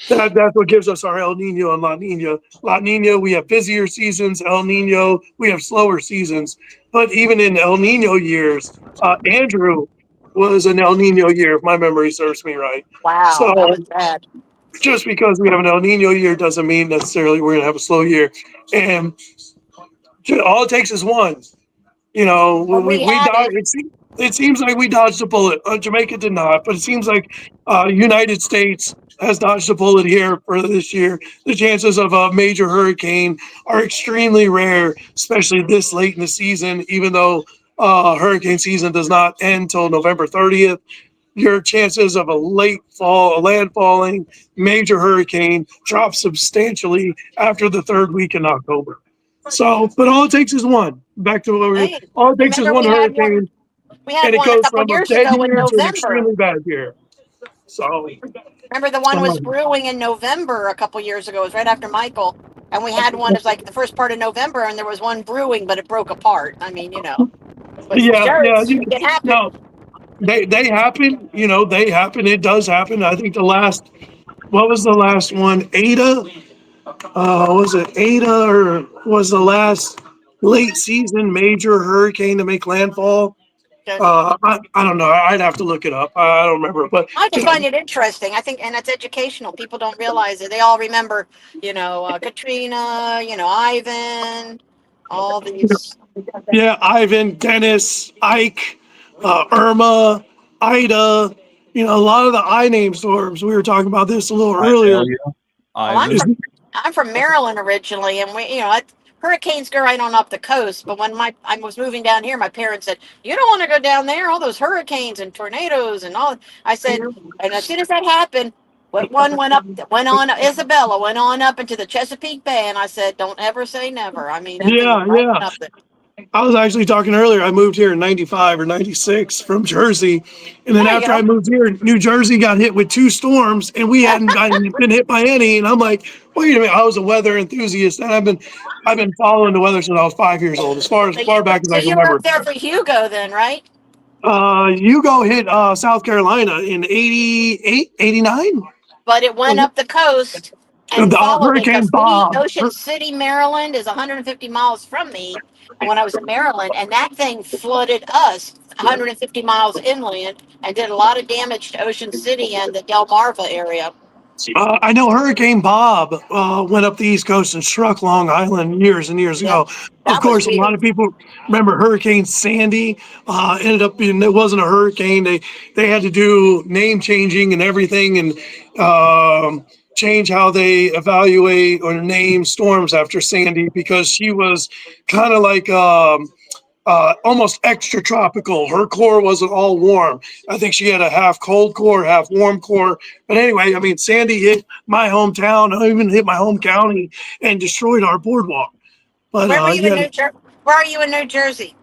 that's what gives us our El Nino and La Nina. La Nina, we have busier seasons. El Nino, we have slower seasons. But even in El Nino years, Andrew was an El Nino year, if my memory serves me right. Wow, that So was bad. just because we have an El Nino year doesn't mean necessarily we're going to have a slow year. And all it takes is one. You know, When we we had dodged. it, It seems like we dodged a bullet. Jamaica did not, but it seems like United States has dodged a bullet here for this year. The chances of a major hurricane are extremely rare, especially this late in the season. Even though hurricane season does not end till November 30th, your chances of a late fall, a landfalling major hurricane drop substantially after the third week in October. So, but all it takes is one. Back to what hey, all it takes is remember one hurricane, we had and it one a goes couple from a years dead ago in year to an November. extremely bad year. So, Remember the one was um, brewing in November a couple years ago. It was right after Michael. And we had one, it was like the first part of November, and there was one brewing, but it broke apart. I mean, but yeah, sure, yeah, it can happen. no, they happen. You know, they happen. It does happen. I think the last, what was the last one? Ada. Was it Ada or was the last late season major hurricane to make landfall? I don't know. I'd have to look it up. I don't remember, but I you just know, find it interesting. I think, and it's educational. People don't realize it. They all remember, Katrina, Ivan, all these. yeah, Ivan, Dennis, Ike, Irma, Ida. You know, a lot of the I name storms. We were talking about this a little earlier. Idalia, Well, Ivan. I'm from Maryland originally, and hurricanes go right on up the coast. But when I was moving down here, my parents said, "You don't want to go down there. All those hurricanes and tornadoes and all." I said, and as soon as that happened, one went on Isabella, went on up into the Chesapeake Bay, and I said, "Don't ever say never." I mean, that thing went Yeah, right yeah. up there. I was actually talking earlier. I moved here in 95 or 96 from Jersey. And then There you after I go. moved here, New Jersey got hit with two storms and we hadn't been hit by any. And I'm like, wait a minute. I was a weather enthusiast and I've been following the weather since I was 5 years old, as far back as So I can you were remember. up there for Hugo then, right? Hugo hit South Carolina in 88, 89. But it went up the coast and followed it Hurricane because Bob. Ocean City, Maryland is 150 miles from me when I was in Maryland, and that thing flooded us 150 miles inland and did a lot of damage to Ocean City and the Delmarva area. I know Hurricane Bob went up the East Coast and struck Long Island years and years Yeah, ago. Of that was course, a lot weird. of people remember Hurricane Sandy. Ended up being it wasn't a hurricane. They had to do name changing and everything, and change how they evaluate or name storms after Sandy because she was kind of like almost extra tropical. Her core wasn't all warm. I think she had a half cold core, half warm core. But anyway, I mean, Sandy hit my hometown, even hit my home county, and destroyed our boardwalk. But Where were you in yeah, New Jersey? Where are you in New Jersey?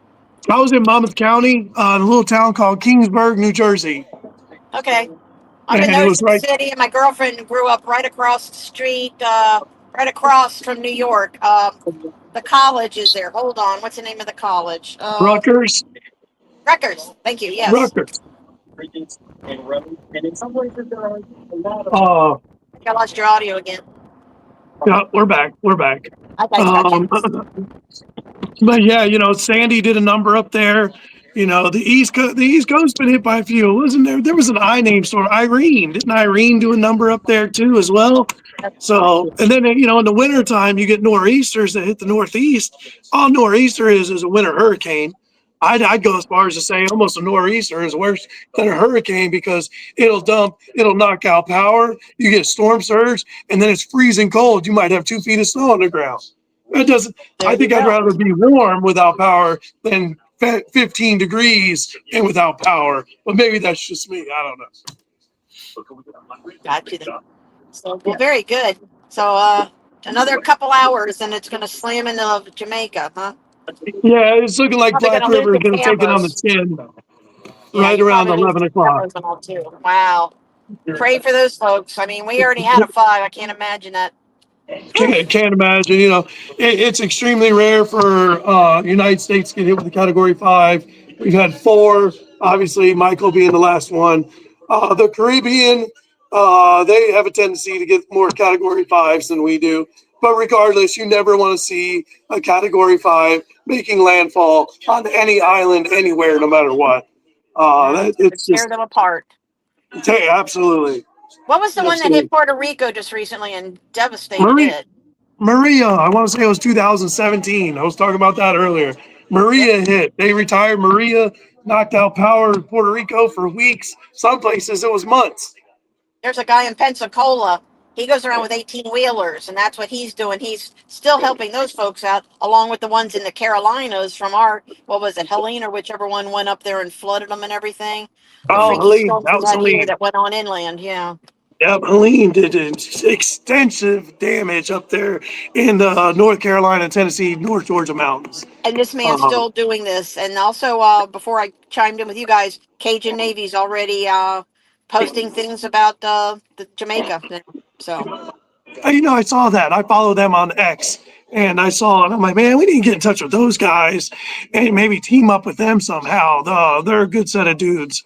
I was in Monmouth County, in a little town called Kingsburg, New Jersey, Okay. I'm in and it was Ocean right. City, and my girlfriend grew up right across the street, right across from New York. The college is there. Hold on. What's the name of the college? Rutgers, Rutgers. Thank you. Yes. Rutgers. I think I lost your audio again. Yeah, we're back. We're back. Gotcha. Um, But yeah, Sandy did a number up there. The East Coast been hit by a few. Wasn't there? There was an I name storm, Irene. Didn't Irene do a number up there too as well? So, and then in the winter time, you get nor'easters that hit the Northeast. All nor'easter is a winter hurricane. I'd go as far as to say almost a nor'easter is worse than a hurricane because it'll knock out power. You get a storm surge, and then it's freezing cold. You might have 2 feet of snow on the ground. It doesn't. There I you think I'd go. rather be warm without power than 15 degrees and without power. But maybe that's just me. I don't know. Gotcha. So, well, very good. So, another couple hours, and it's going to slam into Jamaica, huh? Yeah, it's looking like Probably going Black to lose River the is going to take it on the cameras. chin Yeah, right you around probably lose 11 the o'clock. cameras and all too. Wow. Pray for those folks. I mean, we already had a 5. I can't imagine that. Can't imagine. It's extremely rare for United States to get hit with a Category 5. We've had four, obviously, Michael being the last one. The Caribbean, they have a tendency to get more Category 5s than we do. But regardless, you never want to see a Category 5 making landfall on any island anywhere, no matter what. It's Tear just, them apart. absolutely. What was the one that hit Absolutely. Puerto Rico just recently and devastated Marie, it? Maria, I want to say it was 2017. I was talking about that earlier. Maria hit. They retired Maria, knocked out power in Puerto Rico for weeks. Some places it was months. There's a guy in Pensacola. He goes around with 18 wheelers, and that's what he's doing. He's still helping those folks out, along with the ones in the Carolinas from our, what was it, Helene or whichever one went up there and flooded them and everything. The Oh, freaky Helene. storms That we was had here Helene. that went on inland. Yeah. Yep, Helene did extensive damage up there in the North Carolina, Tennessee, North Georgia mountains. And this man's Um, still doing this. And also, before I chimed in with you guys, Cajun Navy's already posting things about the Jamaica thing. So I saw that. I follow them on X, and I saw it. I'm like, man, we need to get in touch with those guys and maybe team up with them somehow. They're a good set of dudes.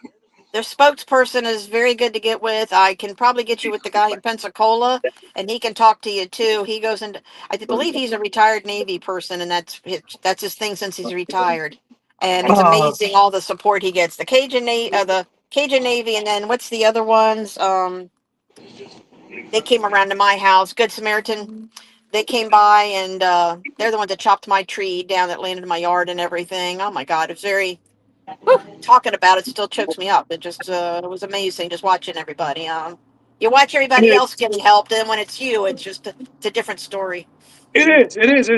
their spokesperson is very good to get with. I can probably get you with the guy in Pensacola, and he can talk to you too. He goes into, believe he's a retired Navy person, and that's his thing since he's retired. And it's Uh, amazing all the support he gets. The Cajun Navy, and then what's the other ones? They came around to my house. Good Samaritan. They came by, and they're the ones that chopped my tree down that landed in my yard and everything. Oh my God, it was very. Whew, talking about it still chokes me up. It was amazing just watching everybody. You watch everybody it, else getting helped, and when it's you, it's a different story. it is. It is.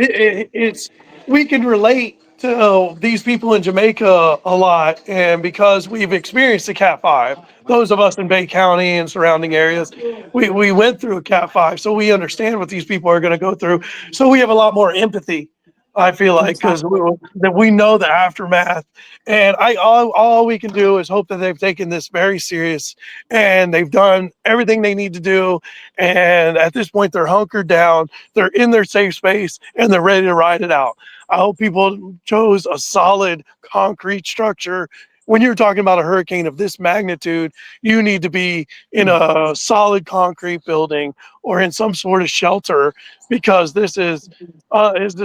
It's. We can relate to these people in Jamaica a lot, and because we've experienced the Cat 5, those of us in Bay County and surrounding areas, we went through a Cat 5, so we understand what these people are going to go through. So we have a lot more empathy. I feel like because Exactly. that we know the aftermath, and all we can do is hope that they've taken this very serious and they've done everything they need to do. And at this point, they're hunkered down, they're in their safe space, and they're ready to ride it out. I hope people chose a solid concrete structure. When you're talking about a hurricane of this magnitude, you need to be in a solid concrete building or in some sort of shelter because this is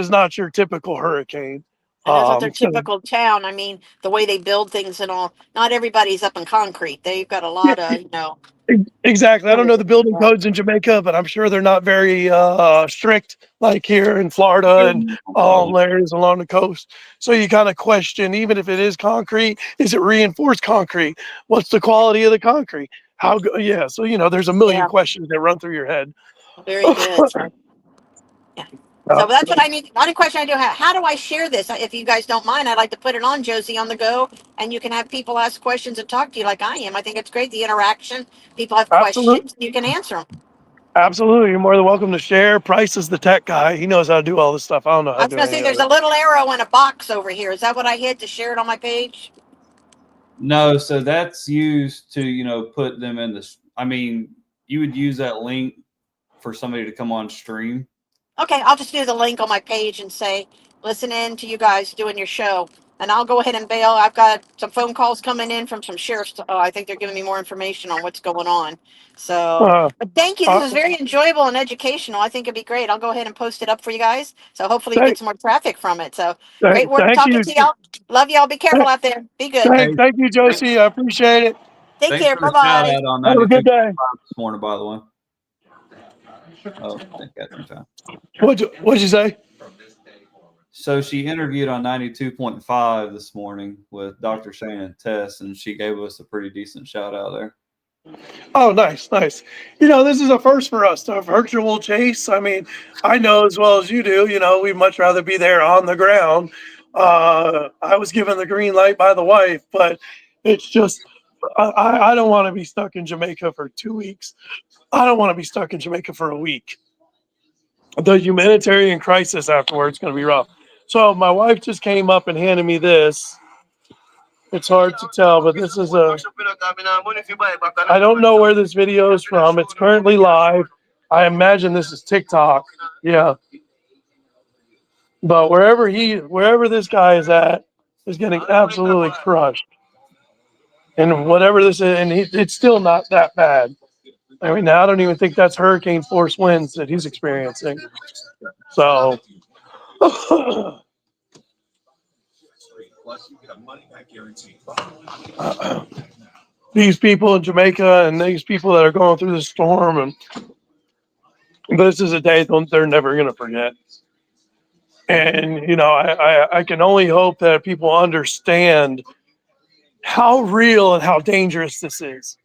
not your typical hurricane. And that's not their So, typical town. I mean, the way they build things and all. Not everybody's up in concrete. They've got a yeah, lot of, exactly. I don't know the everything like building that. codes in Jamaica, but I'm sure they're not very strict like here in Florida and all areas along the coast. So you kind of question, even if it is concrete, is it reinforced concrete? What's the quality of the concrete? Yeah. So there's a million Yeah, questions that run through your head. very good. So, yeah. So that's what I need. One question I do have: how do I share this? If you guys don't mind, I'd like to put it on Josie on the go, and you can have people ask questions and talk to you like I am. I think it's great the interaction. People have Absolutely. questions, you can answer them. Absolutely. You're more than welcome to share. Price is the tech guy. He knows how to do all this stuff. I don't know how I to was do gonna say any of there's it. a little arrow and a box over here. Is that what I hit to share it on my page? No, so that's used to, put them in the. I mean, you would use that link for somebody to come on stream. Okay, I'll just do the link on my page and say, listen in to you guys doing your show. And I'll go ahead and bail. I've got some phone calls coming in from some sheriffs. I think they're giving me more information on what's going on. So, Uh, but thank you. This uh, was very enjoyable and educational. I think it'd be great. I'll go ahead and post it up for you guys. So hopefully you thank, get some more traffic from it. So great work thank you. talking to y'all. Love y'all. Be careful out there. Be good. Hey, Thank you, Josie. I appreciate it. Take thanks care. for Bye the shout bye. out on Have a good 92.5 day. this morning, by the way. Oh, thank Catherine time. What'd you say? So she interviewed on 92.5 this morning with Dr. Shannon Tess, and she gave us a pretty decent shout out there. Oh, nice, nice. This is a first for us, a virtual chase. I mean, I know as well as you do, we'd much rather be there on the ground. I was given the green light by the wife, but it's just, I don't want to be stuck in Jamaica for 2 weeks. I don't want to be stuck in Jamaica for a week. The humanitarian crisis afterwards is going to be rough. So my wife just came up and handed me this. It's hard to tell, but this is I don't know where this video is from. It's currently live. I imagine this is TikTok. Yeah. But wherever this guy is at is getting absolutely crushed. And whatever this is, and it's still not that bad. I mean, I don't even think that's hurricane force winds that he's experiencing. So these people in Jamaica and these people that are going through the storm, and this is a day they're never going to forget. And I can only hope that people understand how real and how dangerous this is.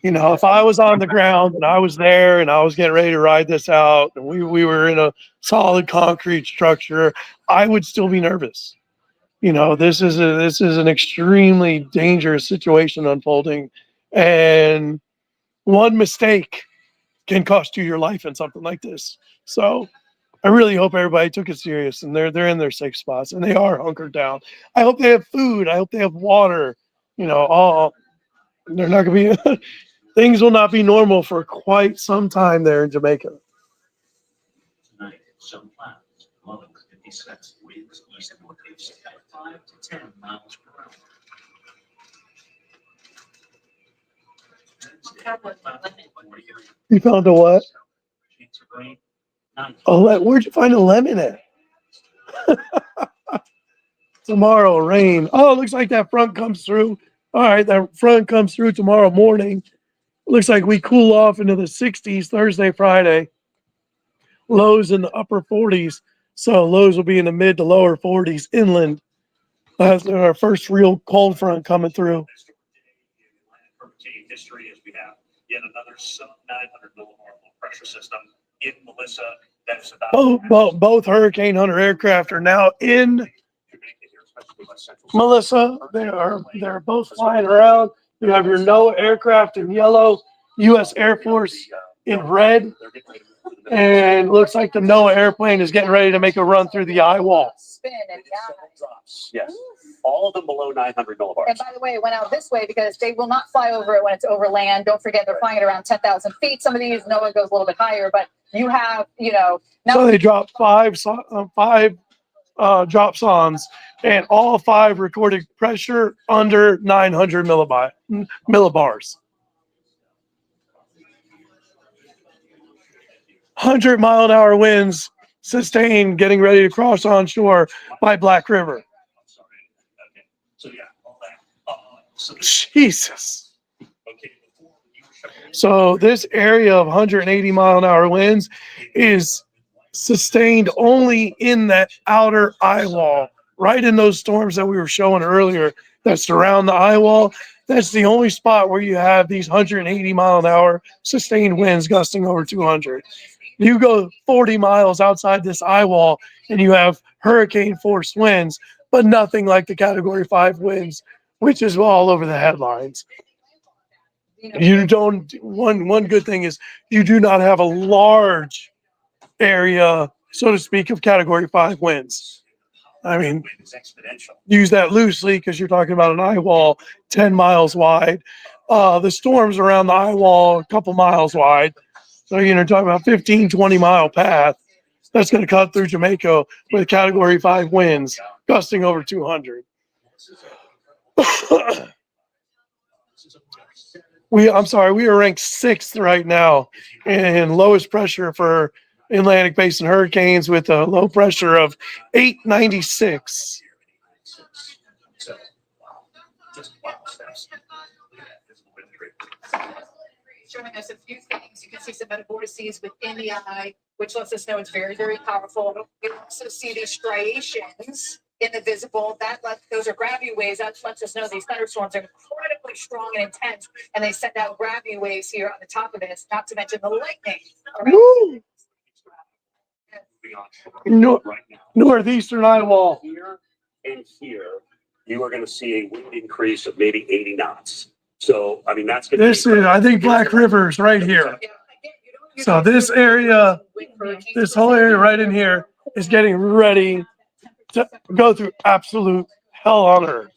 If I was on the ground and I was there and I was getting ready to ride this out and we were in a solid concrete structure, I would still be nervous. This is an extremely dangerous situation unfolding, and one mistake can cost you your life in something like this. So I really hope everybody took it serious and they're in their safe spots and they are hunkered down. I hope they have food. I hope they have water. All they're not going to be things will not be normal for quite some time there in Jamaica. Tonight, some clouds, low 56, winds east northeast at 5 to 10 miles per hour. You found a what? Where'd you find a lemon at? Tomorrow, rain. Oh, it looks like that front comes through. All right, that front comes through tomorrow morning. Looks like we cool off into the 60s Thursday, Friday. Lows in the upper 40s. So lows will be in the mid to lower 40s inland. That's our first real cold front coming through. Hurricane history as we have yet another sub 900 millibar low pressure system in Melissa. That's about Both Hurricane Hunter aircraft are now in Melissa. They're both flying around. You have your NOAA aircraft in yellow, U.S. Air Force in red, and looks like the NOAA airplane is getting ready to make a run through the eye wall. Spin and yes, all of them below 900 millibars. And by the way, it went out this way because they will not fly over it when it's over land. Don't forget, they're flying at around 10,000 feet. Some of these, NOAA goes a little bit higher, but you have, now. So they dropped five drop sondes, and all 5 recorded pressure under 900 millibars. 100-mile-an-hour winds sustained, getting ready to cross onshore by Black River. Jesus. So this area of 180-mile-an-hour winds is sustained only in that outer eye wall, right in those storms that we were showing earlier that surround the eye wall. That's the only spot where you have these 180-mile-an-hour sustained winds gusting over 200. You go 40 miles outside this eye wall and you have hurricane force winds, but nothing like the Category 5 winds, which is all over the headlines. You don't. One good thing is you do not have a large area, so to speak, of Category 5 winds. I mean, use that loosely because you're talking about an eye wall 10 miles wide. The storms around the eye wall a couple miles wide. So you're talking about 15, 20-mile path that's going to cut through Jamaica with Category 5 winds gusting over 200. We are ranked 6th right now in lowest pressure for Atlantic Basin hurricanes with a low pressure of 896. Showing us a few things. You can see some metavortices within the eye, which lets us know it's very, very powerful. You also see these striations in the visible. Those are gravity waves. That lets us know these thunderstorms are incredibly strong and intense, and they send out gravity waves here on the top of this, not to mention the lightning. Northeastern eye wall. Here and here, you are going to see a wind increase of maybe 80 knots. So, I mean, that's going to I think Black River's right here. So this area, this whole area right in here is getting ready to go through absolute hell on earth.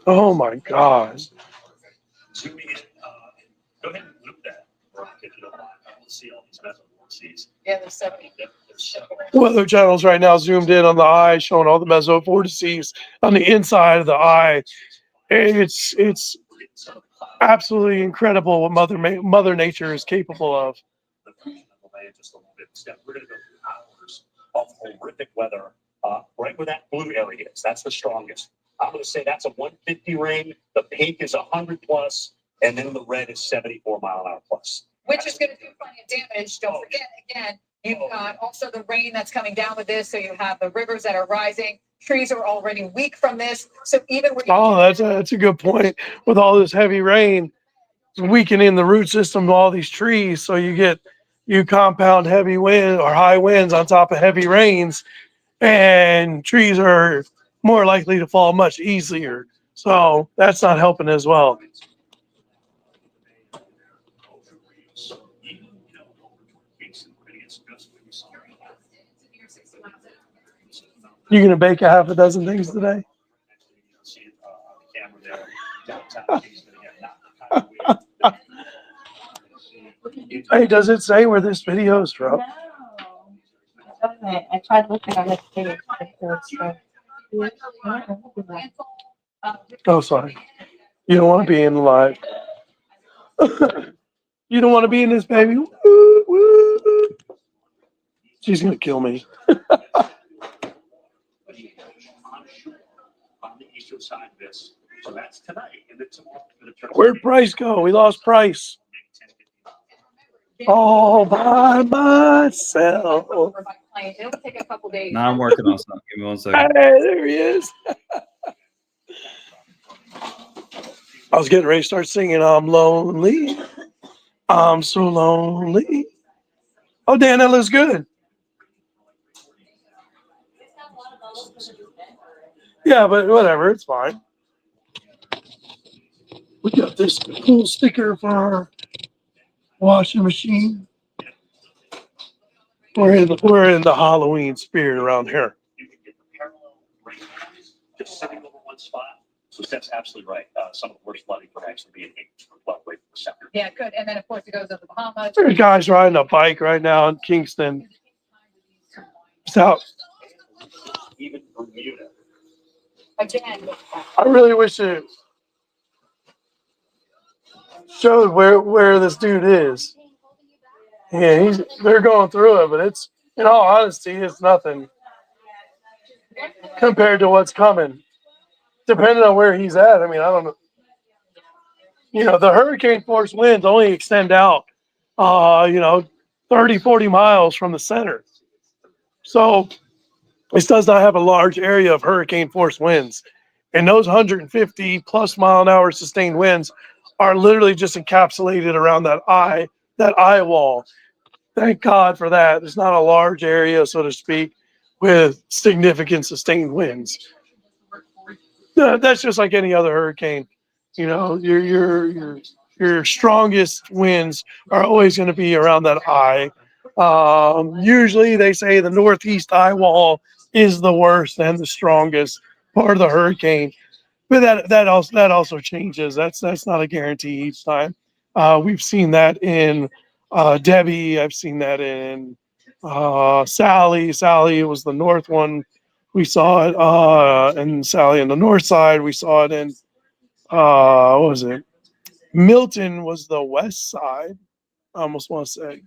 Oh my God. see all these mesovortices. Yeah, there's 70. Weather channels right now zoomed in on the eye, showing all the mesovortices on the inside of the eye. It's absolutely incredible what Mother Nature is capable of. The version of the land just a little bit. Instead, we're going to go through hours of horrific weather right where that blue area is. That's the strongest. I'm going to say that's a 150 rain. The pink is 100 plus, and then the red is 74-mile-an-hour plus. Which is going to do plenty of damage. Don't forget, again, you've got also the rain that's coming down with this. So you have the rivers that are rising. Trees are already weak from this. So even with That's a good point. With all this heavy rain, it's weakening the root system of all these trees. So you compound heavy wind or high winds on top of heavy rains, and trees are more likely to fall much easier. So that's not helping as well. You gonna bake a half a dozen things today? Hey, does it say where this video is from? I tried looking on this page. Oh, sorry. You don't want to be in live. You don't want to be in this, baby. Woo, woo. She's gonna kill me. On the eastern side of this. So that's tonight. And then tomorrow. Where'd Price go? We lost Price. All by myself. It'll take a couple days. Now I'm working on something. Give me 1 second. Hey, there he is. I was getting ready to start singing I'm lonely. I'm so lonely. Oh, Dan, that looks good. Yeah, but whatever, it's fine. We got this cool sticker for our washing machine. We're in the Halloween spirit around here. You can get the parallel rain lines just sitting over one spot. So that's absolutely right. Some of the worst flooding would actually be an 8-foot floodway from the center. Yeah, good. And then, of course, it goes to the Bahamas. There's guys riding a bike right now in Kingston. It's out. Even Bermuda. Again, I really wish it showed where this dude is. Yeah, they're going through it, but it's, in all honesty, it's nothing compared to what's coming. Depending on where he's at, I mean, I don't know. You know, the hurricane force winds only extend out, 30, 40 miles from the center. So this does not have a large area of hurricane force winds. And those 150 plus mile an hour sustained winds are literally just encapsulated around that eye wall. Thank God for that. There's not a large area, so to speak, with significant sustained winds. That's just like any other hurricane. You know, your strongest winds are always going to be around that eye. Usually, they say the northeast eye wall is the worst and the strongest part of the hurricane, but that also changes. That's not a guarantee each time. We've seen that in Debbie. I've seen that in Sally. Sally was the north one. We saw it in Sally on the north side. We saw it in what was it? Milton was the west side. I almost want to say.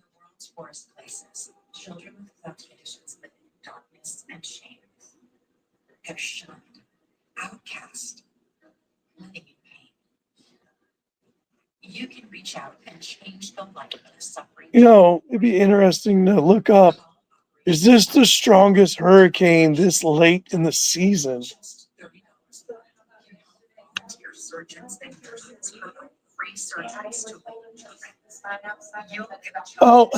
Worst places, children without conditions live in darkness and shame. They're shunned, outcast, living in pain. You can reach out and change the life of the suffering. You know, it'd be interesting to look up. Is this the strongest hurricane this late in the season? Just $30. Your surgeons and nurses for free surgeries to wait children. You'll get a Oh,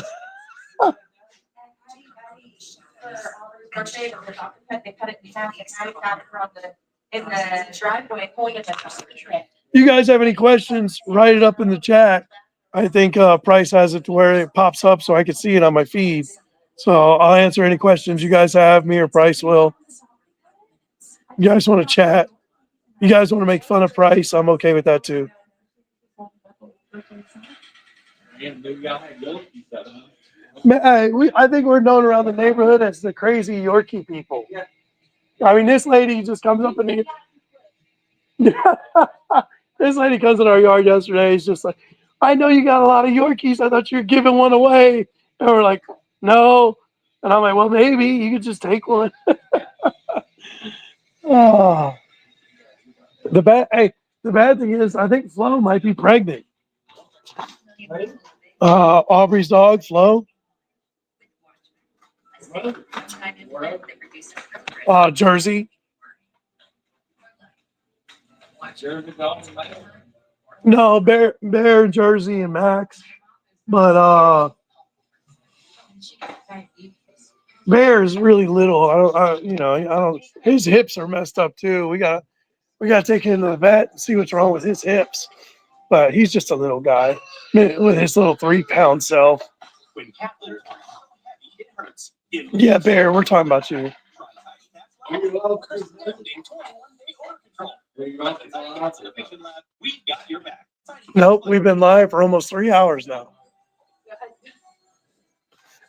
They cut it in half and got it in the driveway, pointed at the you guys have any questions? Write it up in the chat. I think Price has it to where it pops up so I can see it on my feed. So I'll answer any questions you guys have. Me or Price will. You guys want to chat? You guys want to make fun of Price? I'm okay with that too. I think we're known around the neighborhood as the crazy Yorkie people. I mean, this lady just comes up and this lady comes in our yard yesterday. She's just like, I know you got a lot of Yorkies. I thought you were giving one away. And we're like, no. And I'm like, well, maybe you could just take one. Oh, the bad thing is, I think Flo might be pregnant. Aubrey's dog, Flo. Jersey. No, Bear, Jersey, and Max. But Bear is really little. I don't. His hips are messed up too. We got to take him to the vet and see what's wrong with his hips. But he's just a little guy with his little 3-pound self. Yeah, Bear, we're talking about you. Nope, we've been live for almost 3 hours now.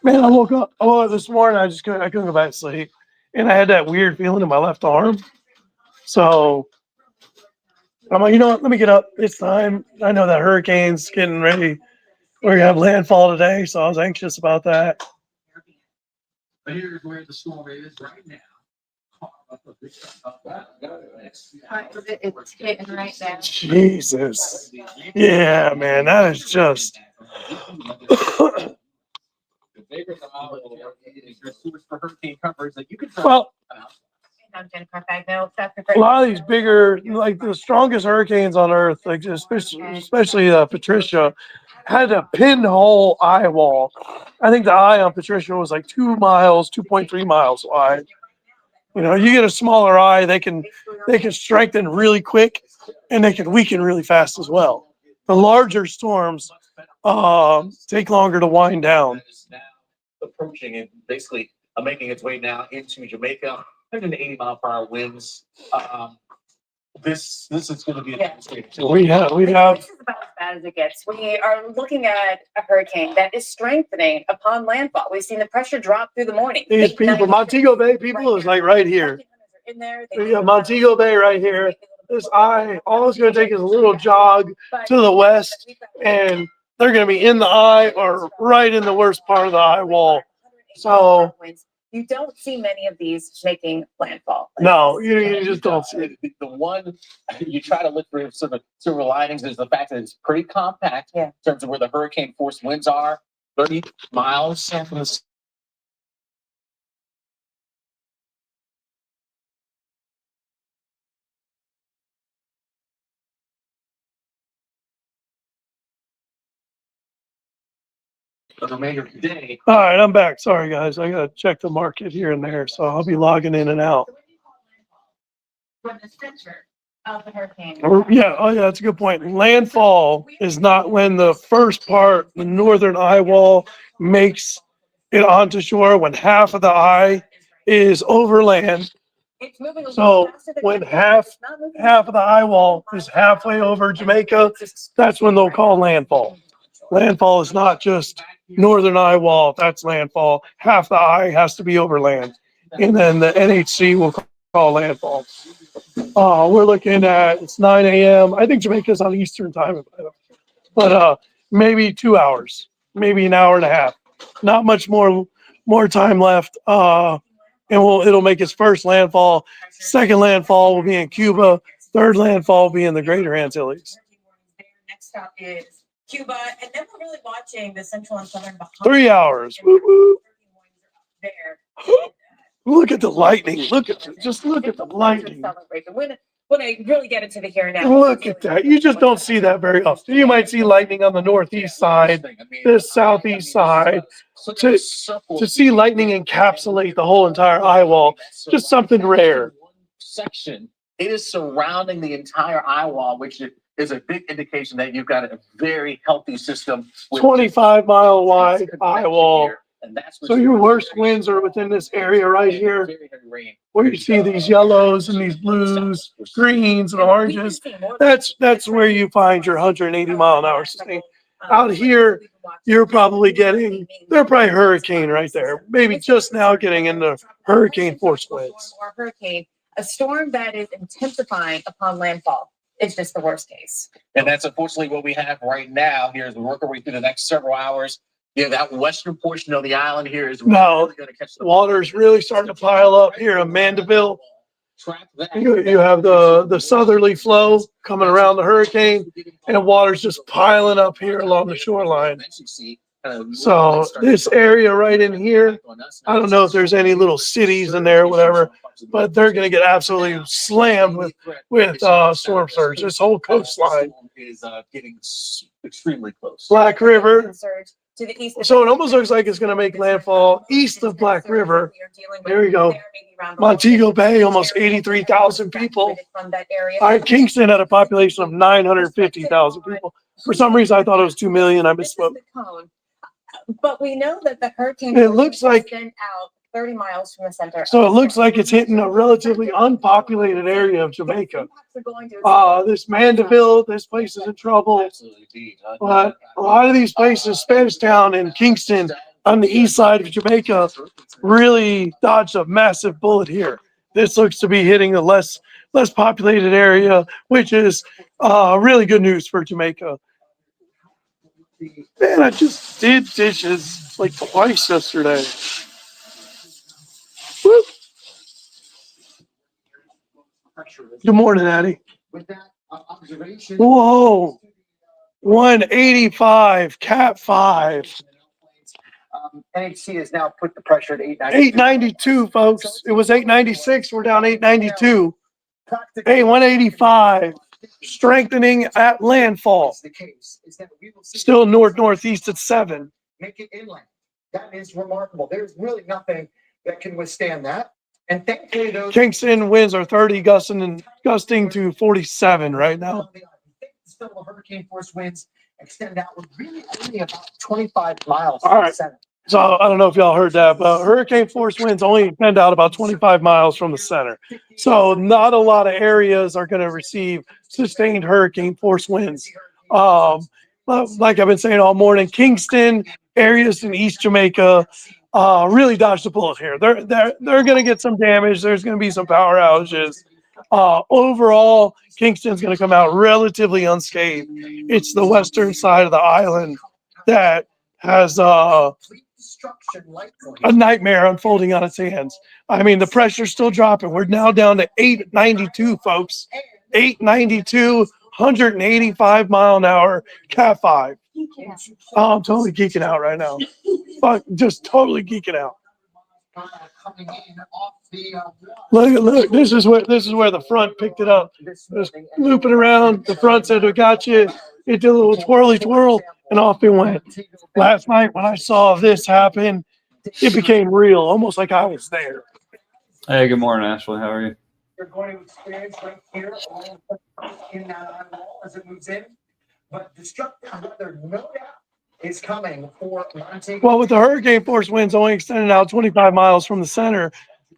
Man, I woke up this morning. I couldn't go back to sleep, and I had that weird feeling in my left arm. So I'm like, you know what? Let me get up. It's time. I know that hurricane's getting ready. We're gonna have landfall today, so I was anxious about that. But here's where the storm is right now. It's hitting right now. Jesus. Yeah, man, that is just. Well, I'm Jennifer Fagno. a lot of these bigger, like the strongest hurricanes on Earth, like especially Patricia, had a pinhole eye wall. I think the eye on Patricia was like 2 miles, 2.3 miles wide. You know, you get a smaller eye, they can strengthen really quick, and they can weaken really fast as well. The larger storms take longer to wind down. Approaching and basically making its way now into Jamaica. 180-mile-per-hour winds. This is going to be a devastating. We have. This is about as bad as it gets. We are looking at a hurricane that is strengthening upon landfall. We've seen the pressure drop through the morning. These people, Montego Bay people, is like right here. In there, Yeah, Montego Bay right here. This eye, all it's going to take is a little jog to the west, and they're going to be in the eye or right in the worst part of the eye wall. So you don't see many of these making landfall. No, you just don't see it. The one you try to look for some silver linings is the fact that it's pretty compact in terms of where the hurricane force winds are. 30 miles from the the remainder of the day. All right, I'm back. Sorry, guys. I got to check the market here and there, so I'll be logging in and out. From the center of the hurricane. Yeah, that's a good point. Landfall is not when the first part, the northern eye wall, makes it onto shore, when half of the eye is over land. So when half of the eye wall is halfway over Jamaica, that's when they'll call landfall. Landfall is not just northern eye wall, that's landfall. Half the eye has to be over land. And then the NHC will call landfall. We're looking at, it's 9 a.m. I think Jamaica's on Eastern time, but maybe 2 hours, maybe an hour and a half. Not much more time left. And it'll make its first landfall. Second landfall will be in Cuba. Third landfall will be in the Greater Antilles. Next stop is Cuba, and then we're really watching the central and southern Bahamas. 3 hours. Woo, woo. There. Look at the lightning. Look at the lightning. When I really get into the here and now. Look at that. You just don't see that very often. You might see lightning on the northeast side, the southeast side. To see lightning encapsulate the whole entire eye wall, just something rare. Section, it is surrounding the entire eye wall, which is a big indication that you've got a very healthy system. 25-mile wide eye wall. So your worst winds are within this area right here, where you see these yellows and these blues, greens and oranges. That's where you find your 180-mile-an-hour sustained. Out here, you're probably getting, they're probably hurricane right there. Maybe just now getting into hurricane force winds. Or hurricane, a storm that is intensifying upon landfall is just the worst case. And that's unfortunately what we have right now here as we work our way through the next several hours. That western portion of the island here is No, really going to catch the Water's really starting to pile up here in Mandeville. You have the southerly flow coming around the hurricane, and water's just piling up here along the shoreline. So this area right in here, I don't know if there's any little cities in there or whatever, but they're going to get absolutely slammed with storm surge. This whole coastline is getting extremely close. Black River. Surge to the east. So it almost looks like it's going to make landfall east of Black River. There we go. Montego Bay, almost 83,000 people. From that area. All right, Kingston had a population of 950,000 people. For some reason, I thought it was 2 million. I This is misspoke. the cone. But we know that the hurricane. It looks like- extend out 30 miles from the center. So it looks like it's hitting a relatively unpopulated area of Jamaica. This Mandeville, this place is in trouble. Absolutely. But a lot of these places, Spanish Town and Kingston on the east side of Jamaica, really dodged a massive bullet here. This looks to be hitting a less populated area, which is really good news for Jamaica. Man, I just did dishes like twice yesterday. Whoop. Good morning, Addie. With that observation. Whoa, 185, Cat 5. NHC has now put the pressure at 892, folks. It was 896. We're down 892. Hey, 185. Strengthening at landfall. Still northeast at 7. Make it inland. That is remarkable. There's really nothing that can withstand that. And thankfully, those Kingston winds are 30, gusting to 47 right now. still hurricane force winds extend outward really only about 25 miles. All right. So I don't know if y'all heard that, but hurricane force winds only extend out about 25 miles from the center. So not a lot of areas are going to receive sustained hurricane force winds. Like I've been saying all morning, Kingston, areas in East Jamaica, really dodged the bullet here. They're going to get some damage. There's going to be some power outages. Overall, Kingston's going to come out relatively unscathed. It's the western side of the island that has a nightmare unfolding on its hands. I mean, the pressure's still dropping. We're now down to 892, folks. 892, 185 mile an hour, Cat 5. Oh, I'm totally geeking out right now. Fuck, just totally geeking out. Look, this is where the front picked it up. Just looping around. The front said, "We got you." It did a little twirly, and off it went. Last night when I saw this happen, it became real, almost like I was there. Hey, good morning, Ashley. How are you? You're going to experience right here in that wall as it moves in. But destructive weather, no doubt, is coming for Montego. Well, with the hurricane force winds only extending out 25 miles from the center,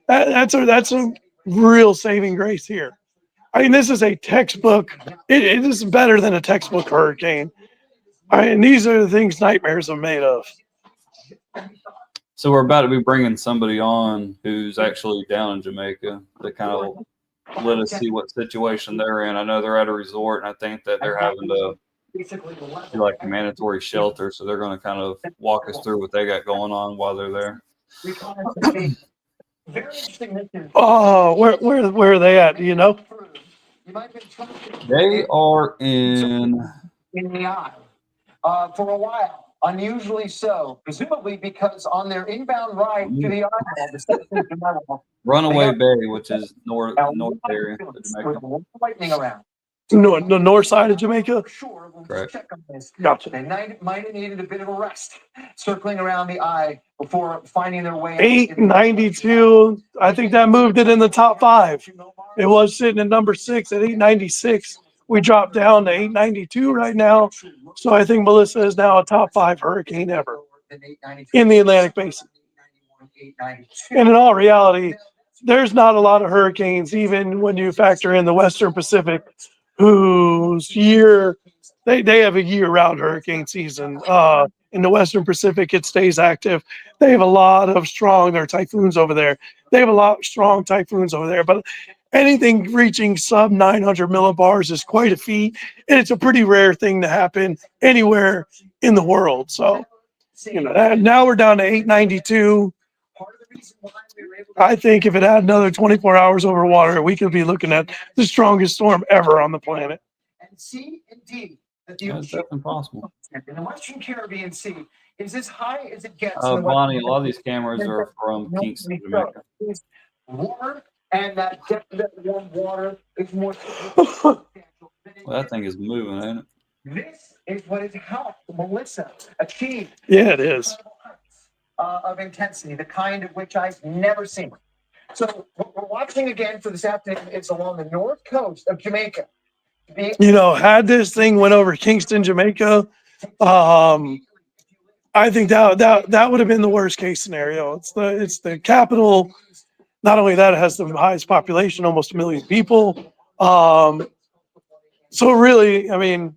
that's a real saving grace here. I mean, this is a textbook. It is better than a textbook hurricane. I mean, these are the things nightmares are made of. So we're about to be bringing somebody on who's actually down in Jamaica to kind of let us see what situation they're in. I know they're at a resort, and I think that they're having to do like a mandatory shelter. So they're going to kind of walk us through what they got going on while they're there. Oh, where are they at? Do you know? They are in the eye for a while, unusually so, presumably because on their inbound ride to the island, Runaway Bay, which is north area of Jamaica. lightning around. No, the north side of Jamaica. Sure, we'll Correct. check on this. Gotcha. They might have needed a bit of a rest, circling around the eye before finding their way. 892. I think that moved it in the top 5. It was sitting at number 6 at 896. We dropped down to 892 right now. So I think Melissa is now a top 5 hurricane ever in the Atlantic Basin. And in all reality, there's not a lot of hurricanes, even when you factor in the Western Pacific, whose year they have a year-round hurricane season. In the Western Pacific, it stays active. They have a lot of strong, there are typhoons over there. They have a lot of strong typhoons over there, but anything reaching sub 900 millibars is quite a feat. And it's a pretty rare thing to happen anywhere in the world. So, now we're down to 892. I think if it had another 24 hours over water, we could be looking at the strongest storm ever on the planet. And see, indeed, that the That's definitely possible. in the Western Caribbean Sea is as high as it gets. Bonnie, a lot of these cameras are from Kingston, Jamaica. Warmer, and that depth of that warm water is more. Well, that thing is moving, ain't it? This is what has helped Melissa achieve. Yeah, it is. Of intensity, the kind of which I've never seen. So what we're watching again for this afternoon is along the north coast of Jamaica. Had this thing went over Kingston, Jamaica, I think that would have been the worst case scenario. It's the capital. Not only that, it has the highest population, almost 1 million people. So really, I mean,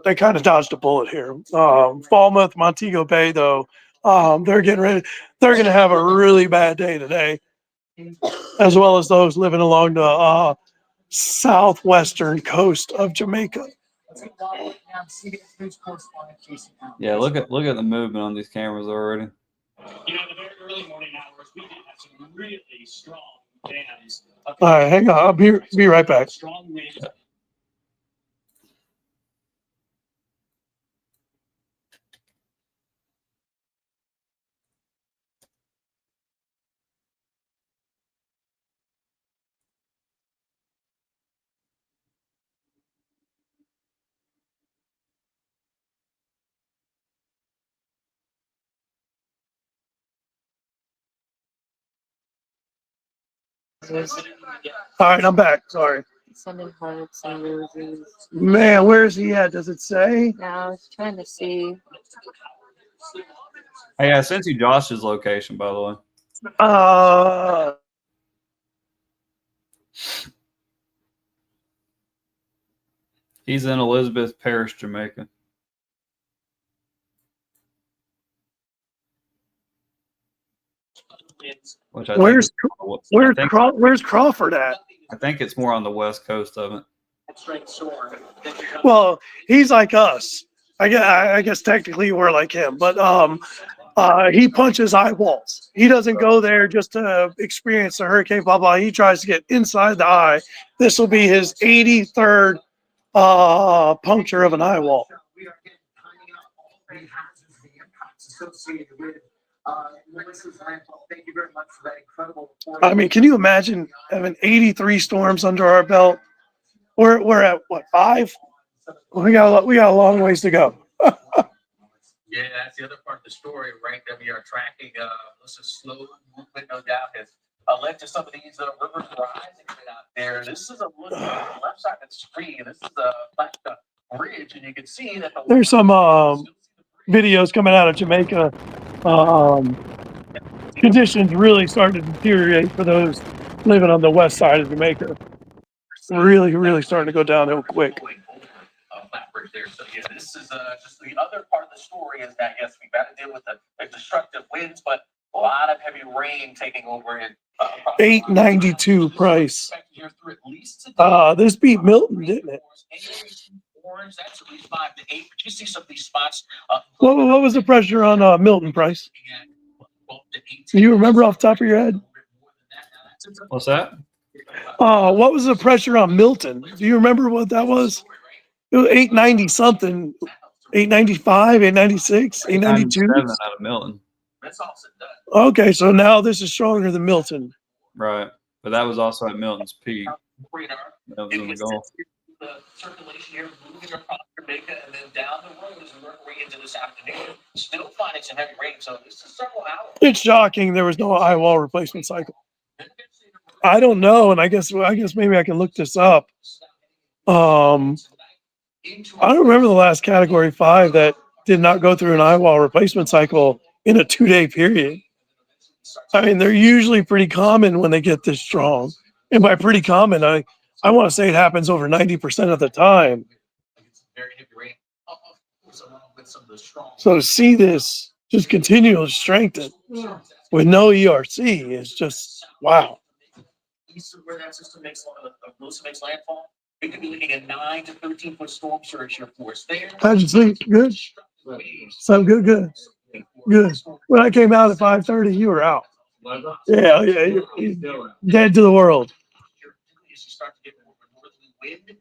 they kind of dodged a bullet here. Falmouth, Montego Bay, though, they're getting ready. They're going to have a really bad day today, as well as those living along the southwestern coast of Jamaica. Yeah, look at the movement on these cameras already. You know, in the very early morning hours, we did have some really strong jams. All right, hang on. I'll be right back. Strong winds. All right, I'm back. Sorry. Sending hearts and roses. Man, where is he at? Does it say? Now I was trying to see. Hey, I sent you Josh's location, by the way. He's in Elizabeth Parish, Jamaica. Which I Where's think, where's Crawford at? I think it's more on the west coast of it. Well, he's like us. I guess technically we're like him, but he punches eye walls. He doesn't go there just to experience the hurricane, blah blah. He tries to get inside the eye. This will be his 83rd puncture of an eye wall. Thank you very much for that incredible report. I mean, can you imagine having 83 storms under our belt? We're at what, 5? We got a long ways to go. Yeah, that's the other part of the story, right? That we are tracking. This is slow movement, no doubt, has led to some of these rivers rising out there. This is a look at the left side of the screen. This is a flat bridge, and you can see that there's some videos coming out of Jamaica. Conditions really starting to deteriorate for those living on the west side of Jamaica. Really starting to go downhill quick. Flat bridge there. So yeah, this is just the other part of the story is that yes, we've got to deal with the destructive winds, but a lot of heavy rain taking over in 892 price. This beat Milton, didn't it? Orange, that's at least 5 to 8. But you see some of these spots. What was the pressure on Milton price? Do you remember off the top of your head? What's that? What was the pressure on Milton? Do you remember what that was? It was 890 something, 895, 896, 892. Out of Milton. Okay, so now this is stronger than Milton. Right, but that was also at Milton's peak. That was in the Gulf. The circulation here moving across Jamaica and then down the road as we work into this afternoon. Still finding some heavy rain, so this is several hours. It's shocking there was no eye wall replacement cycle. I don't know, and I guess maybe I can look this up. I don't remember the last Category 5 that did not go through an eye wall replacement cycle in a 2-day period. I mean, they're usually pretty common when they get this strong. And by pretty common, I want to say it happens over 90% of the time. some of the strong. So to see this just continue to strengthen with no ERC is just wow. East of where that system makes Melissa makes landfall, we could be looking at 9 to 13 foot storm surge here for us there. How'd you sleep? Good. So good, good, good. When I came out at 5:30, you were out. Yeah, yeah, you're dead to the world. As you start to get more of a northerly wind,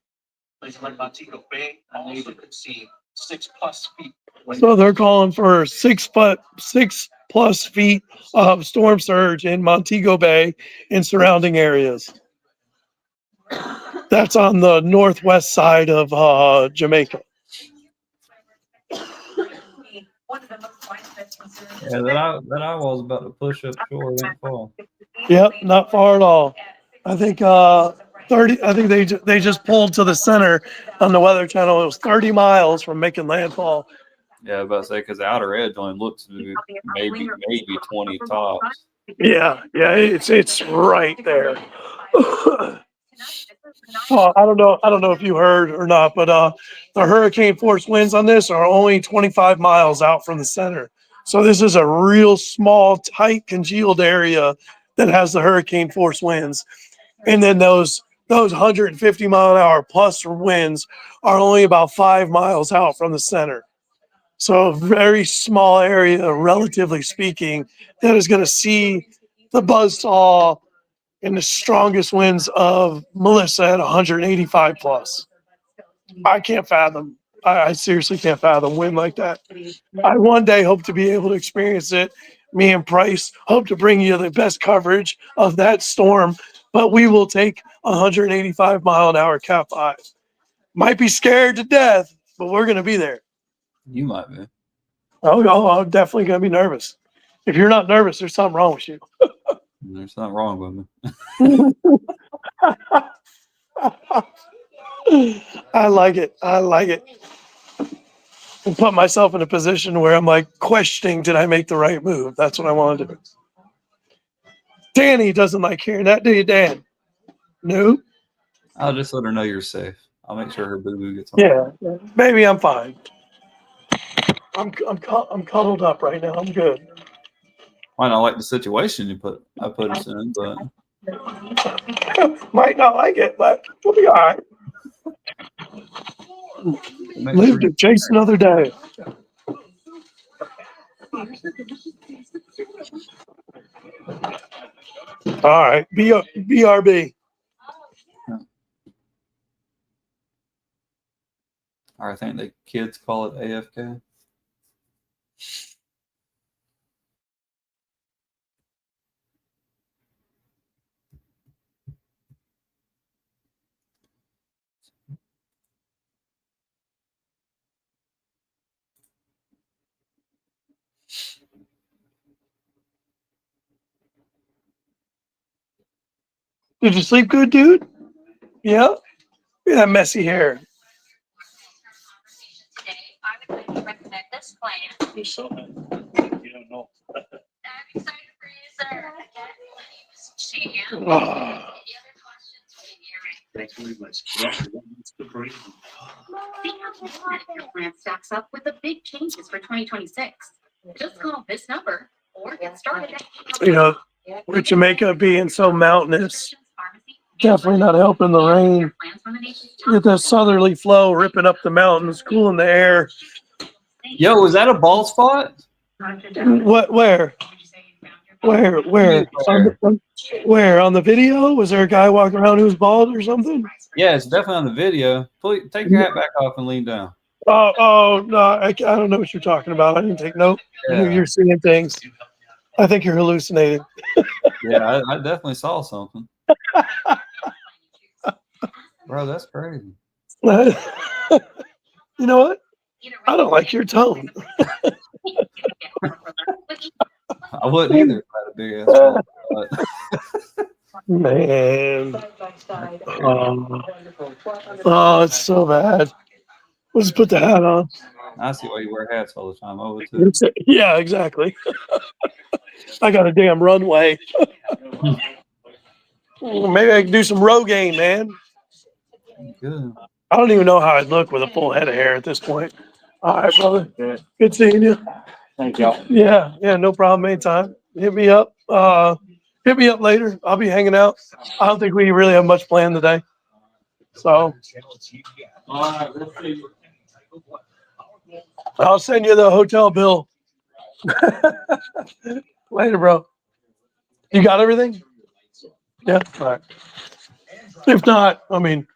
places like Montego Bay also could see 6+ feet. So they're calling for 6+ feet of storm surge in Montego Bay and surrounding areas. That's on the northwest side of Jamaica. Yeah, that eyewall's about to push up shore and fall. Yep, not far at all. I think 30. I think they just pulled to the center on the Weather Channel. It was 30 miles from making landfall. Yeah, I was about to say because the outer edge only looks to be maybe 20 tops. Yeah, it's right there. Oh, I don't know if you heard or not, but the hurricane force winds on this are only 25 miles out from the center. So this is a real small, tight, congealed area that has the hurricane force winds. And then those 150-mile-an-hour plus winds are only about 5 miles out from the center. So a very small area, relatively speaking, that is going to see the buzzsaw and the strongest winds of Melissa at 185 plus. I can't fathom. I seriously can't fathom wind like that. I one day hope to be able to experience it. Me and Price hope to bring you the best coverage of that storm, but we will take 185-mile-an-hour Cat 5. Might be scared to death, but we're going to be there. You might be. I'm definitely going to be nervous. If you're not nervous, there's something wrong with you. There's nothing wrong with me. I like it. I like it. And put myself in a position where I'm like questioning, did I make the right move? That's what I want to do. Danny doesn't like hearing that, do you, Dan? No? I'll just let her know you're safe. I'll make sure her boo-boo gets on. Yeah. Maybe I'm fine. I'm cuddled up right now. I'm good. Might not like the situation I put us in, but might not like it, but we'll be all right. Live to chase another day. All right, BRB. Or I think the kids call it AFK. Did you sleep good, dude? Yeah? Look at that messy hair. I would like to recommend this plan. You don't know. I'm excited for you, sir. Again, my name is Shan. Oh. Any other questions when you're ready? Thanks very much. Yeah, it's the break. See how your plan stacks up with the big changes for 2026. Just call this number or get started. You know, with Jamaica being so mountainous, definitely not helping the rain. Get that southerly flow ripping up the mountains, cooling the air. Yo, was that a bald spot? What? Where? Where? Where? On the video? Was there a guy walking around who was bald or something? Yeah, it's definitely on the video. Please take your hat back off and lean down. Oh no! I don't know what you're talking about. I didn't take note. Yeah. You're seeing things. I think you're hallucinating. Yeah, I definitely saw something. Bro, that's crazy. You know what? I don't like your tone. I wouldn't either if I had a big ass phone, but Man. Oh, it's so bad. We'll just put the hat on. I see why you wear hats all the time. I would too. Yeah, exactly. I got a damn runway. Maybe I can do some Rogaine, man. Good. I don't even know how I'd look with a full head of hair at this point. All right, brother. Good seeing you. Thank y'all. Yeah, no problem. Anytime. Hit me up. Hit me up later. I'll be hanging out. I don't think we really have much planned today. So All right, let's see. I'll send you the hotel bill. Later, bro. You got everything? Yeah. All right. If not, I mean,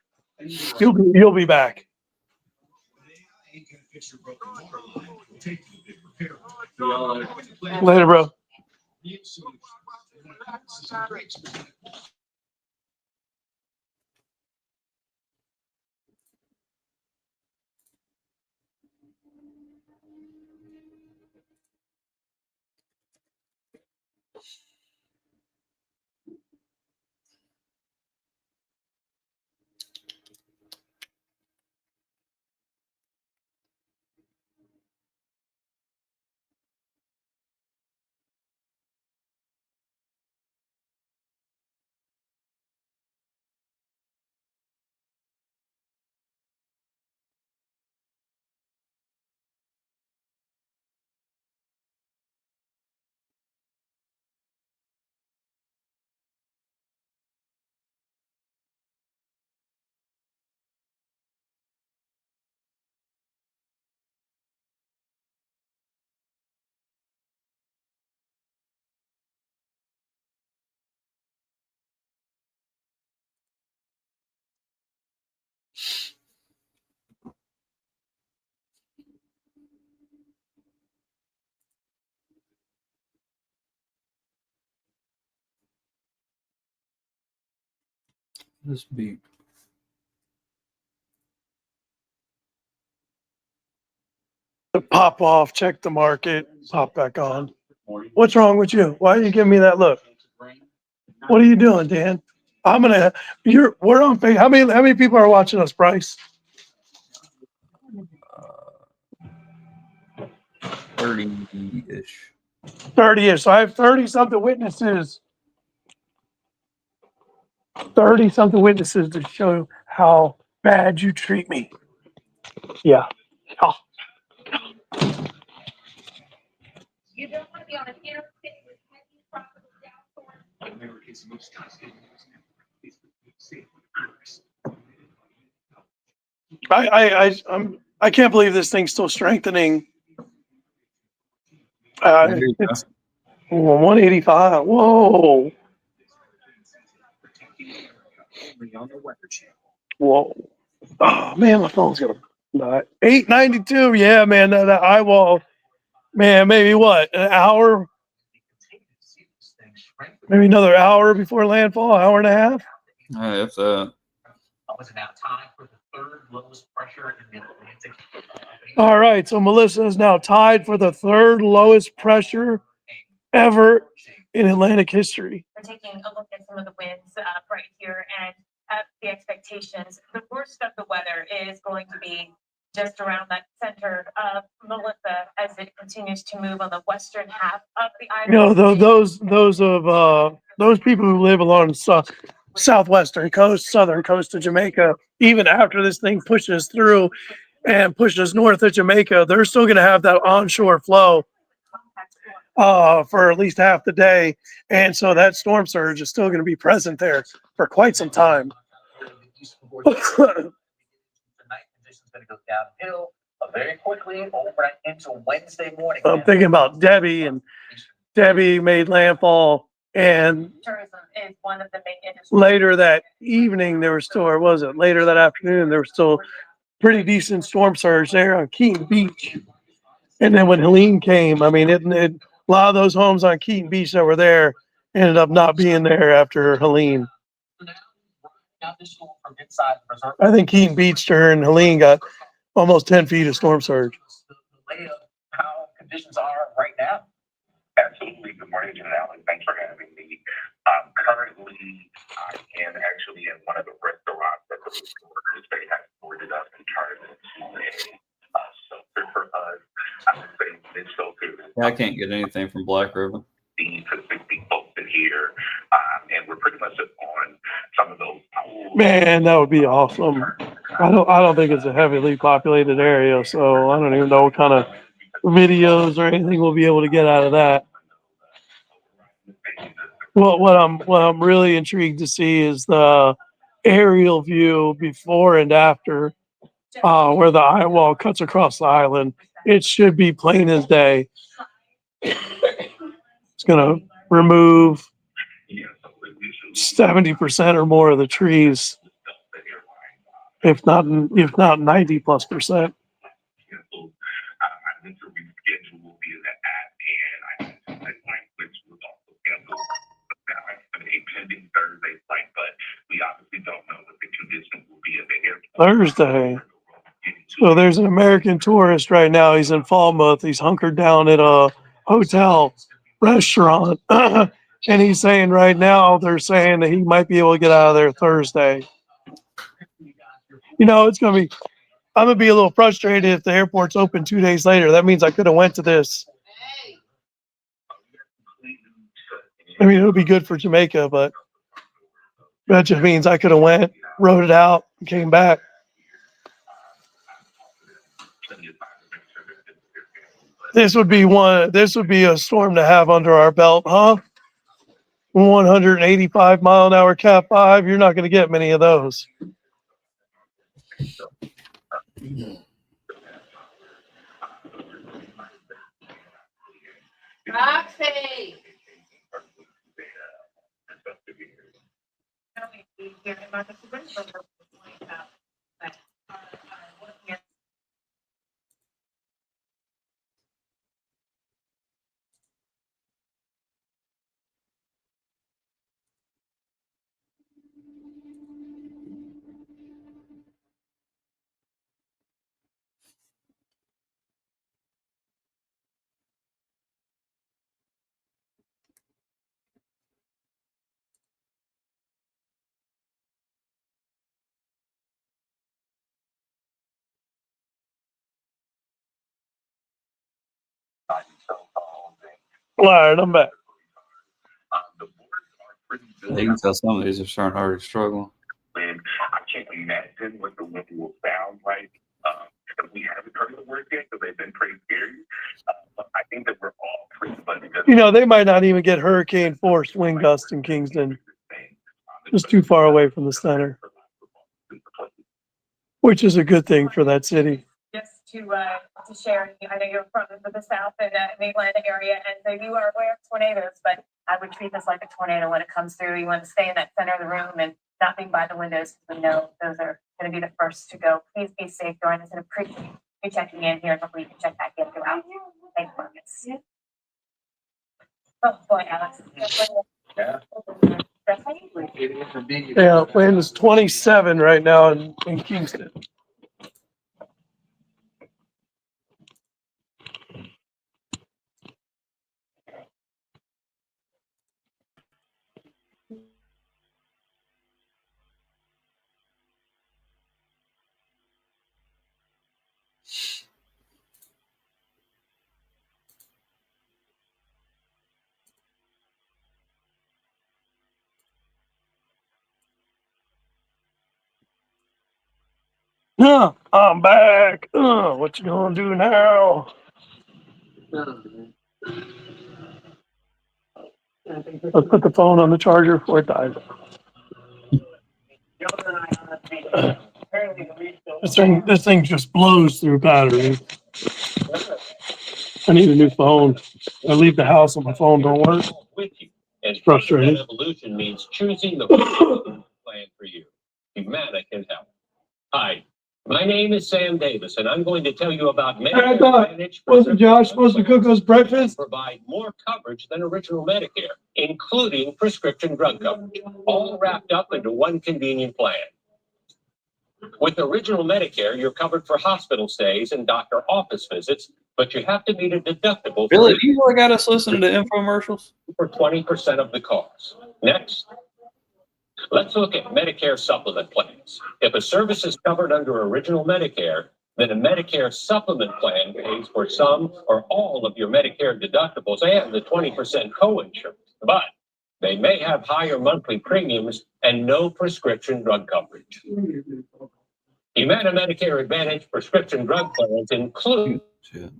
you'll be back. Later, bro. This beat. Pop off, check the market, pop back on. What's wrong with you? Why are you giving me that look? What are you doing, Dan? We're on Facebook. How many people are watching us, Bryce? 30-ish. 30-ish. So I have 30 something witnesses. 30 something witnesses to show how bad you treat me. Yeah. Oh. You don't want to be on an interstate with heavy tropical downpours. I can't believe this thing's still strengthening. There you go. It's 185. Whoa. Whoa. Oh man, my phone's gonna die. 892. Yeah, man, that eye wall. Man, maybe what? An hour? Maybe another hour before landfall, hour and a half. If that. Was now tied for the third lowest pressure in the Atlantic. All right, so Melissa is now tied for the third lowest pressure ever in Atlantic history. We're taking a look at some of the winds right here and the expectations. The worst of the weather is going to be just around that center of Melissa as it continues to move on the western half of the island. Those people who live along the southwestern coast, southern coast of Jamaica, even after this thing pushes through and pushes north of Jamaica, they're still going to have that onshore flow for at least half the day. And so that storm surge is still going to be present there for quite some time. Tonight conditions going to go downhill very quickly over into Wednesday morning. I'm thinking about Debbie, and Debbie made landfall, and Tourism is one of the main industries. later that evening there was still, or was it later that afternoon, there was still pretty decent storm surge there on Keaton Beach. And then when Helene came, I mean, a lot of those homes on Keaton Beach that were there ended up not being there after Helene. I think Keaton Beach during Helene got almost 10 feet of storm surge. How conditions are right now. Absolutely. Good morning, Jen Allen. Thanks for having me. Currently, I am actually in one of the restaurants that the workers they have boarded up and turned into a shelter for us. I would say this shelter. I can't get anything from Black River. 50 to 60 folks in here, and we're pretty much just on some of those. Man, that would be awesome. I don't think it's a heavily populated area, so I don't even know what kind of videos or anything we'll be able to get out of that. Well, what I'm really intrigued to see is the aerial view before and after, where the eye wall cuts across the island. It should be plain as day. It's gonna remove 70% or more of the trees, if not 90+%. Thursday. So there's an American tourist right now. He's in Falmouth. He's hunkered down at a hotel restaurant. And he's saying right now, they're saying that he might be able to get out of there Thursday. You know, I'm going to be a little frustrated if the airport's open 2 days later. That means I could have went to this. I mean, it would be good for Jamaica, but that just means I could have went, rode it out, and came back. This would be a storm to have under our belt, huh? 185-mile-an-hour Cat 5. You're not going to get many of those. Roxy. All right, I'm back. You can tell some of these are starting already struggling. And I can't imagine what the wind will sound like. We haven't heard the word yet because they've been pretty scary. But I think that we're all pretty much You know, they might not even get hurricane force wind gusts in Kingston. Just too far away from the center, which is a good thing for that city. Just to share, I know you're from the south and mainland area, and so you are aware of tornadoes, but I would treat this like a tornado when it comes through. You want to stay in that center of the room and not being by the windows. We know those are going to be the first to go. Please be safe during this and appreciate you checking in here. Hopefully you can check back in throughout. Thank you, Marcus. Oh boy, Alex. Yeah. Yeah, wind is 27 right now in Kingston. I'm back. What you gonna do now? Let's put the phone on the charger before it dies. This thing just blows through battery. I need a new phone. I leave the house and my phone don't work. And frustrating. Evolution means choosing the plan for you. Humana can help. Hi, my name is Sam Davis, and I'm going to tell you about Medicare I thought, Advantage. wasn't Josh supposed to cook us breakfast? Provide more coverage than original Medicare, including prescription drug coverage, all wrapped up into one convenient plan. With original Medicare, you're covered for hospital stays and doctor office visits, but you have to meet a deductible Really? Do you really got us listening to infomercials? for 20% of the cost. Next. Let's look at Medicare supplement plans. If a service is covered under original Medicare, then a Medicare supplement plan pays for some or all of your Medicare deductibles and the 20% co-insurance. But they may have higher monthly premiums and no prescription drug coverage. Humana Medicare Advantage prescription drug plans include Shit.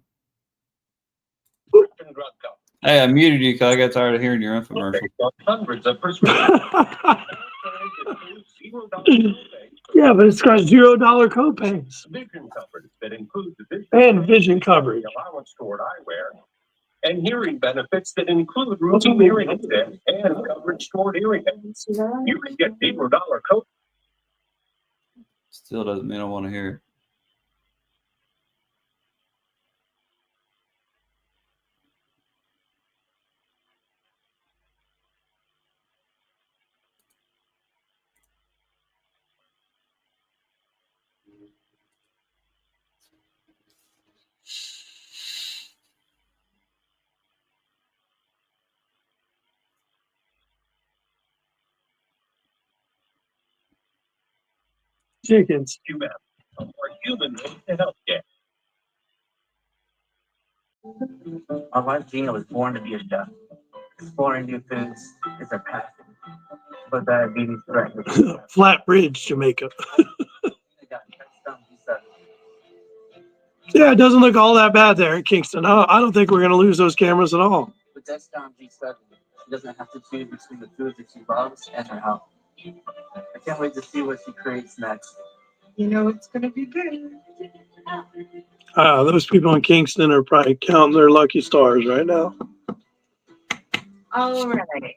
prescription drug coverage. Hey, I muted you because I got tired of hearing your infomercial. Based on hundreds of prescriptions. Yeah, but it's got $0 copays Vision coverage that includes vision and vision coverage. allowance toward eyewear, and hearing benefits that include routine hearing exams and coverage toward hearing aids. You can get $0 code. Still doesn't mean I want to hear it. Chickens. Humana, a more human way to healthcare. Our wife Gina was born to be a chef. Exploring new foods is her passion. But diabetes threatens her. Flat Bridge, Jamaica. Yeah, it doesn't look all that bad there in Kingston. I don't think we're going to lose those cameras at all. With Dexcom G7, she doesn't have to choose between the foods that she loves and her health. I can't wait to see what she creates next. You know it's gonna be good. Those people in Kingston are probably counting their lucky stars right now. All right.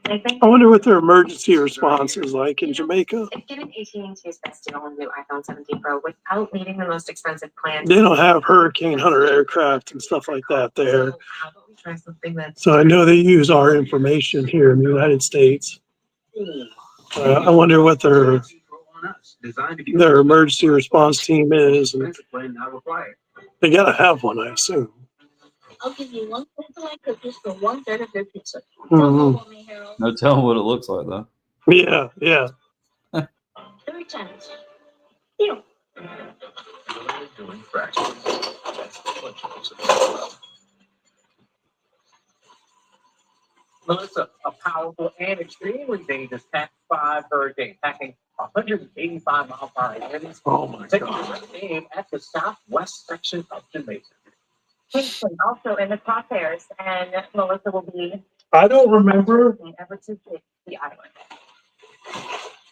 I wonder what their emergency response is like in Jamaica. If getting AT&T is best deal on the new iPhone 17 Pro without needing the most expensive plan. They don't have Hurricane Hunter aircraft and stuff like that there. So how about we try something that's So I know they use our information here in the United States. I wonder what their emergency response team is. And they got to have one, I assume. I'll give you one like cookies for 1/3 of your pizza. Mhm. No telling what it looks like though. Yeah, yeah. 3 times. Deal. Melissa, a powerful and extremely dangerous Cat 5 hurricane, packing 185 mile per hour winds. Oh my Taking God. aim at the southwest section of Jamaica. Kingston also in the crosshairs, and Melissa will be I don't remember ever to hit the island.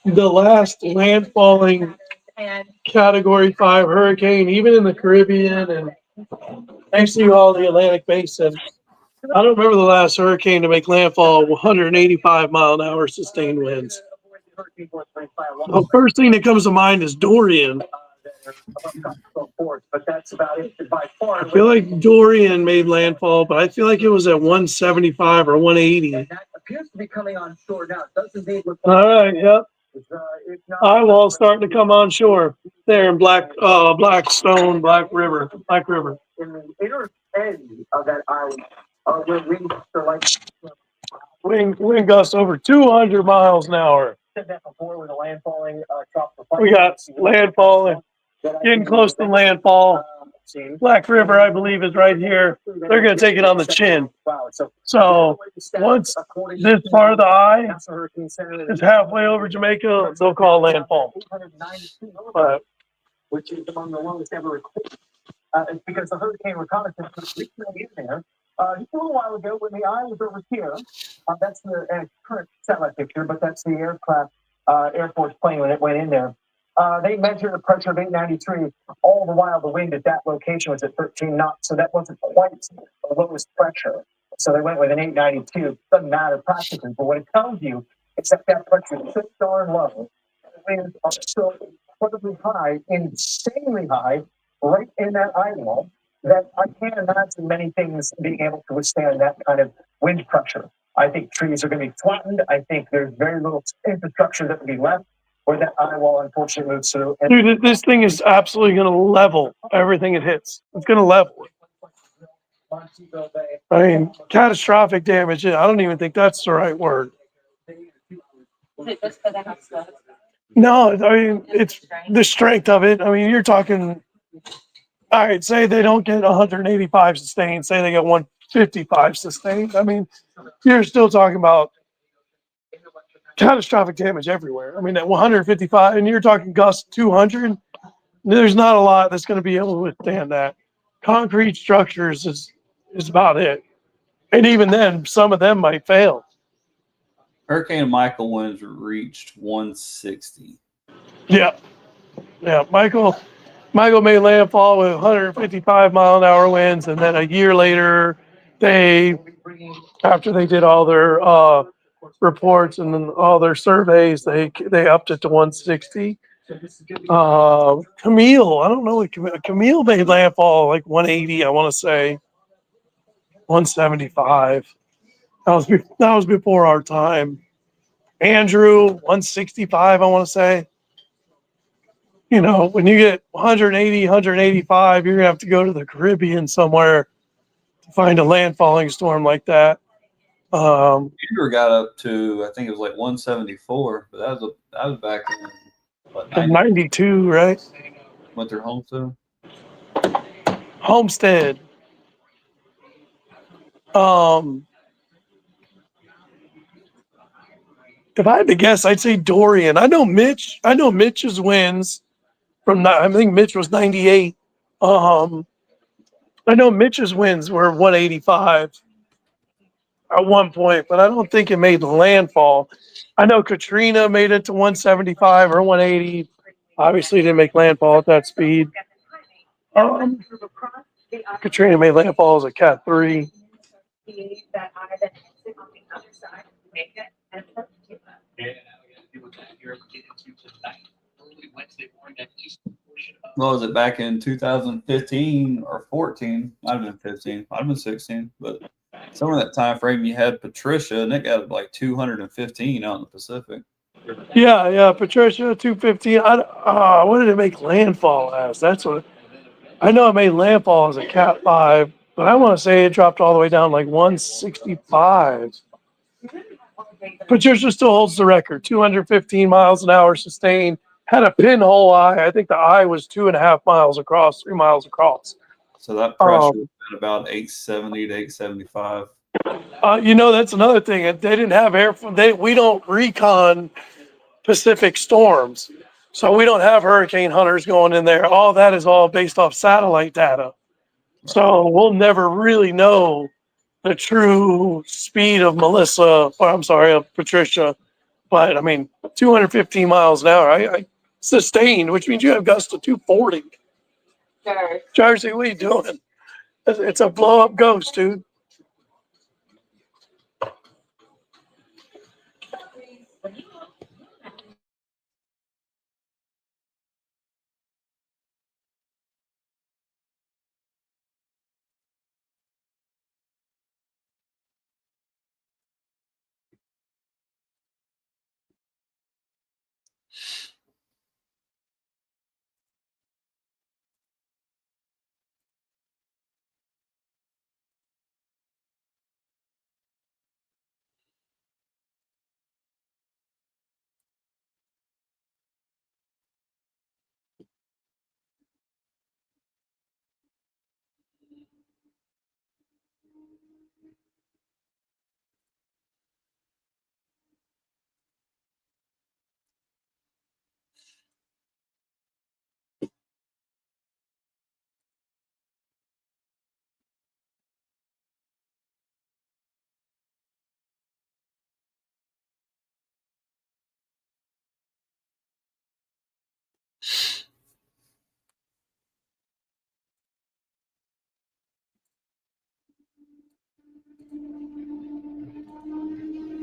the last landfalling And Category 5 hurricane, even in the Caribbean and actually all the Atlantic Basin. I don't remember the last hurricane to make landfall 185-mile-an-hour sustained winds. The first thing that comes to mind is Dorian. But that's about it by far. I feel like Dorian made landfall, but I feel like it was at 175 or 180. And that appears to be coming on shore now. It does indeed look All right, yep. it's not. Eyewall's starting to come on shore there in Blackstone, Black River. In the inner end of that island, where winds are like Wind gusts over 200 miles an hour. said that before with the landfalling tropical. We got landfall, getting close to landfall. Black River, I believe, is right here. They're going to take it on the chin. So once this part of the eye is halfway over Jamaica, they'll call landfall. But which is among the lowest ever recorded. It's because the hurricane reconnaissance was recently in there. Just a little while ago when the eye was over here, that's the current satellite picture, but that's the aircraft, Air Force plane when it went in there. They measured a pressure of 893. All the while the wind at that location was at 13 knots, so that wasn't quite the lowest pressure. So they went with an 892. Doesn't matter practically, but what it tells you is that that pressure is so darn low. The winds are so incredibly high, insanely high, right in that eye wall, that I can't imagine many things being able to withstand that kind of wind pressure. I think trees are going to be flattened. I think there's very little infrastructure that will be left where that eye wall unfortunately moves through. And dude, this thing is absolutely going to level everything it hits. It's going to level it. I mean, catastrophic damage. I don't even think that's the right word. No, I mean, it's the strength of it. I mean, you're talking, all right, say they don't get 185 sustained, say they get 155 sustained. I mean, you're still talking about catastrophic damage everywhere. I mean, at 155, and you're talking gust 200, there's not a lot that's going to be able to withstand that. Concrete structures is about it. And even then, some of them might fail. Hurricane Michael winds reached 160. Yeah. Yeah. Michael made landfall with 155-mile-an-hour winds. And then a year later, after they did all their reports and then all their surveys, they upped it to 160. Camille, I don't know what Camille made landfall like 180, I want to say 175. That was before our time. Andrew 165, I want to say. You know, when you get 180, 185, you're gonna have to go to the Caribbean somewhere to find a landfalling storm like that. Andrew got up to, I think it was like 174, but that was back in what, 92, right? Went through home to. Homestead. Um, if I had to guess, I'd say Dorian. I know Mitch's wins from I think Mitch was 98. I know Mitch's wins were 185 at one point, but I don't think it made landfall. I know Katrina made it to 175 or 180. Obviously, didn't make landfall at that speed. Katrina made landfall as a Cat 3. That eye that hits it on the other side, make it and Yeah, now we got to do with that here. We get into tonight, early Wednesday morning at east portion of. What was it back in 2015 or 14? Might have been 15. Might have been 16. But somewhere in that time frame, you had Patricia, and it got like 215 out in the Pacific. Yeah, Patricia 215. What did it make landfall as? That's what I know. It made landfall as a Cat 5, but I want to say it dropped all the way down like 165. Patricia still holds the record, 215 miles an hour sustained. Had a pinhole eye. I think the eye was 2.5 miles across, 3 miles across. So that pressure was at about 870 to 875. That's another thing. They didn't have air. We don't recon Pacific storms, so we don't have hurricane hunters going in there. All that is all based off satellite data. So we'll never really know the true speed of of Patricia. But I mean, 215 miles an hour, I sustained, which means you have gusts of 240. Sure. Jersey, what are you doing? It's a blow up ghost, dude.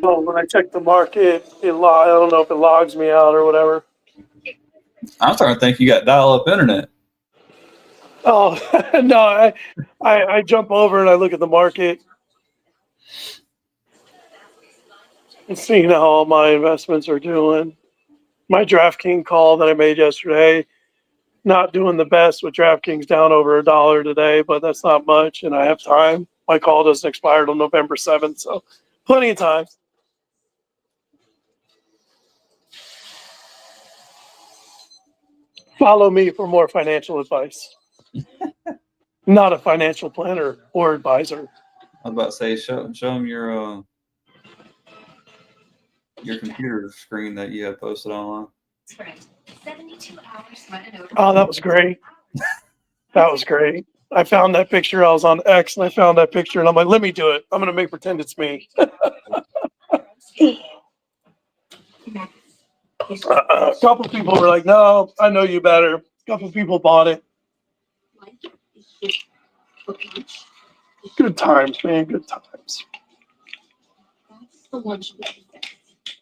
Oh, when I check the market, I don't know if it logs me out or whatever. I'm starting to think you got dial-up internet. Oh no, I jump over and I look at the market and see how all my investments are doing. My DraftKings call that I made yesterday, not doing the best with DraftKings down over $1 today, but that's not much, and I have time. My call doesn't expire till November 7th, so plenty of time. Follow me for more financial advice. Not a financial planner or advisor. I was about to say, show them your your computer screen that you had posted online. That's right. 72 hours running over. Oh, that was great. That was great. I found that picture. I was on X and I found that picture and I'm like, let me do it. I'm going to make pretend it's me. A couple people were like, no, I know you better. A couple people bought it. Good times, man. Good times.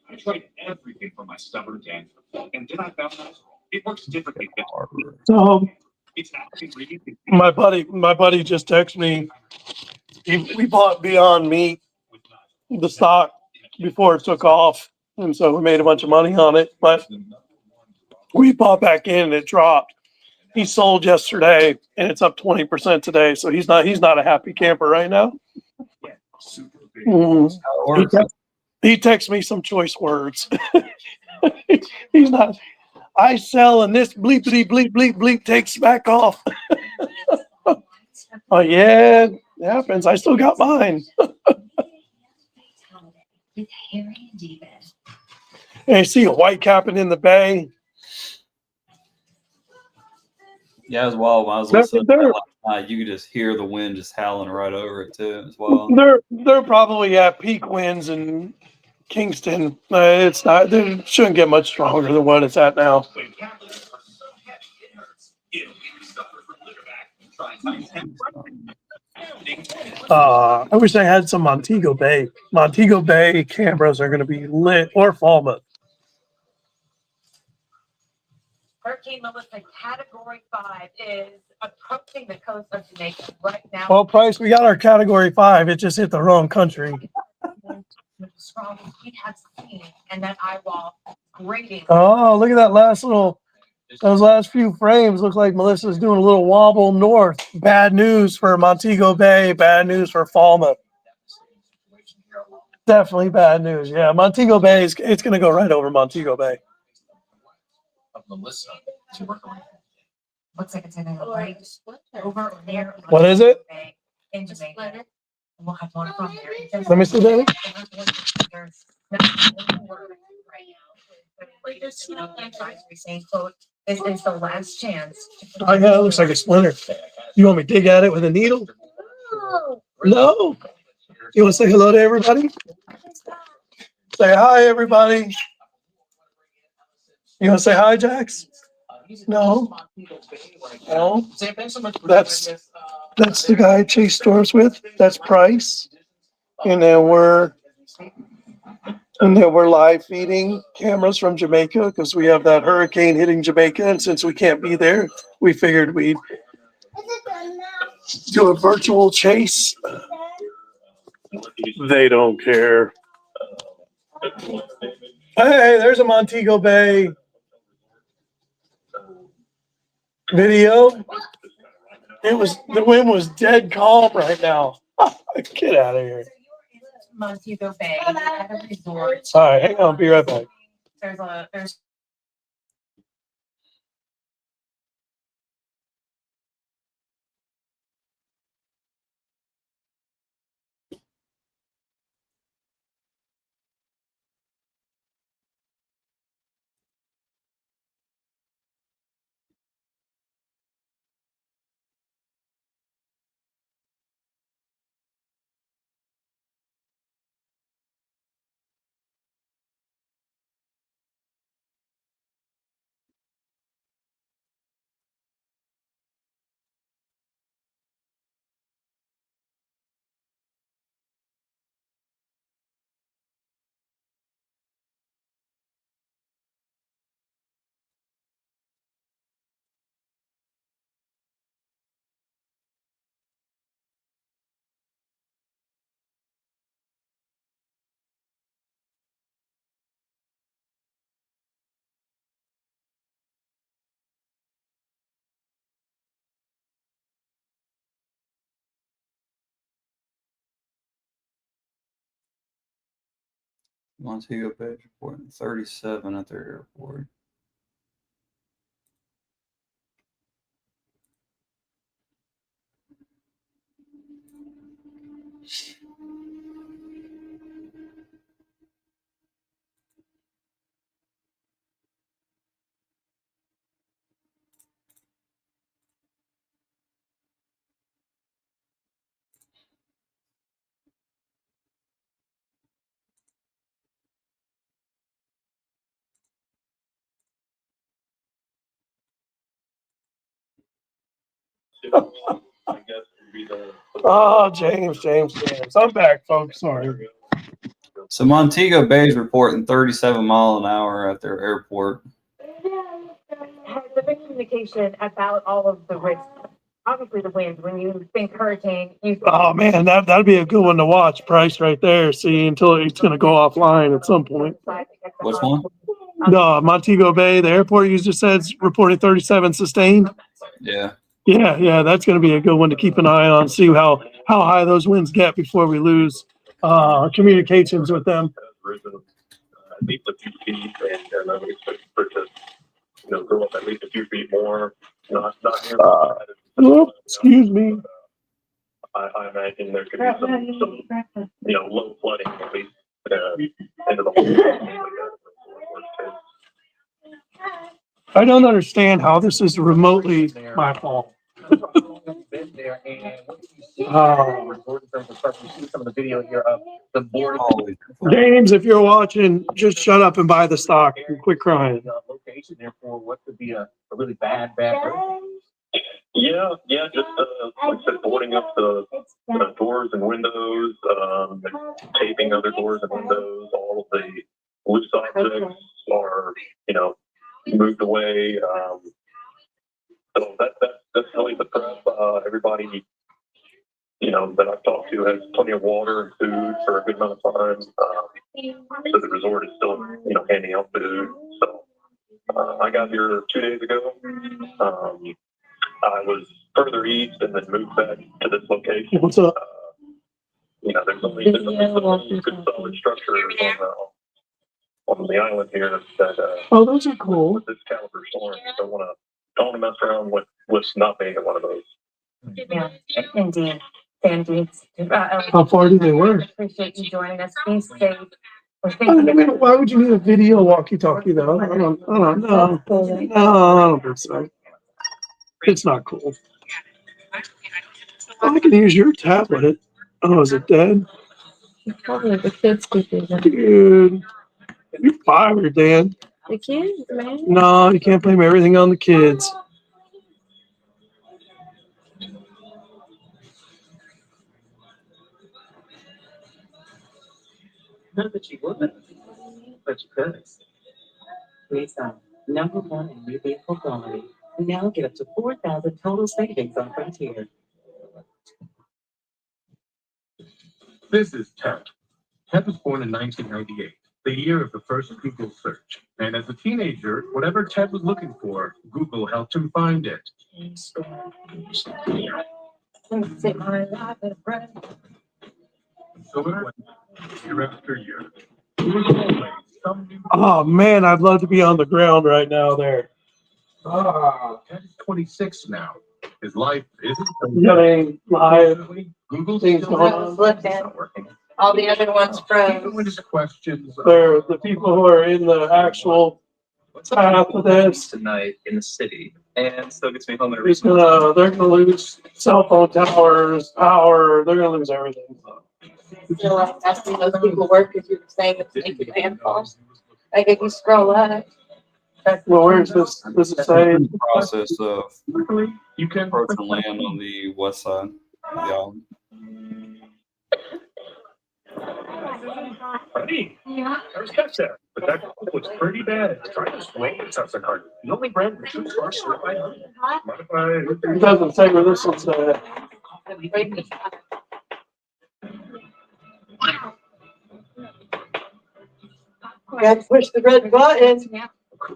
I tried everything for my stubborn dandruff, and then I found that it works differently. So It's active ingredient. my buddy just texted me. We bought Beyond Meat, the stock, before it took off. And so we made a bunch of money on it. But we bought back in and it dropped. He sold yesterday and it's up 20% today. So he's not a happy camper right now. Mhm. He texts me some choice words. He's not. I sell and this bleepity bleep bleep bleep takes back off. Oh yeah, it happens. I still got mine. With Harry and David. And I see a white capping in the bay. Yeah, it was wild when I was listening to that last night. You could just hear the wind just howling right over it too as well. They're probably at peak winds in Kingston. It's not. They shouldn't get much stronger than what it's at now. I wish I had some Montego Bay. Montego Bay cameras are going to be lit, or Falmouth. Hurricane Melissa Category 5 is approaching the coast of Jamaica right now. Well, Price, we got our Category 5. It just hit the wrong country. The strongest we have seen, and that eyewall grating. Oh, look at that those last few frames. Look like Melissa's doing a little wobble north. Bad news for Montego Bay. Bad news for Falmouth. Definitely bad news. Yeah, Montego Bay it's going to go right over Montego Bay. Looks like it's gonna go right over there. What is it? In Jamaica. And we'll have one from there. Let me see that. Saying, quote, this is the last chance. Oh yeah, it looks like a splinter. You want me to dig at it with a needle? No. You want to say hello to everybody? Say hi, everybody. You want to say hi, Jax? No. No. That's the guy Chase stores with. That's Price. And then we're live feeding cameras from Jamaica because we have that hurricane hitting Jamaica. And since we can't be there, we figured we'd do a virtual chase. They don't care. Hey, there's a Montego Bay video. The wind was dead calm right now. Get out of here. Montego Bay at a resort. All right, hang on, be right back. There's Montego Bay reporting 37 at their airport. Oh, James. I'm back, folks. Sorry. So Montego Bay is reporting 37 mile an hour at their airport. Has there been communication about all of the risks? Obviously, the winds. When you think hurricane, you. Oh man, that'd be a good one to watch. Price right there. See, until it's going to go offline at some point. Which one? No, Montego Bay, the airport you just said, reported 37 sustained. Yeah. Yeah, that's going to be a good one to keep an eye on. See how high those winds get before we lose communications with them. At least a few feet, and I would expect for it to, go up at least a few feet more. Not Excuse me. I imagine there could be some low flooding at least into the whole. I don't understand how this is remotely my fault. Some of the video here of the board. James, if you're watching, just shut up and buy the stock and quit crying. Location there for what could be a really bad hurricane. Yeah, just like I said, boarding up the doors and windows, taping other doors and windows. All of the loose objects are, moved away. So that's really the prep. Everybody, that I've talked to has plenty of water and food for a good amount of time. So the resort is still, handing out food. So I got here 2 days ago. I was further east and then moved back to this location. What's up? There's only some good solid structures on the island here that Oh, those are cool. with this caliber storm. I don't want to mess around with not being in one of those. Yeah, indeed. Sandy. How far do they work? Appreciate you joining us. Be safe. Why would you need a video walkie-talkie though? I don't know. No, I don't think so. It's not cool. Oh, I can use your tablet. Oh, is it dead? Probably the kids could do that. Dude, you're fired, Dan. The kids, man. No, you can't blame everything on the kids. Not that you wouldn't, but you could. Nissan, #1 in new vehicle quality. Now get up to 4,000 total savings on Frontier. This is Ted. Ted was born in 1998, the year of the first Google search. And as a teenager, whatever Ted was looking for, Google helped him find it. So it went year after year. Oh man, I'd love to be on the ground right now there. Ted is 26 now. His life isn't. You got any live Google things going on? All the other ones Even when froze. his questions They're the people who are in the actual path of this. Tonight in the city, and still gets me home in a They're gonna lose cell phone towers, power. They're gonna lose everything. Feel like asking those people work if you were saying it's making landfall. Like if you scroll up. Well, where's this? Does it say? In the process of you can approaching land on the west side of the island. Buddy, there's Ted there, but that looks pretty bad. Try to swing it something hard. You only ran the 2 first slip by 100. It doesn't say where this one's at. Gotta push the red button,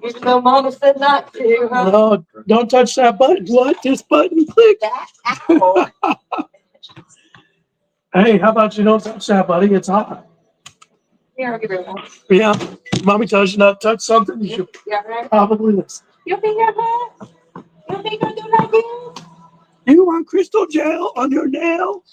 even though Mama said not to. Huh? No, don't touch that button. What? This button? Click. Hey, how about you don't touch that, buddy? It's hot. Here, I'll give her one. Yeah. Mommy tells you not to touch something. You should Yeah, right. probably listen. Your finger hurt? Your finger do like this? You want crystal gel on your nail?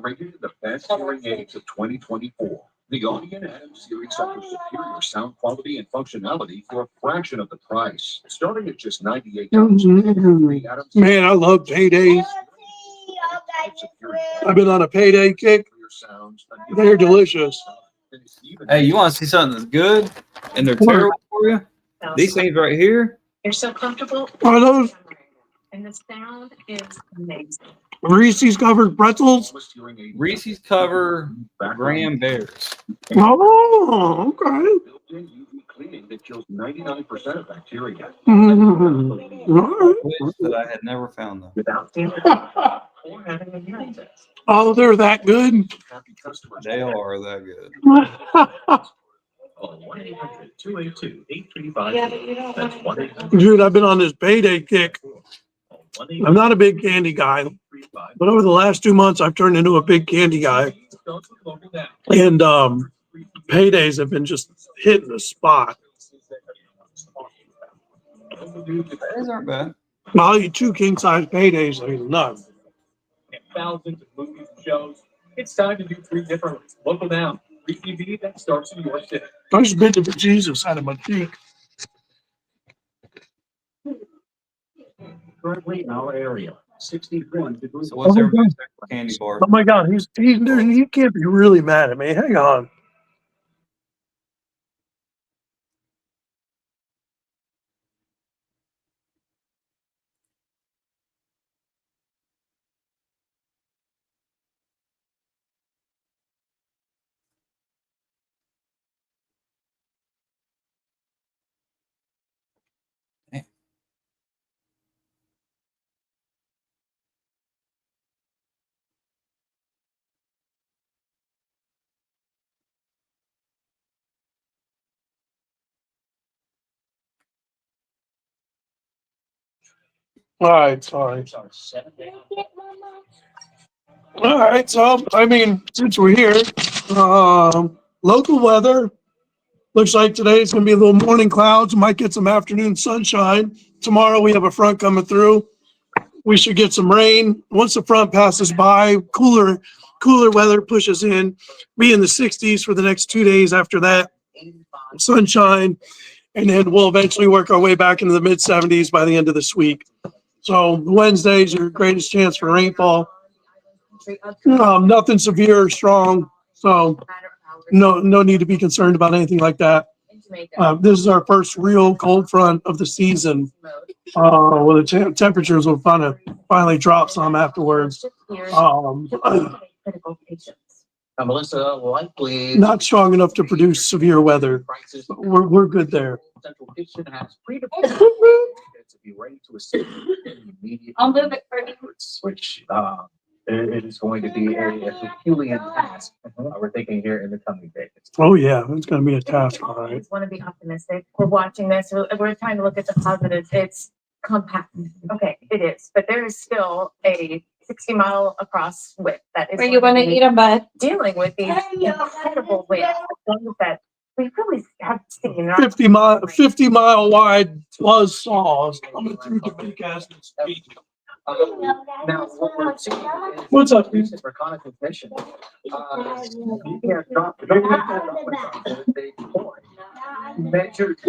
rated the best hearing aids of 2024. The Audi and Adam series offers superior sound quality and functionality for a fraction of the price. Starting at just $98. Man, I love paydays. I've been on a payday kick. They're delicious. Hey, you want to see something that's good and they're What? terrible for you? These things right here. You're so comfortable. Are those And the sound is amazing. Reese's covered pretzels? Reese's cover graham bears. Oh, okay. Cleaning that kills 99% of bacteria. Mm-hmm. All right. Wish that I had never found them. Without or having a urine test. Oh, they're that good. Happy customers. They are that good. Call 1-800-282-8358. Yeah, but you don't That's want to. 1-800. Dude, I've been on this payday kick. I'm not a big candy guy, but over the last 2 months, I've turned into a big candy guy. And paydays have been just hitting the spot. These aren't bad. I'll eat 2 king-size paydays. I mean, none. Thousands of movies and shows. It's time to do 3 different ones. Local now. Free TV that starts in your city. I just bit the Jesus out of my cheek. Currently in our area, 61 degrees. So what's everybody's favorite candy bar? Oh my God, he can't be really mad at me. Hang on. All right, sorry. All right, so I mean, since we're here, local weather looks like today is going to be a little morning clouds. Might get some afternoon sunshine. Tomorrow we have a front coming through. We should get some rain. Once the front passes by, cooler weather pushes in. Be in the 60s for the next 2 days after that. Sunshine, and then we'll eventually work our way back into the mid 70s by the end of this week. So Wednesday's your greatest chance for rainfall. Nothing severe or strong, so no need to be concerned about anything like that. This is our first real cold front of the season. Well, the temperatures will finally drop some afterwards. Melissa, likely. Not strong enough to produce severe weather. But we're good there. Central Kitchen has pre-developed to be ready to assist in immediate. I'll move it for you. Which it is going to be a Herculean task. We're thinking here in the coming days. Oh yeah, it's going to be a task, all right. I just want to be optimistic. We're watching this. We're trying to look at the positives. It's compact. Okay, it is, but there is still a 60-mile across width that is. Where you want to eat a bud? Dealing with these incredible winds that we really have seen. 50 mile wide buzz saws coming through Jamaica as we speak. Now, what we're seeing is What's up? recent reconnaissance mission. You can't drop the they deploy. Measured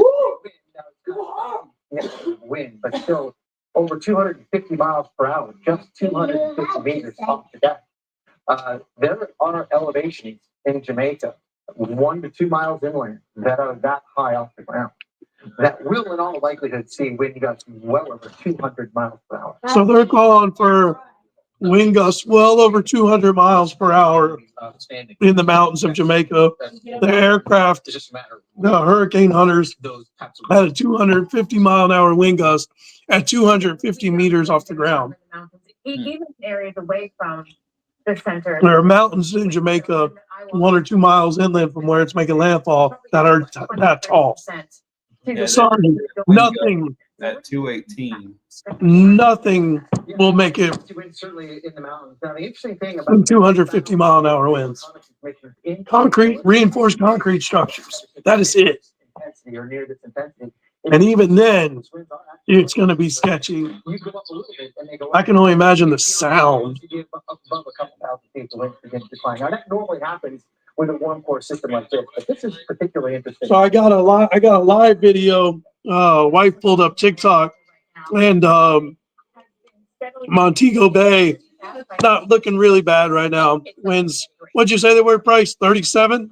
wind, but still over 250 miles per hour, just 250 meters off the deck. There are elevations in Jamaica, 1 to 2 miles inland, that are that high off the ground. That will, in all likelihood, see wind gusts well over 200 miles per hour. So they're calling for wind gusts well over 200 miles per hour in the mountains of Jamaica. The aircraft, the hurricane hunters, had a 250 mile an hour wind gust at 250 meters off the ground. Even areas away from the center. There are mountains in Jamaica 1 or 2 miles inland from where it's making landfall that are that tall. Sorry, nothing. At 218. Nothing will make it Certainly in the mountains. Now, the interesting thing about 250 mile an hour winds. Concrete, reinforced concrete structures. That is it. intensity or near this intensity. And even then, it's going to be sketchy. You go up a little bit and they go. I can only imagine the sound. Above a couple thousand feet, the winds begin to decline. Now that normally happens with a warm core system like this. But this is particularly interesting. So I got a live video. Wife pulled up TikTok, and Montego Bay not looking really bad right now. Winds, what'd you say they were, Price? 37?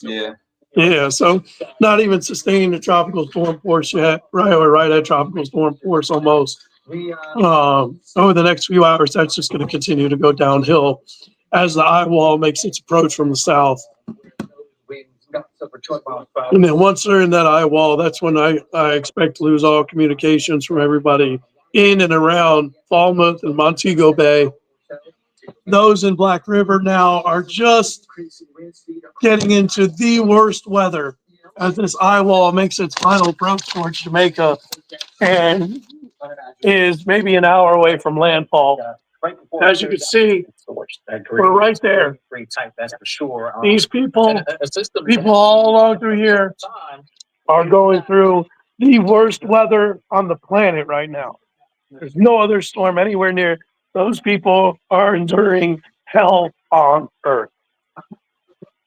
Yeah. Yeah, so not even sustaining the tropical storm force yet. Right, or right at tropical storm force almost. Over the next few hours, that's just going to continue to go downhill as the eye wall makes its approach from the south. And then once they're in that eye wall, that's when I expect to lose all communications from everybody in and around Falmouth and Montego Bay. Those in Black River now are just getting into the worst weather as this eye wall makes its final approach towards Jamaica and is maybe an hour away from landfall. As you can see, we're right there. These people all along through here are going through the worst weather on the planet right now. There's no other storm anywhere near. Those people are enduring hell on earth.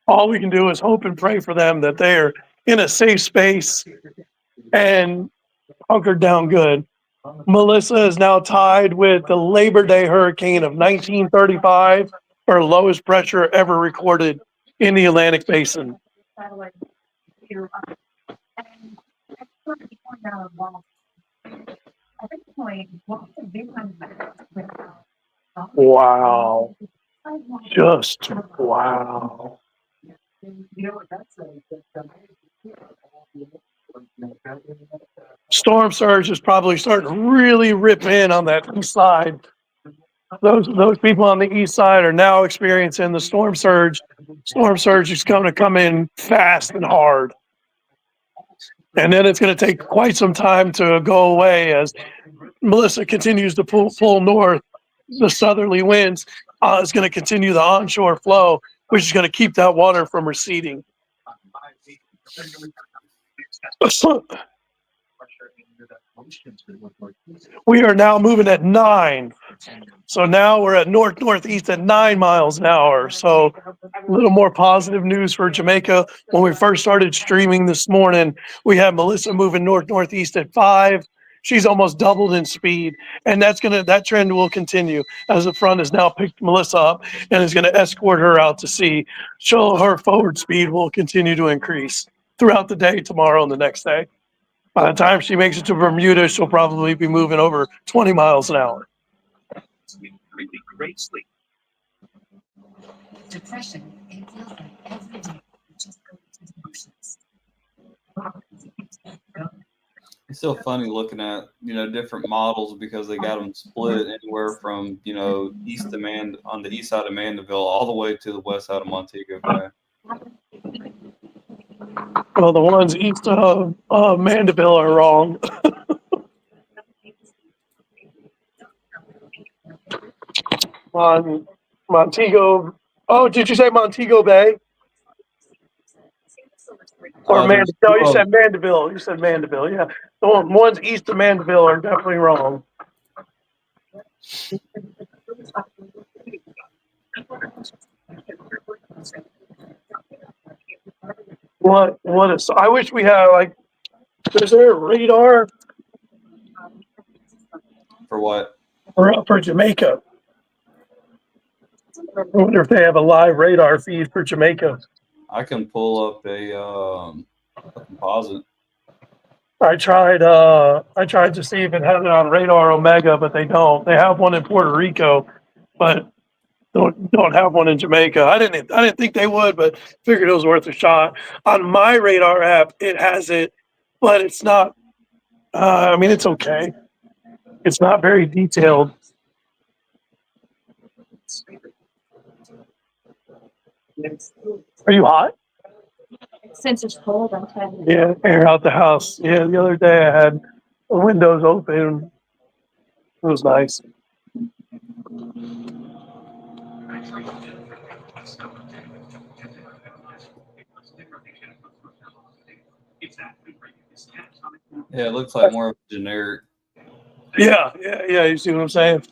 All we can do is hope and pray for them that they're in a safe space and hunkered down good. Melissa is now tied with the Labor Day hurricane of 1935 for lowest pressure ever recorded in the Atlantic Basin. Wow. Just wow. Storm surge is probably starting to really rip in on that east side. Those people on the east side are now experiencing the storm surge. Storm surge is going to come in fast and hard. And then it's going to take quite some time to go away as Melissa continues to pull north. The southerly winds is going to continue the onshore flow, which is going to keep that water from receding. We are now moving at 9. So now we're at northeast at 9 miles an hour. So a little more positive news for Jamaica. When we first started streaming this morning, we had Melissa moving northeast at 5. She's almost doubled in speed, and that trend will continue as the front has now picked Melissa up and is going to escort her out to sea. Her forward speed will continue to increase throughout the day, tomorrow, and the next day. By the time she makes it to Bermuda, she'll probably be moving over 20 miles an hour. Great sleep. Depression, it feels like every day you just go through the motions. It's still funny looking at, different models because they got them split anywhere from, east of on the east side of Mandeville all the way to the west side of Montego Bay. Well, the ones east of Mandeville are wrong. Montego. Oh, did you say Montego Bay? Or Mandeville? No, you said Mandeville. You said Mandeville. Yeah, the ones east of Mandeville are definitely wrong. What is? I wish we had is there a radar For what? for Jamaica? I wonder if they have a live radar feed for Jamaica. I can pull up a composite. I tried to see if it had it on Radar Omega, but they don't. They have one in Puerto Rico, but don't have one in Jamaica. I didn't think they would, but figured it was worth a shot. On my radar app, it has it, but it's not. It's okay. It's not very detailed. Are you hot? Since it's cold, I'm trying to. Yeah, air out the house. Yeah, the other day I had the windows open. It was nice. Yeah, it looks like more of a generic. Yeah. You see what I'm saying?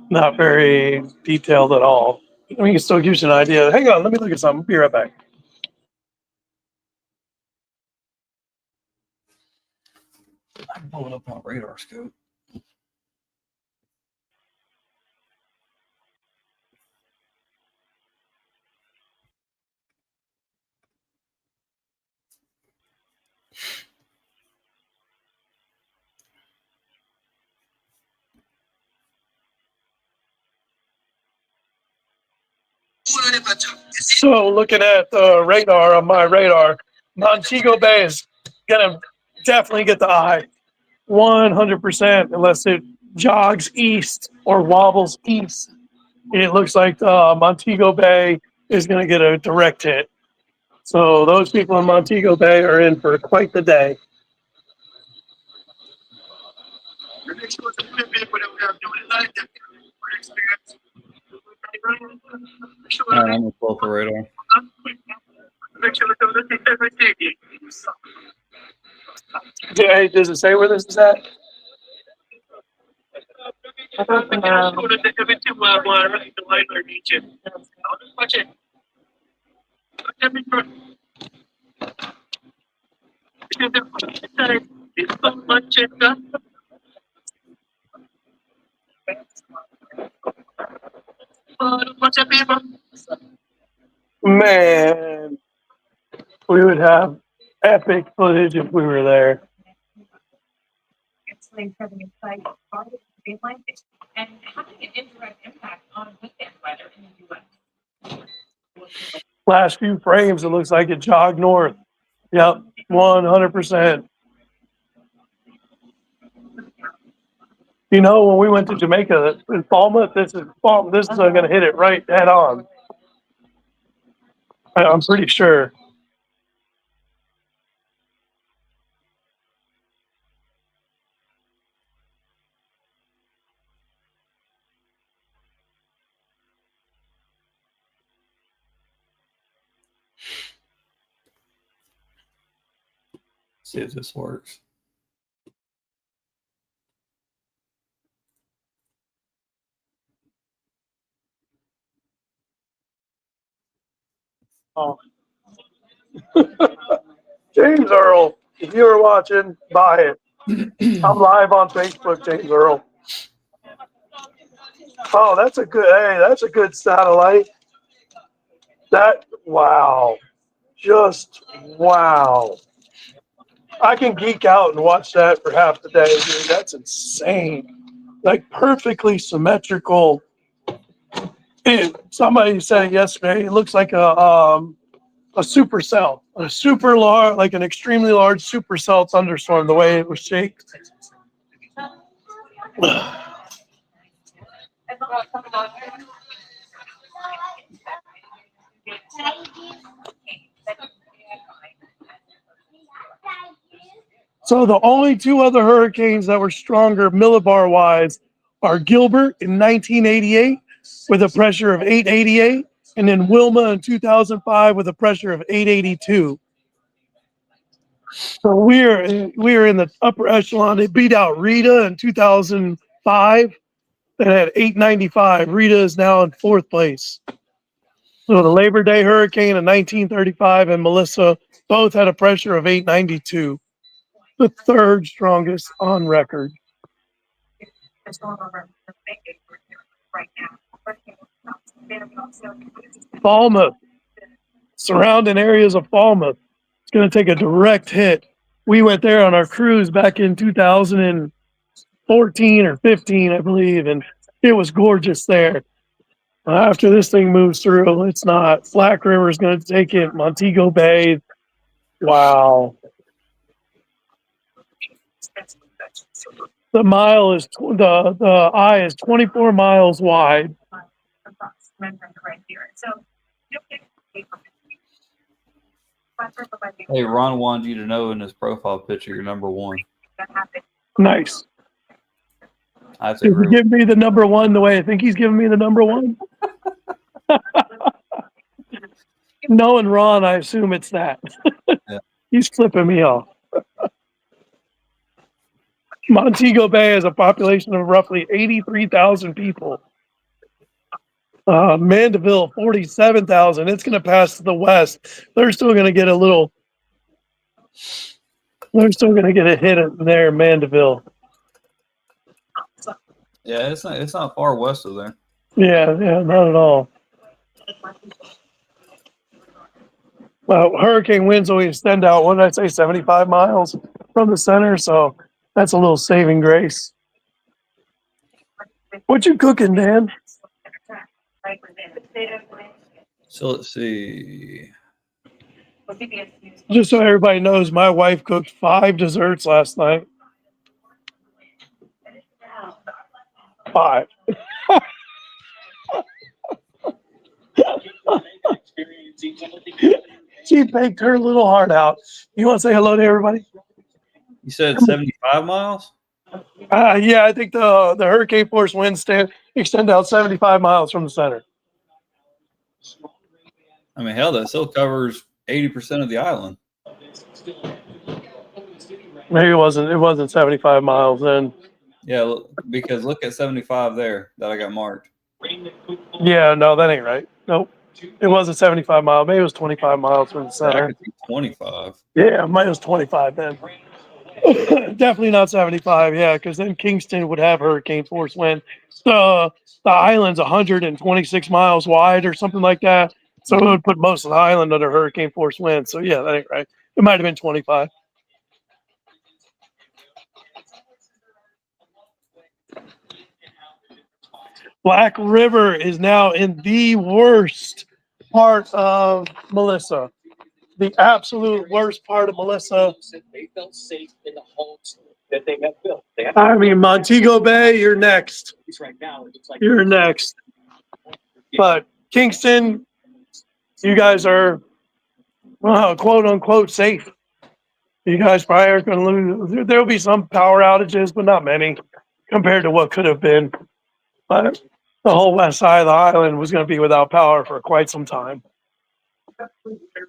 Not very detailed at all. I mean, it still gives you an idea. Hang on, let me look at something. Be right back. I'm pulling up on radar scope. So looking at the radar on my radar, Montego Bay is gonna definitely get the eye, 100%, unless it jogs east or wobbles east. It looks like Montego Bay is gonna get a direct hit. So those people in Montego Bay are in for quite the day. All right, I'm gonna pull up the radar. Yeah, does it say where this is at? Man, we would have epic footage if we were there. And having an indirect impact on weekend weather in the US. Last few frames, it looks like it jogged north. Yep, 100%. You know, when we went to Jamaica in Falmouth, this is going to hit it right head on. I'm pretty sure. See if this works. Oh. James Earl, if you were watching, buy it. I'm live on Facebook, James Earl. Oh, that's a good satellite. Wow. Just wow. I can geek out and watch that for half the day, dude. That's insane. Like perfectly symmetrical. Somebody said it yesterday. It looks like a supercell, a super large, like an extremely large supercell thunderstorm. The way it was shaped. So the only two other hurricanes that were stronger millibar wise are Gilbert in 1988 with a pressure of 888, and then Wilma in 2005 with a pressure of 882. So we're in the upper echelon. They beat out Rita in 2005 that had 895. Rita is now in fourth place. So the Labor Day hurricane in 1935 and Melissa both had a pressure of 892. The third strongest on record. Falmouth, surrounding areas of Falmouth. It's going to take a direct hit. We went there on our cruise back in 2014 or 15, I believe, and it was gorgeous there. After this thing moves through, it's not. Black River is going to take it. Montego Bay. Wow. The mile is the eye is 24 miles wide. Hey, Ron wanted you to know in his profile picture you're number one. Nice. I say, Did he give me the number one the way I think he's giving me the number one? Knowing Ron, I assume it's that. Yeah. He's flipping me off. Montego Bay has a population of roughly 83,000 people. Mandeville 47,000. It's going to pass to the west. They're still going to get a little. They're still going to get a hit there, Mandeville. Yeah, it's not far west of there. Yeah, not at all. Well, hurricane winds only extend out, what did I say, 75 miles from the center, so that's a little saving grace. What you cooking, Dan? So let's see. Just so everybody knows, my wife cooked 5 desserts last night. 5. She baked her little heart out. You want to say hello to everybody? You said 75 miles? Yeah, I think the hurricane force winds extend out 75 miles from the center. I mean, hell, that still covers 80% of the island. Maybe it wasn't 75 miles then. Yeah, because look at 75 there that I got marked. Yeah, no, that ain't right. Nope. It wasn't 75 miles. Maybe it was 25 miles from the Yeah, I center. could see 25. Yeah, mine was 25 then. Definitely not 75. Yeah, because then Kingston would have hurricane force wind. The island's 126 miles wide or something like that. So it would put most of the island under hurricane force wind. So yeah, that ain't right. It might have been 25. Black River is now in the worst part of Melissa. The absolute worst part of Melissa. They felt safe in the homes that they have built. I mean, Montego Bay, you're next. Right now, it's like You're next. But Kingston, you guys are, well, quote unquote, safe. You guys probably are going to lose. There'll be some power outages, but not many compared to what could have been. But the whole west side of the island was going to be without power for quite some time.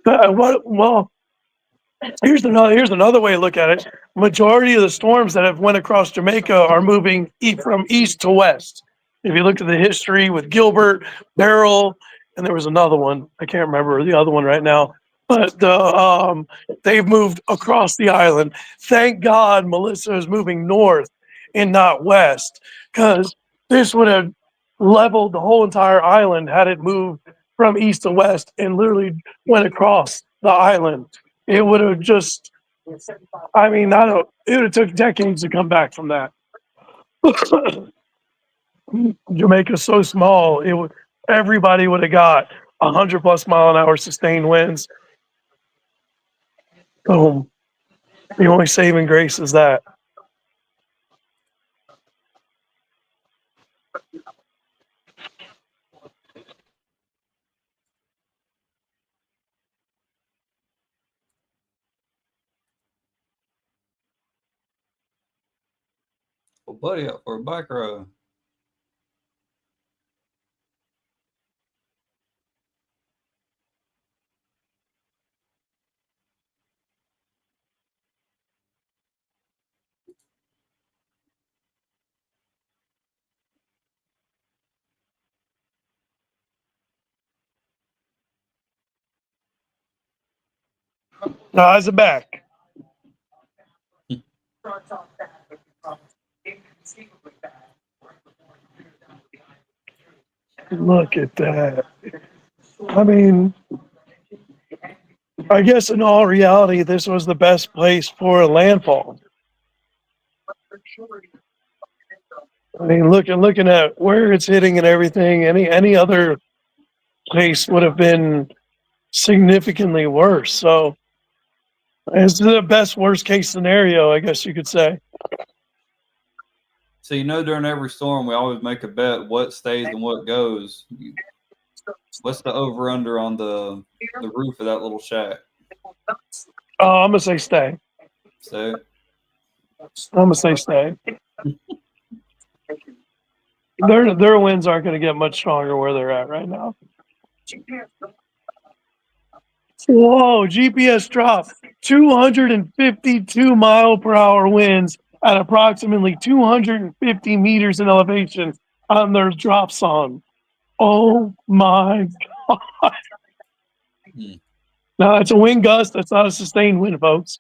Well, here's another way to look at it. Majority of the storms that have went across Jamaica are moving from east to west. If you look at the history with Gilbert, Beryl, and there was another one, I can't remember the other one right now, but they've moved across the island. Thank God Melissa is moving north and not west, because this would have leveled the whole entire island had it moved from east to west and literally went across the island. It would have just, I mean, it would have took decades to come back from that. Jamaica's so small, everybody would have got 100+ mile an hour sustained winds. Boom. The only saving grace is that. Well, buddy, up for a bike ride. No, how's it back? Look at that. I mean, I guess in all reality, this was the best place for a landfall. I mean, looking at where it's hitting and everything, any other place would have been significantly worse. So it's the best worst case scenario, I guess you could say. So during every storm, we always make a bet what stays and what goes. What's the over under on the roof of that little shack? Oh, I'm gonna say stay. So I'm gonna say stay. Their winds aren't gonna get much stronger where they're at right now. Whoa, GPS dropped 252 mile per hour winds at approximately 250 meters in elevation on their drop zone. Oh my God. Hmm. Now it's a wind gust. That's not a sustained wind, folks.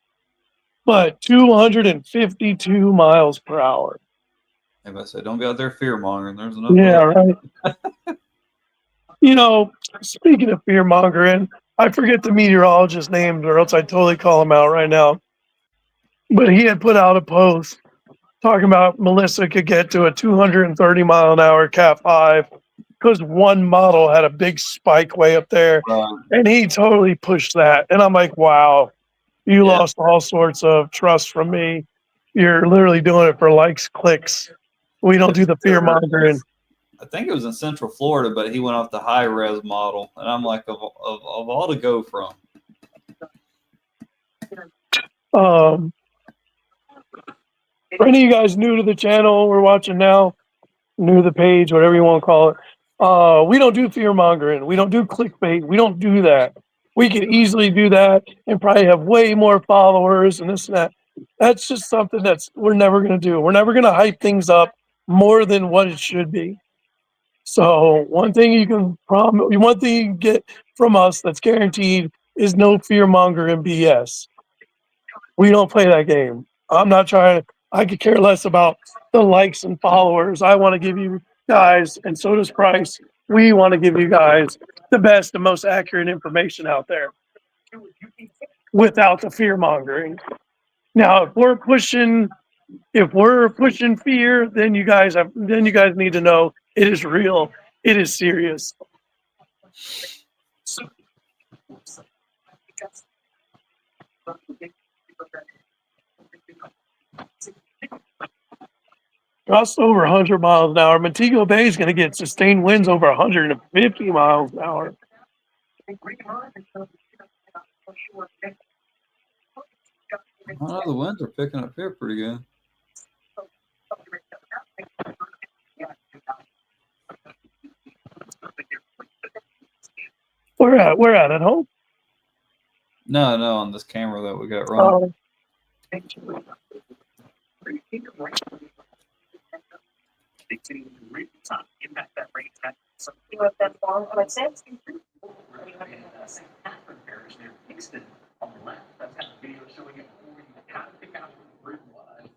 But 252 miles per hour. Everybody said, don't be out there fear mongering. There's enough of Yeah, that. right. You know, speaking of fear mongering, I forget the meteorologist's name, or else I'd totally call him out right now. But he had put out a post talking about Melissa could get to a 230-mile-an-hour Cat 5 because one model had a big spike way up there. And he totally pushed that. And I'm like, wow, you Yeah. lost all sorts of trust from me. You're literally doing it for likes, clicks. We don't do the fear mongering. I think it was in Central Florida, but he went off the high res model. And I'm like, of all to go from. For any of you guys new to the channel, we're watching now, new to the page, whatever you want to call it. We don't do fear mongering. We don't do clickbait. We don't do that. We could easily do that and probably have way more followers and this and that. That's just something we're never going to do. We're never going to hype things up more than what it should be. So one thing you can one thing you get from us that's guaranteed is no fear mongering BS. We don't play that game. I'm not trying. I could care less about the likes and followers. I want to give you guys, and so does Price. We want to give you guys the best and most accurate information out there without the fear mongering. Now, if we're pushing fear, then you guys need to know it is real. It is serious. Gusts over 100 miles an hour. Montego Bay is going to get sustained winds over 150 miles an hour. Oh, the winds are picking up here pretty good. We're at home. No, on this camera that we got running.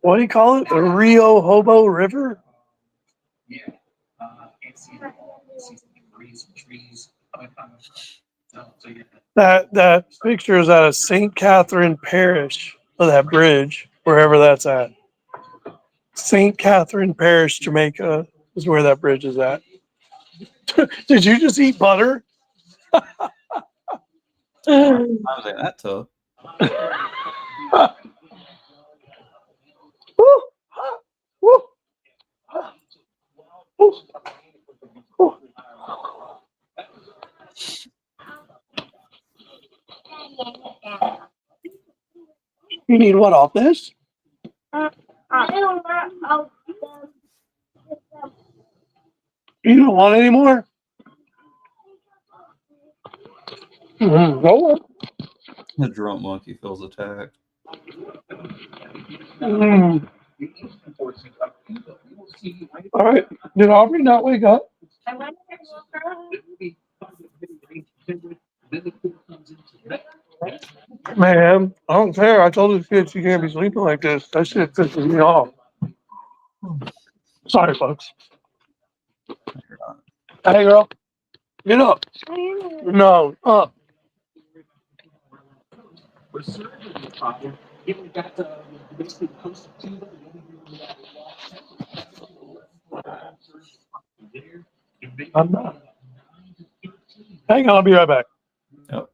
What do you call it? The Rio Hobo River? That picture is out of St. Catherine Parish of that bridge, wherever that's at. St. Catherine Parish, Jamaica is where that bridge is at. Did you just eat butter? Times ain't that tough. You need what off this? You don't want any more? Go on. The drunk monkey feels attacked. All right. Did Aubrey not wake up? Man, I don't care. I told this kid she can't be sleeping like this. That shit pisses me off. Sorry, folks. Hey, girl. Get up. No, up. I'm not. Hang on, I'll be right back. Yep.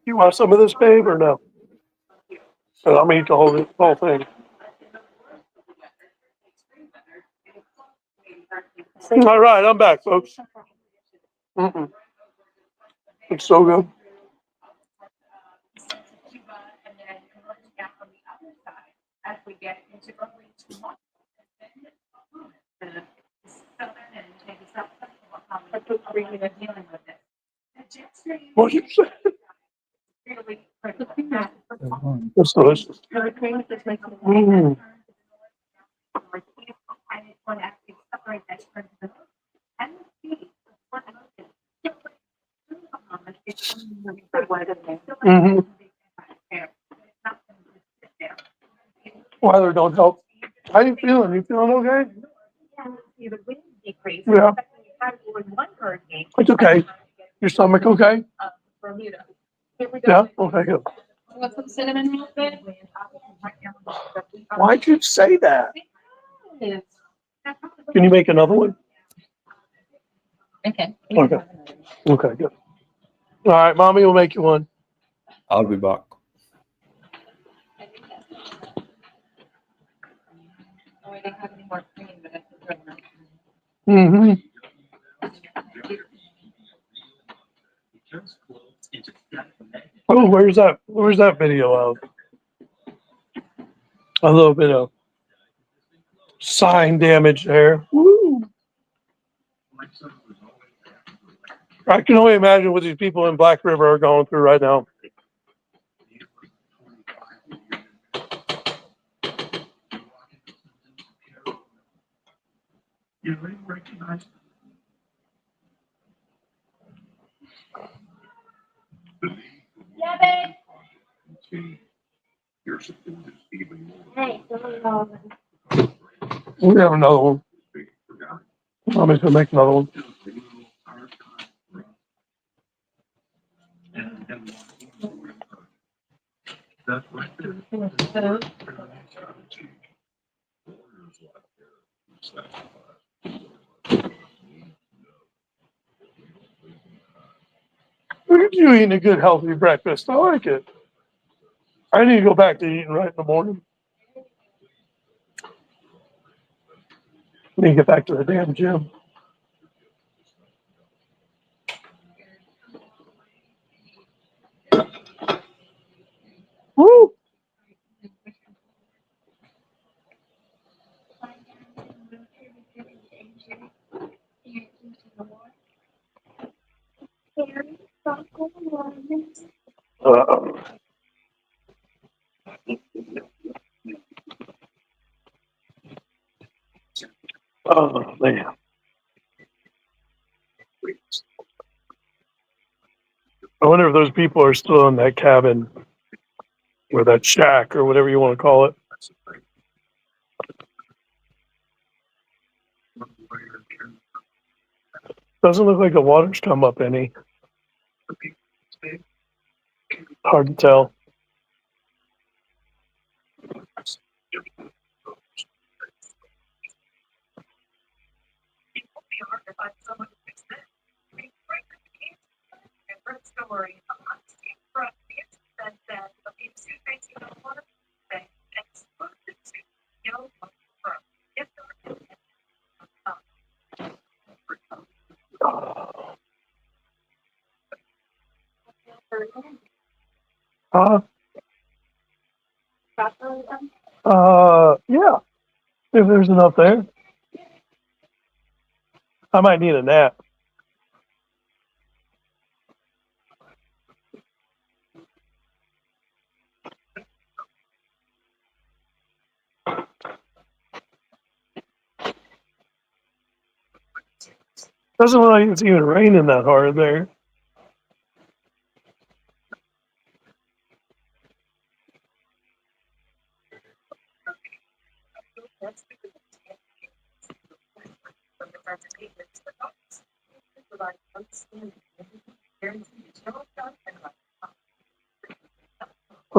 You want some of this, babe, or no? So I'm gonna eat the whole thing. All right, I'm back, folks. Mm-mm. It's so good. As we get into early tomorrow. The southern and maybe south central region are dealing with this. What you say? Really critical. It's delicious. Hurricane just makes it. Mm. I just want to actually separate that from the. And see. Mm-hmm. Weather don't help. How you feeling? You feeling okay? See the wind decrease. Yeah. Category 1 hurricane. It's okay. Your stomach okay? Bermuda. Here we Yeah. go. Okay, good. Want some cinnamon real quick? Why'd you say that? Can you make another one? Okay. Okay. Okay, good. All right, mommy will make you one. I'll be back. Mm-hmm. Oh, where's that? Where's that video of? A little bit of sign damage there. Woo. I can only imagine what these people in Black River are going through right now. You recognize Yeah, babe. your support is even more. Hey, We have another one. Mommy's gonna make another one. That's right there. Look at you eating a good, healthy breakfast. I like it. I need to go back to eating right in the morning. I need to get back to the damn gym. Woo! Uh, oh, man. I wonder if those people are still in that cabin or that shack or whatever you want to call it. Doesn't look like the water's come up any. Hard to tell. Uh, yeah, if there's enough there. I might need a nap. Doesn't look like it's even raining that hard there.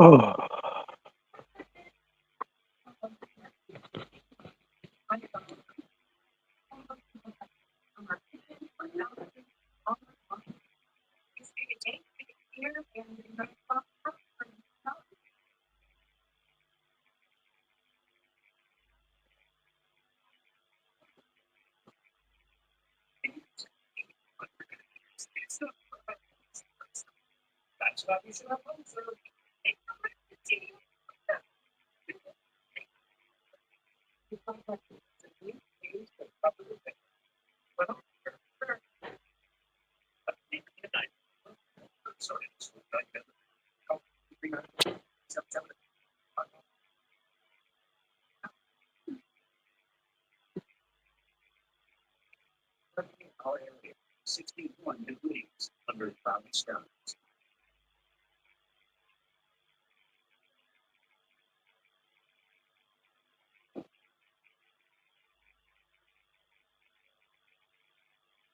Oh. area, 61 degrees under cloudy skies.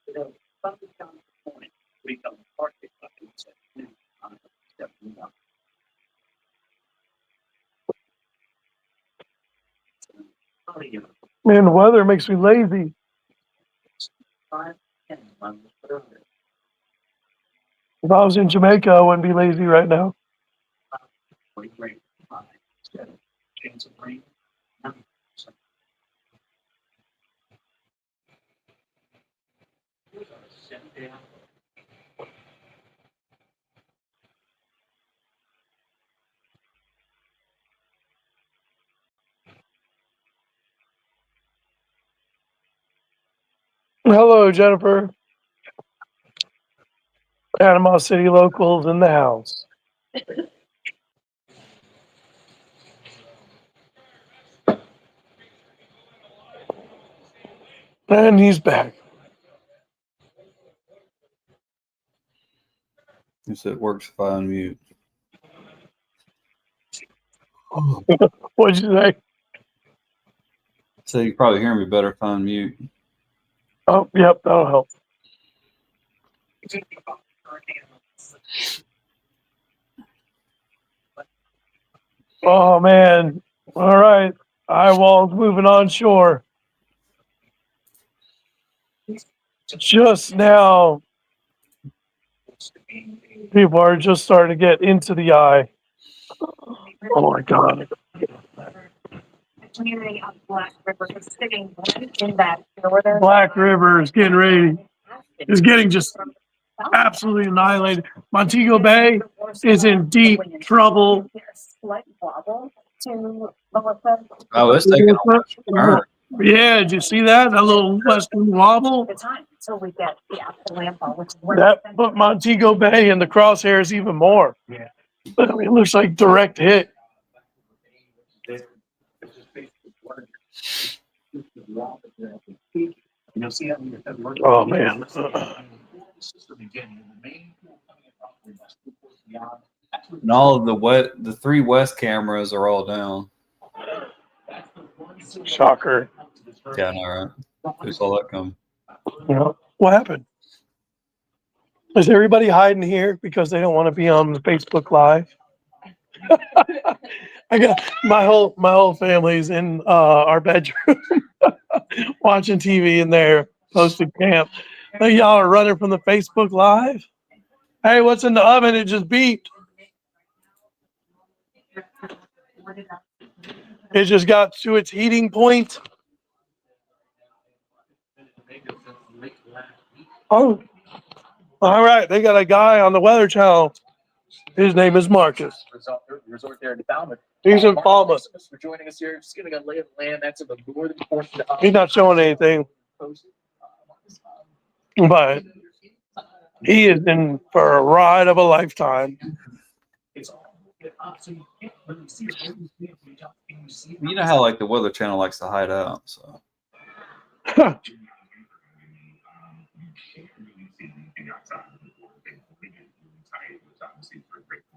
Today, thunderstorms this morning become Arctic buckets at noon on 71. Man, the weather makes me lazy. 5, 10 miles per hour. If I was in Jamaica, I wouldn't be lazy right now. Rain, 5, 7, chance of rain, 9%. Hello, Jennifer. Panama City locals in the house. And he's back. You said it works if I unmute. What'd you say? So you can probably hear me better if I unmute. Oh, yep, that'll help. Oh, man. All right. Eyewall's moving on shore. Just now, people are just starting to get into the eye. Oh, my God. Community of Black River is sitting right in that northern. Black River is getting ready. Is getting just absolutely annihilated. Montego Bay is in deep trouble. Oh, it's taking a turn. Yeah, did you see that? That little western wobble? Until we get the landfall, which is That put Montego Bay in the crosshairs even more. Yeah. I mean, it looks like direct hit. Oh, man. And all of the 3 west cameras are all down. Shocker. Yeah, I know, right? Who saw that come? You know, what happened? Is everybody hiding here because they don't want to be on the Facebook Live? I got my whole family's in our bedroom watching TV in there, posted camp. Hey, y'all are running from the Facebook Live. Hey, what's in the oven? It just beeped. It just got to its heating point. Oh, all right. They got a guy on the Weather Channel. His name is Marcus. Resort there in Falmouth. He's in Falmouth. Thanks for joining us here. Just giving a lay of the land. That's in the northern portion of He's not showing anything, but he is in for a ride of a lifetime. You know how like the Weather Channel likes to hide out, so.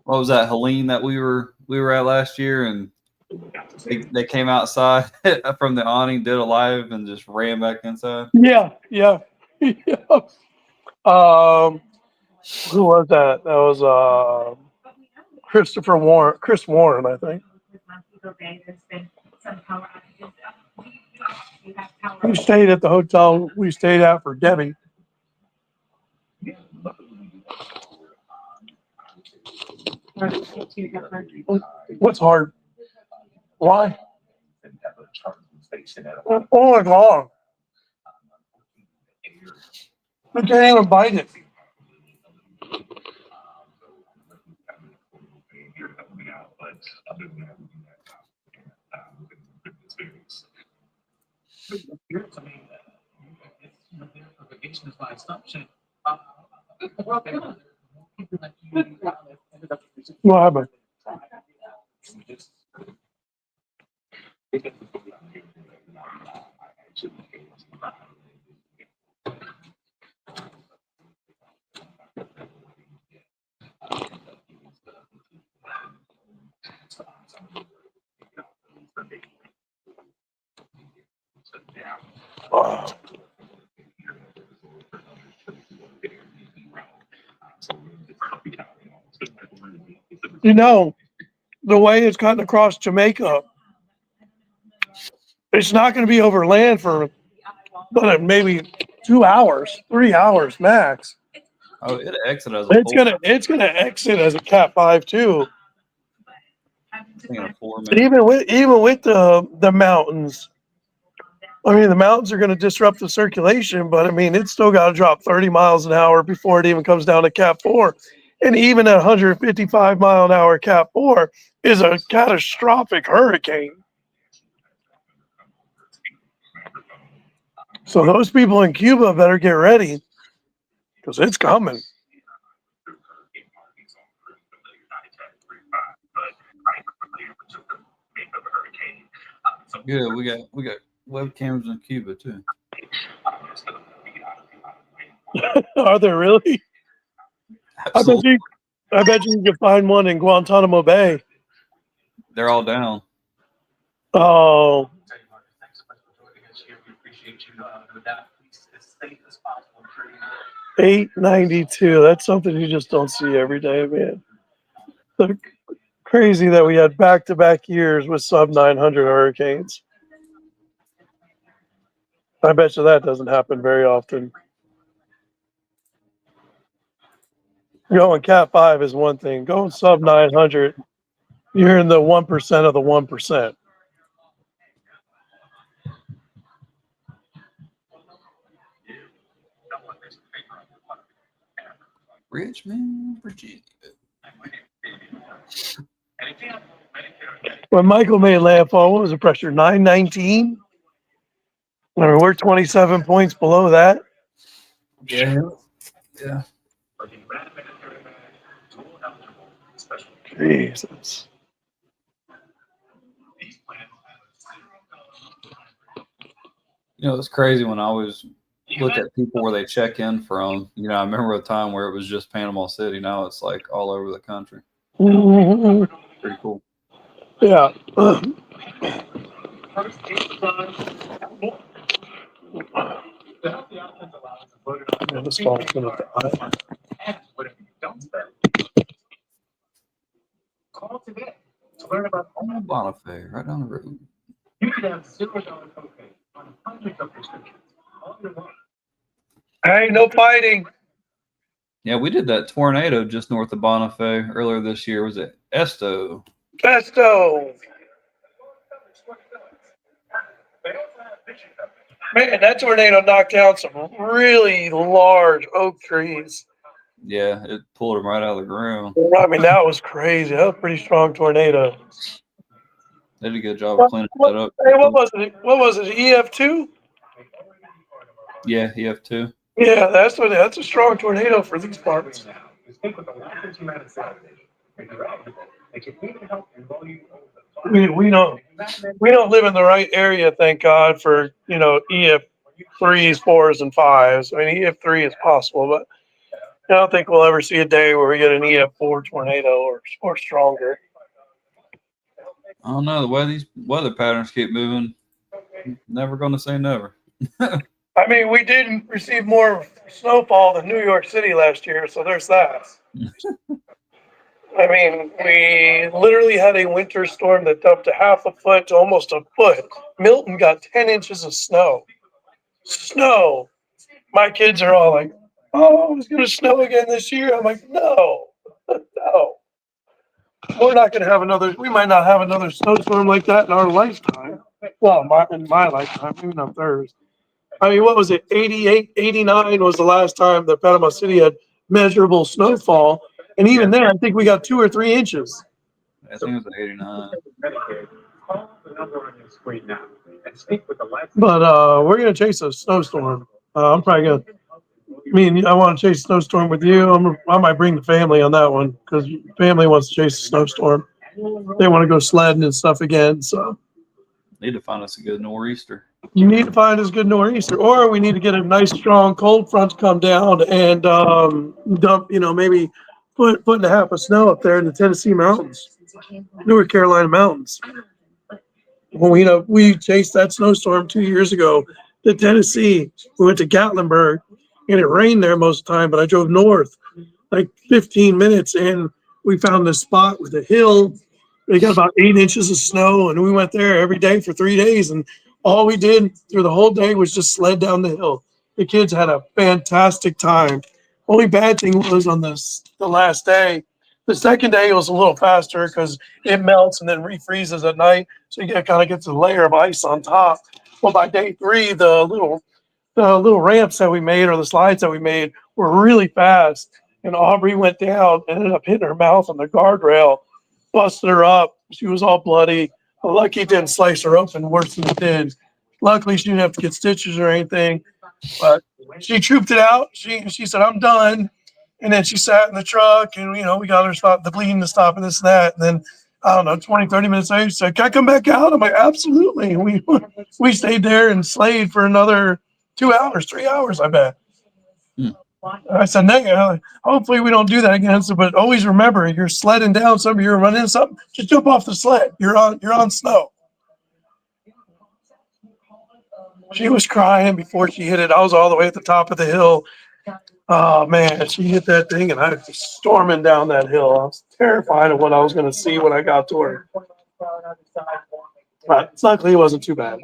What was that, Helene, that we were at last year, and they came outside from the awning, did a live, and just ran back inside? Yeah. Who was that? That was Chris Warren, I think. We stayed at the hotel we stayed at for Debbie. What's hard? Why? Oh my God. I can't even bite it. But other than that, good experience. I mean, it's there for vacation is my assumption. Well, people like you ended up. What happened? Oh. You know, the way it's cutting across Jamaica, it's not going to be over land for but maybe 2 hours, 3 hours max. Oh, it exited as a whole. It's gonna exit as a Cat 5 too. Thing in a 4 minute. Even with the mountains. I mean, the mountains are going to disrupt the circulation, but I mean, it's still got to drop 30 miles an hour before it even comes down to Cat 4. And even at 155 mile an hour Cat 4 is a catastrophic hurricane. So those people in Cuba better get ready because it's coming. Good, we got webcams in Cuba too. Are there really? Absolutely. I bet you can find one in Guantanamo Bay. They're all down. Oh. $892. That's something you just don't see every day, man. So crazy that we had back-to-back years with sub 900 hurricanes. I bet you that doesn't happen very often. Going Cat 5 is one thing. Going sub 900, you're in the 1% of the 1%. Richmond, Virginia. When Michael made landfall, what was the pressure? 919? I mean, we're 27 points below that. Yeah. Yeah. Jesus. You know, it's crazy when I always look at people where they check in from. You know, I remember a time where it was just Panama City. Now it's like all over the country. Pretty cool. Yeah. This ball's gonna die. Call today to learn about Bonifay, right down the road. You can have $0 copay on hundreds of prescriptions all year long. Hey, no fighting. Yeah, we did that tornado just north of Bonifay earlier this year. Was it Esto? Pesto. Man, that tornado knocked down some really large oak trees. Yeah, it pulled them right out of the ground. I mean, that was crazy. That was a pretty strong tornado. They did a good job of cleaning that up. Hey, what was it? What was it? EF2? Yeah, EF2. Yeah, that's a strong tornado for these parts. We don't live in the right area, thank God, for EF3s, 4s, and 5s. I mean, EF3 is possible, but I don't think we'll ever see a day where we get an EF4 tornado or stronger. I don't know. The way these weather patterns keep moving, never going to say never. I mean, we did receive more snowfall than New York City last year, so there's that. I mean, we literally had a winter storm that dumped a half a foot to almost a foot. Milton got 10 inches of snow. Snow. My kids are all like, oh, it's going to snow again this year. I'm like, no, no. We're not going to have we might not have another snowstorm like that in our lifetime. Well, in my lifetime, maybe not theirs. I mean, what was it? 88, 89 was the last time that Panama City had measurable snowfall. And even then, I think we got 2 or 3 inches. I think it was 89. Call the number on your screen now and speak with the license. But we're gonna chase a snowstorm. I'm probably gonna. I mean, I want to chase a snowstorm with you. I might bring the family on that one because family wants to chase a snowstorm. They want to go sledding and stuff again. So Need to find us a good nor'easter. you need to find us a good nor'easter, or we need to get a nice strong cold front to come down and dump. Maybe put a half of snow up there in the Tennessee mountains, North Carolina mountains. Well, we chased that snowstorm 2 years ago to Tennessee. We went to Gatlinburg, and it rained there most of the time. But I drove north like 15 minutes, and we found this spot with a hill. They got about 8 inches of snow, and we went there every day for 3 days. And all we did through the whole day was just sled down the hill. The kids had a fantastic time. Only bad thing was on the last day. The second day was a little faster because it melts and then refreezes at night, so you kind of gets a layer of ice on top. Well, by day 3, the little ramps that we made or the slides that we made were really fast, and Aubrey went down and ended up hitting her mouth on the guardrail, busted her up. She was all bloody. Lucky it didn't slice her open worse than it did. Luckily, she didn't have to get stitches or anything, but she trooped it out. She said, "I'm done." And then she sat in the truck, and we got her the bleeding to stop and this and that. And then I don't know, 20, 30 minutes later, she said, "Can I come back out?" I'm like, "Absolutely." And we stayed there and slayed for another 2 hours, 3 hours, I bet. I said, hopefully we don't do that again. So, but always remember, you're sledding down something, you're running into something, just jump off the sled. You're on snow. She was crying before she hit it. I was all the way at the top of the hill. Oh man, she hit that thing, and I was storming down that hill. I was terrified of what I was going to see when I got to her. But luckily, it wasn't too bad.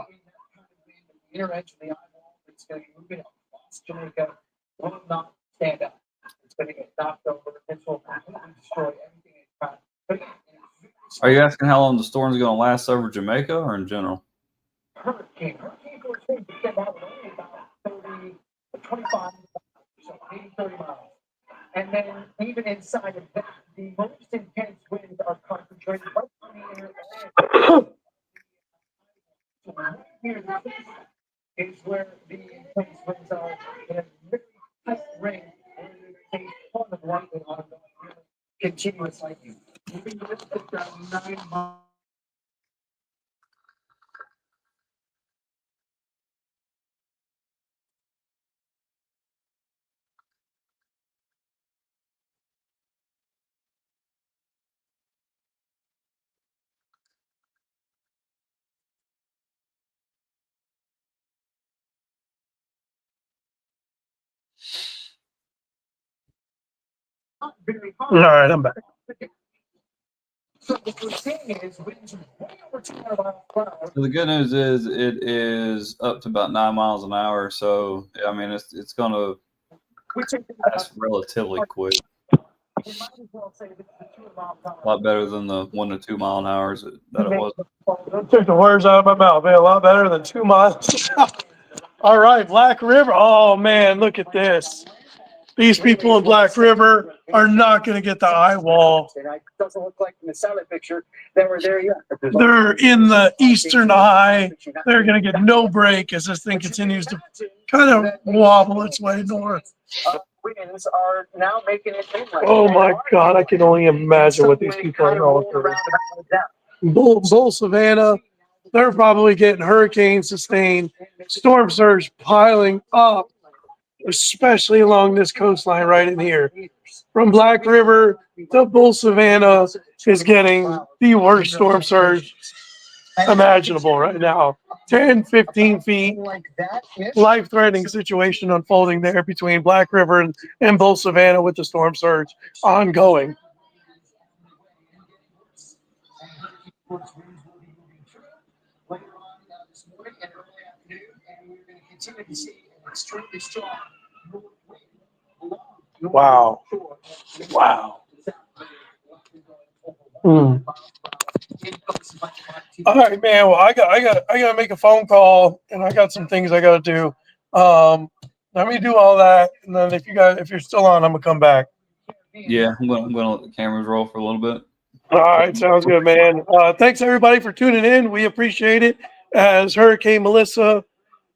Jamaica will not stand up. It's going to get knocked over. This will destroy everything it's got. Are you asking how long the storm's going to last over Jamaica or in general? Hurricane goes through about only about 30, 25, so 80, 30 miles. And then even inside of that, the most intense winds are concentrated right in the air. So right here is where the intense winds are in a very tight range, and they form of lightning on continuous lightning. You can lift it down 9 miles. All right, I'm back. So what we're seeing is winds way over 200 miles per hour. So the good news is it is up to about 9 miles an hour. So I mean, it's going to pass relatively quick. A lot better than the 1 to 2 mile an hour that it was. Took the words out of my mouth. Man, a lot better than 2 miles. All right, Black River. Oh man, look at this. These people in Black River are not going to get the eye wall. It doesn't look like in the satellite picture that we're there yet. They're in the eastern eye. They're going to get no break as this thing continues to kind of wobble its way north. Winds are now making it inland. Oh my God, I can only imagine what these people are going through. Bull Savannah, they're probably getting hurricane sustained, storm surge piling up, especially along this coastline right in here. From Black River to Bull Savannah is getting the worst storm surge imaginable right now. 10, 15 feet, life-threatening situation unfolding there between Black River and Bull Savannah with the storm surge ongoing. Wow. Wow. All right, man. Well, I got to make a phone call, and I got some things I got to do. Let me do all that, and then if you're still on, I'm gonna come back. Yeah, I'm gonna let the cameras roll for a little bit. All right, sounds good, man. Thanks everybody for tuning in. We appreciate it. As Hurricane Melissa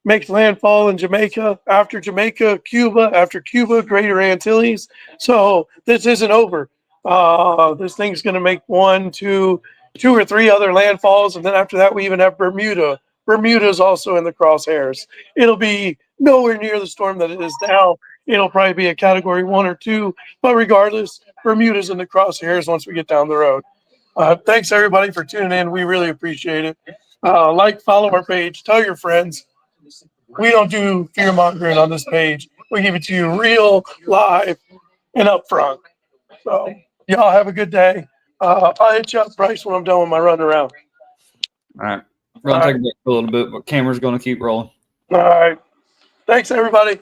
makes landfall in Jamaica, after Jamaica, Cuba, after Cuba, Greater Antilles. So this isn't over. This thing's going to make two or three other landfalls, and then after that, we even have Bermuda. Bermuda is also in the crosshairs. It'll be nowhere near the storm that it is now. It'll probably be a category 1 or 2, but regardless, Bermuda's in the crosshairs once we get down the road. Thanks everybody for tuning in. We really appreciate it. Follow our page, tell your friends. We don't do fear mongering on this page. We give it to you real, live, and upfront. So y'all have a good day. I'll hit you up, Bryce, when I'm done with my run around. All right. We're going to take a break for a little bit, but camera's going to keep rolling. All right. Thanks, everybody.